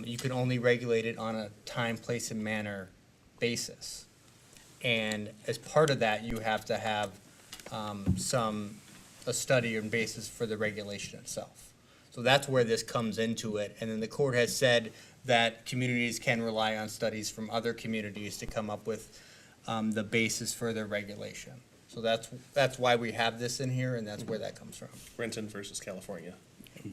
you can only regulate it on a time, place, and manner basis. And as part of that, you have to have a study and basis for the regulation itself. So that's where this comes into it. And then the court has said that communities can rely on studies from other communities to come up with the basis for their regulation. So that's why we have this in here, and that's where that comes from. Renton versus California.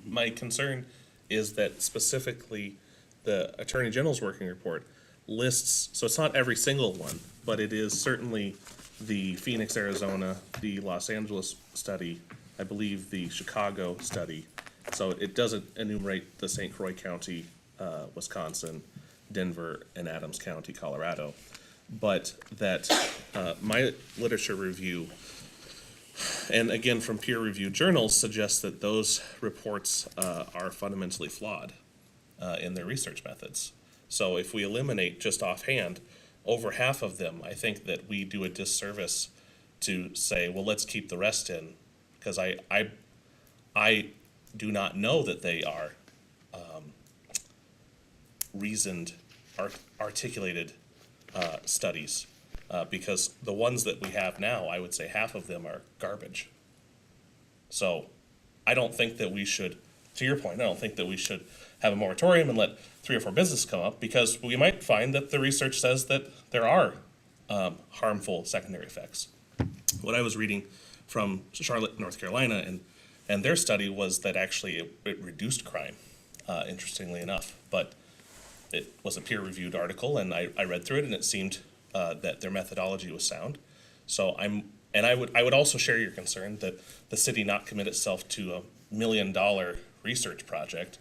My concern is that specifically the Attorney General's working report lists, so it's not every single one, but it is certainly the Phoenix, Arizona, the Los Angeles study, I believe the Chicago study. So it doesn't enumerate the St. Croix County, Wisconsin, Denver, and Adams County, Colorado. But that my literature review, and again from peer-reviewed journals, suggests that those reports are fundamentally flawed in their research methods. So if we eliminate just offhand over half of them, I think that we do a disservice to say, well, let's keep the rest in, because I do not know that they are reasoned, articulated studies, because the ones that we have now, I would say half of them are garbage. So I don't think that we should, to your point, I don't think that we should have a moratorium and let 3 or 4 businesses come up, because we might find that the research says that there are harmful secondary effects. What I was reading from Charlotte, North Carolina, and their study was that actually it reduced crime, interestingly enough. But it was a peer-reviewed article, and I read through it, and it seemed that their methodology was sound. So I would also share your concern that the city not commit itself to $1 million research project.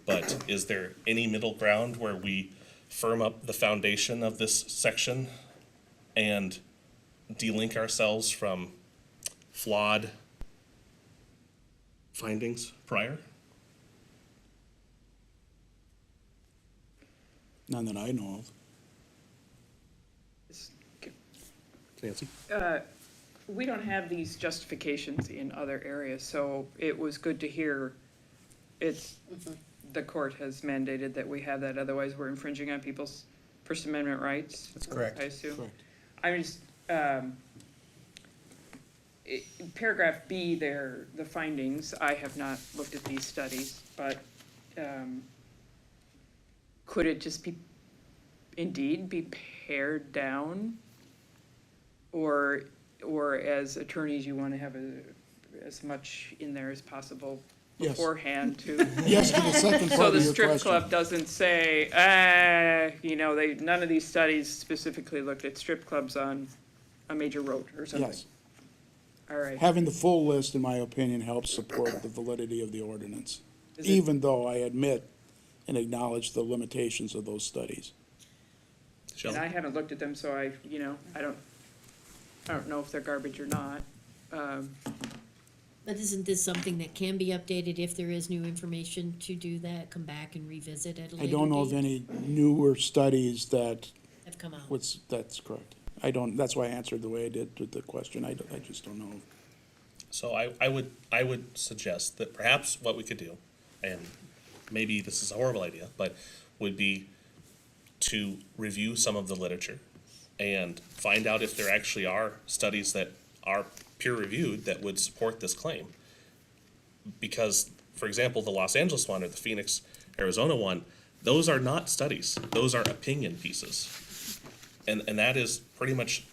But is there any middle ground where we firm up the foundation of this section and delink ourselves from flawed findings prior? None that I know of. Nancy? We don't have these justifications in other areas, so it was good to hear the court has mandated that we have that, otherwise we're infringing on people's First Amendment rights. That's correct. I assume. Correct. I just, paragraph B there, the findings, I have not looked at these studies, but, could it just be, indeed be pared down? Or as attorneys, you want to have as much in there as possible Yes. beforehand to, Yes, to the second so part the of your strip question. club doesn't say, none of these studies specifically looked at strip clubs on a major road or something. Yes. All right. Having the full list, in my opinion, helps support the validity of the ordinance, Is it- even though I admit and acknowledge the limitations of those studies. And Shelley? I haven't looked at them, so I don't know if they're garbage or not. But isn't this something that can be updated if there is new information to do that, come back and revisit at a later I don't know of date? any newer studies that, Have come out. that's correct. That's why I answered the way I did with the question. I just don't know. So I would suggest that perhaps what we could do, and maybe this is a horrible idea, but would be to review some of the literature and find out if there actually are studies that are peer-reviewed that would support this claim. Because, for example, the Los Angeles one or the Phoenix, Arizona one, those are not studies. Those are opinion pieces. And that is pretty much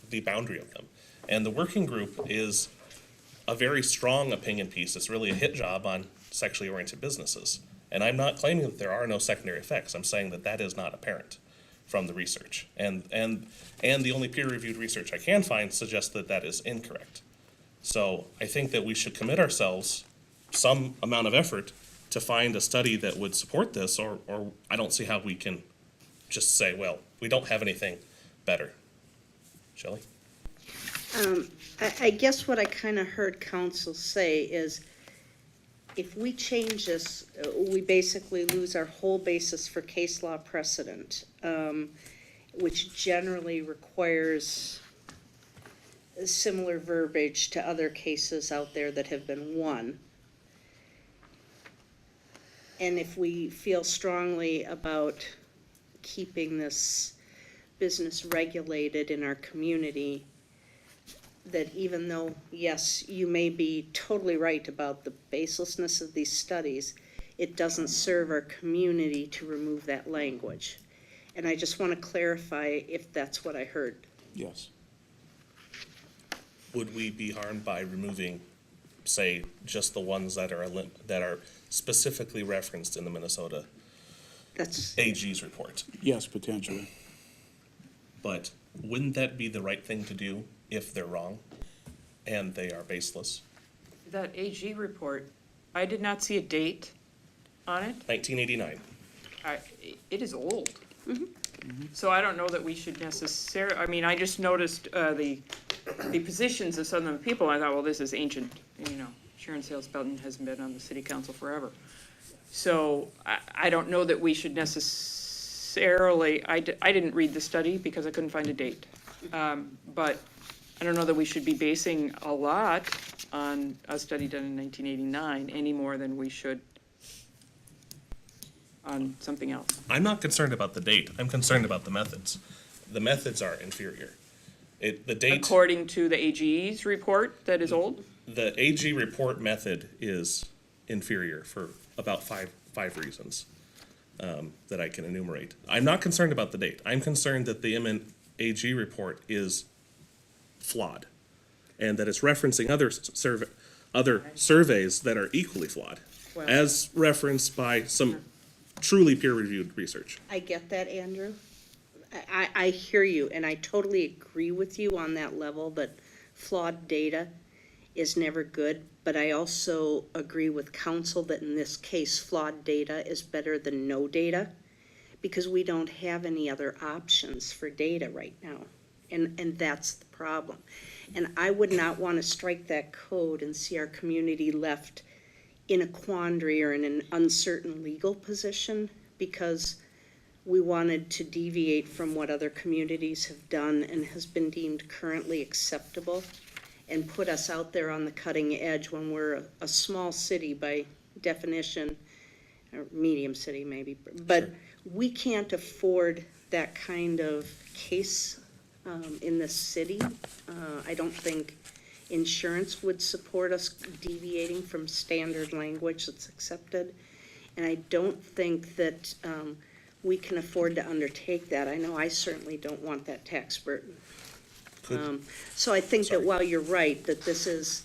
the boundary of them. And the working group is a very strong opinion piece. It's really a hit job on sexually oriented businesses. And I'm not claiming that there are no secondary effects. I'm saying that that is not apparent from the research. And the only peer-reviewed research I can find suggests that that is incorrect. So I think that we should commit ourselves some amount of effort to find a study that would support this, or I don't see how we can just say, well, we don't have anything better. Shelley? I guess what I kind of heard counsel say is, if we change this, we basically lose our whole basis for case law precedent, which generally requires similar verbiage to other cases out there that have been won. And if we feel strongly about keeping this business regulated in our community, that even though, yes, you may be totally right about the baselessness of these studies, it doesn't serve our community to remove that language. And I just want to clarify if that's what I heard. Yes. Would we be harmed by removing, say, just the ones that are specifically referenced in the Minnesota That's, AG's report? Yes, potentially. But wouldn't that be the right thing to do if they're wrong and they are baseless? That AG report, I did not see a date on it. 1989. It is old. So I don't know that we should necessarily, I mean, I just noticed the positions of some of the people. I thought, well, this is ancient, Sharon Sales Belton hasn't been on the city council forever. So I don't know that we should necessarily, I didn't read the study because I couldn't find a date. But I don't know that we should be basing a lot on a study done in 1989 any more than we should on something else. I'm not concerned about the date. I'm concerned about the methods. The methods are inferior. The date, According to the AG's report that is old? the AG report method is inferior for about five reasons that I can enumerate. I'm not concerned about the date. I'm concerned that the AG report is flawed and that it's referencing other surveys that are equally flawed, Well- as referenced by some truly peer-reviewed research. I get that, Andrew. I hear you, and I totally agree with you on that level, that flawed data is never good. But I also agree with counsel that in this case, flawed data is better than no data, because we don't have any other options for data right now. And that's the problem. And I would not want to strike that code and see our community left in a quandary or in an uncertain legal position, because we wanted to deviate from what other communities have done and has been deemed currently acceptable and put us out there on the cutting edge when we're a small city by definition, or medium city maybe, but we can't afford that kind of case in this city. I don't think insurance would support us deviating from standard language that's accepted. And I don't think that we can afford to undertake that. I know I certainly don't want that tax burden. So I think that while you're right, that this is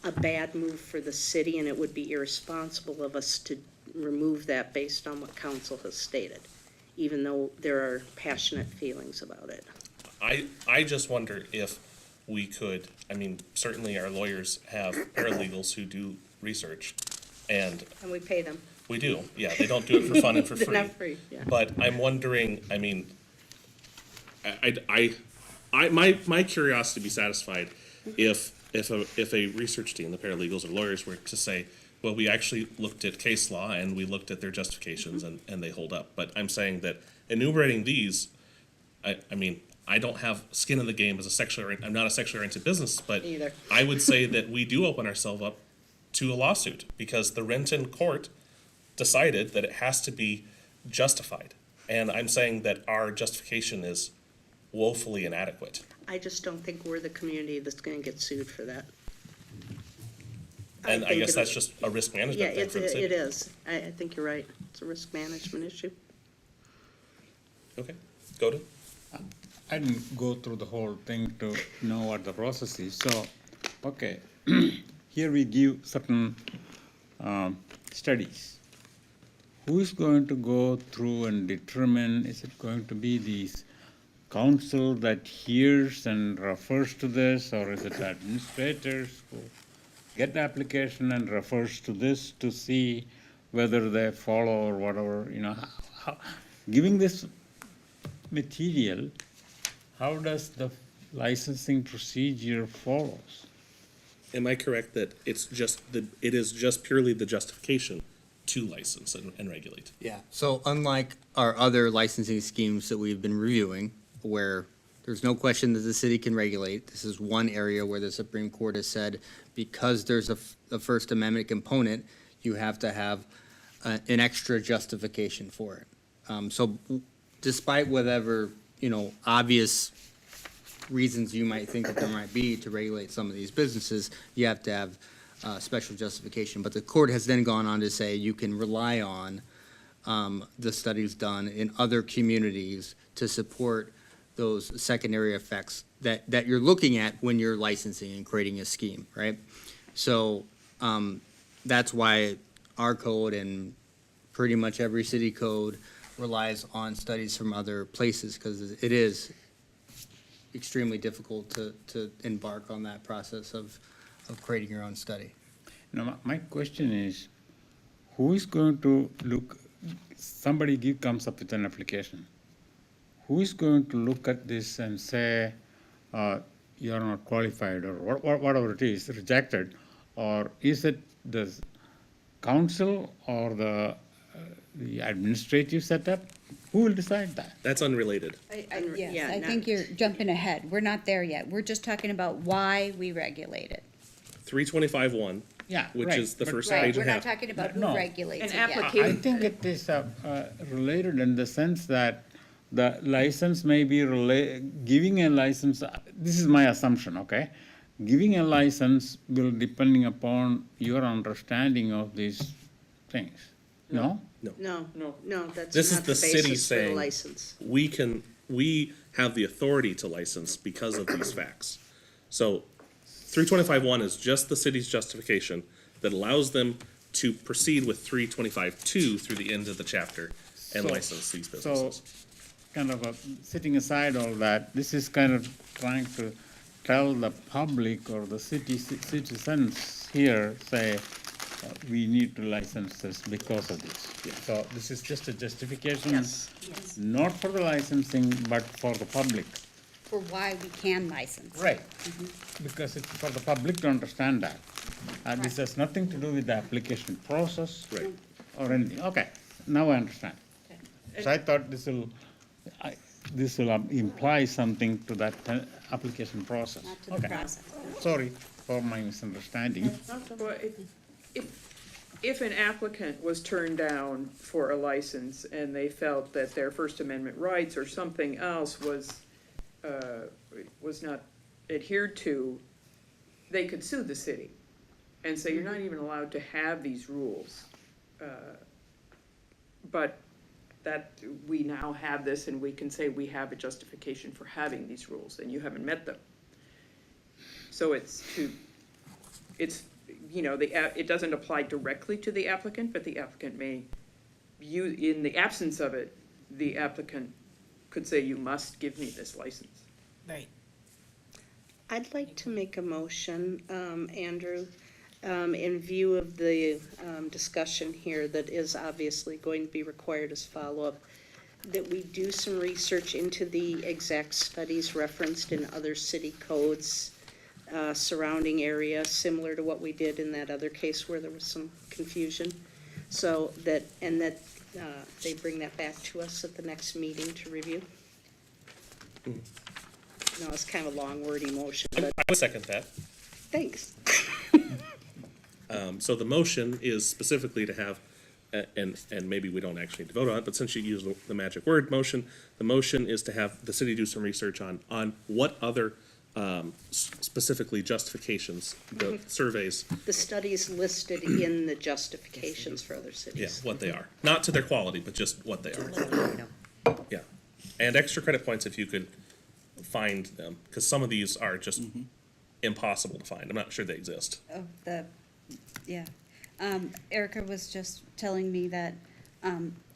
a bad move for the city, and it would be irresponsible of us to remove that based on what council has stated, even though there are passionate feelings about it. I just wonder if we could, I mean, certainly our lawyers have paralegals who do research, and And we pay them. we do, yeah, they don't do it for fun and for They're free. not free, yeah. But I'm wondering, I mean, my curiosity would be satisfied if a research team, the paralegals or lawyers, were to say, well, we actually looked at case law and we looked at their justifications and they hold up. But I'm saying that enumerating these, I mean, I don't have skin in the game as I'm not a sexually oriented business, but Either. I would say that we do open ourselves up to a lawsuit because the Renton court decided that it has to be justified. And I'm saying that our justification is woefully inadequate. I just don't think we're the community that's gonna get sued for that. And I think guess it- that's just a risk Yeah, management thing it for the city. is. I think you're right. It's a risk management issue. Okay, go to. I didn't go through the whole thing to know what the process is, so, okay, here we give certain studies. Who is going to go through and determine, is it going to be these council that hears and refers to this, or is it administrators who get the application and refers to this to see whether they follow or whatever, you know, giving this material, how does the licensing procedure follows? Am I correct that it is just purely the justification to license and regulate? Yeah, so unlike our other licensing schemes that we've been reviewing, where there's no question that the city can regulate, this is one area where the Supreme Court has said, because there's a First Amendment component, you have to have an extra justification for it. So despite whatever, obvious reasons you might think that there might be to regulate some of these businesses, you have to have special justification. But the court has then gone on to say you can rely on the studies done in other communities to support those secondary effects that you're looking at when you're licensing and creating a scheme, right? So that's why our code and pretty much every city code relies on studies from other places, because it is extremely difficult to embark on that process of creating your own study. Now, my question is, who is going to look, somebody comes up with an application. Who is going to look at this and say, you're not qualified, or whatever it is, rejected? Or is it the council or the administrative setup? Who will decide that? That's unrelated. Yes, Yeah, I no. think you're jumping ahead. We're not there yet. We're just talking about why we regulate it. 325-1, Yeah, which right, is the but- first Right, page we're and a not half. talking about who No. regulates An it yet. application. I think it is related in the sense that the license may be giving a license, this is my assumption, okay? Giving a license will depending upon your understanding of these things, no? No, that's This is not the the city basis for the saying- license. We have the authority to license because of these facts. So 325-1 is just the city's justification that allows them to proceed with 325-2 through the end of the chapter and So- license these businesses. So, kind of setting aside all that, this is kind of trying to tell the public or the citizens here, say, we need to license this because of this. So this is just a justification, Yes. not for the licensing, but for the public. For why we can license. Right. Because it's for the public to understand that. This has nothing to do with the application process. Right. Or anything. Okay, now I understand. So I thought this will imply something to that application process. Not to the Okay. process. Sorry for my misunderstanding. Well, if an applicant was turned down for a license and they felt that their First Amendment rights or something else was not adhered to, they could sue the city and say, you're not even allowed to have these rules. But that, we now have this and we can say we have a justification for having these rules and you haven't met them. So it doesn't apply directly to the applicant, but the applicant may, in the absence of it, the applicant could say, you must give me this license. Right. I'd like to make a motion, Andrew, in view of the discussion here that is obviously going to be required as follow-up, that we do some research into the exact studies referenced in other city codes surrounding area, similar to what we did in that other case where there was some confusion. So that they bring that back to us at the next meeting to review. No, it's kind of a long wordy motion, but I would second that. thanks. So the motion is specifically to have, and maybe we don't actually need to vote on it, but since you used the magic word motion, the motion is to have the city do some research on what other specifically justifications, the surveys, The studies listed in the justifications for other yeah, cities. what they are. Not to their quality, but just what they are. Yeah. And extra credit points if you could find them, because some of these are just impossible to find. I'm not sure they exist. Oh, yeah. Erica was just telling me that,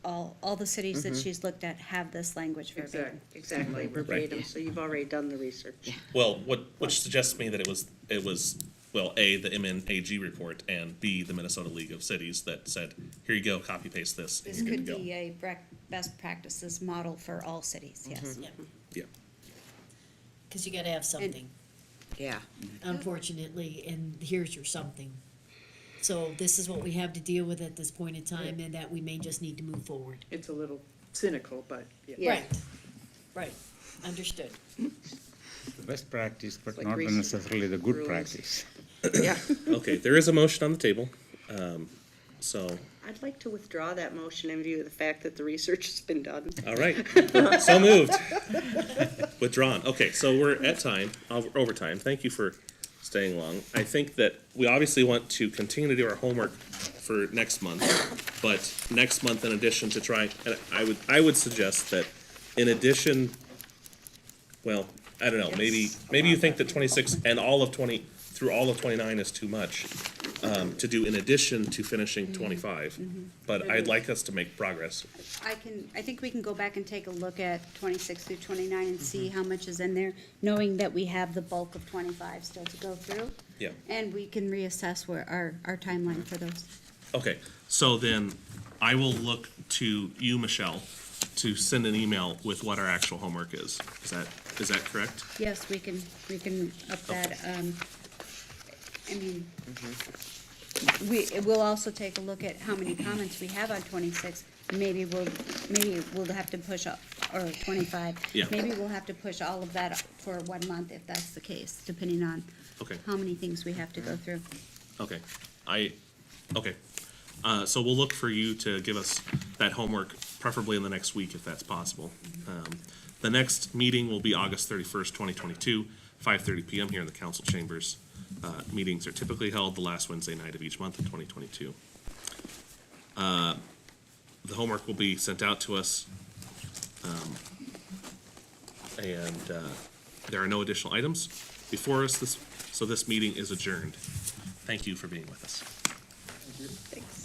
all the cities that she's looked at have this language verbatim. Exactly, verbatim, so you've already done the research. Well, which suggests to me that it was, well, A, the MNAG report, and B, the Minnesota League of Cities that said, here you go, copy paste this. and This you're could good to be go. a best practices model for all cities, yes. Yeah, Yeah. because you gotta have something, Yeah. unfortunately, and here's your something. So this is what we have to deal with at this point in time, and that we may just need to move forward. It's a little cynical, but yeah. Yeah. Right, understood. Best practice, but like not research necessarily the good rules. practice. Yeah. Okay, there is a motion on the table. So, I'd like to withdraw that motion in view of the fact that the research has been done. all right, so moved. Withdrawn. Okay, so we're at time, overtime. Thank you for staying long. I think that we obviously want to continue to do our homework for next month, but next month in addition to trying, and I would suggest that in addition, well, I don't know, maybe you think that 26 and all of 20, through all of 29 is too much, to do in addition to finishing 25. But I'd like us to make progress. I think we can go back and take a look at 26 through 29 and see how much is in there, knowing that we have the bulk of 25 still to go through. Yeah. And we can reassess where our timeline for those. Okay, so then I will look to you, Michelle, to send an email with what our actual homework is. Is that correct? Yes, we can up that, I mean, we'll also take a look at how many comments we have on 26. Maybe we'll have to push up, or 25. Yeah. Maybe we'll have to push all of that for 1 month if that's the case, depending on Okay. how many things we have to go through. Okay, okay. So we'll look for you to give us that homework, preferably in the next week if that's possible. The next meeting will be August 31st, 2022, 5:30 PM here in the council chambers. Meetings are typically held the last Wednesday night of each month in 2022. The homework will be sent out to us. And there are no additional items before us, so this meeting is adjourned. Thank you for being with us. Thanks.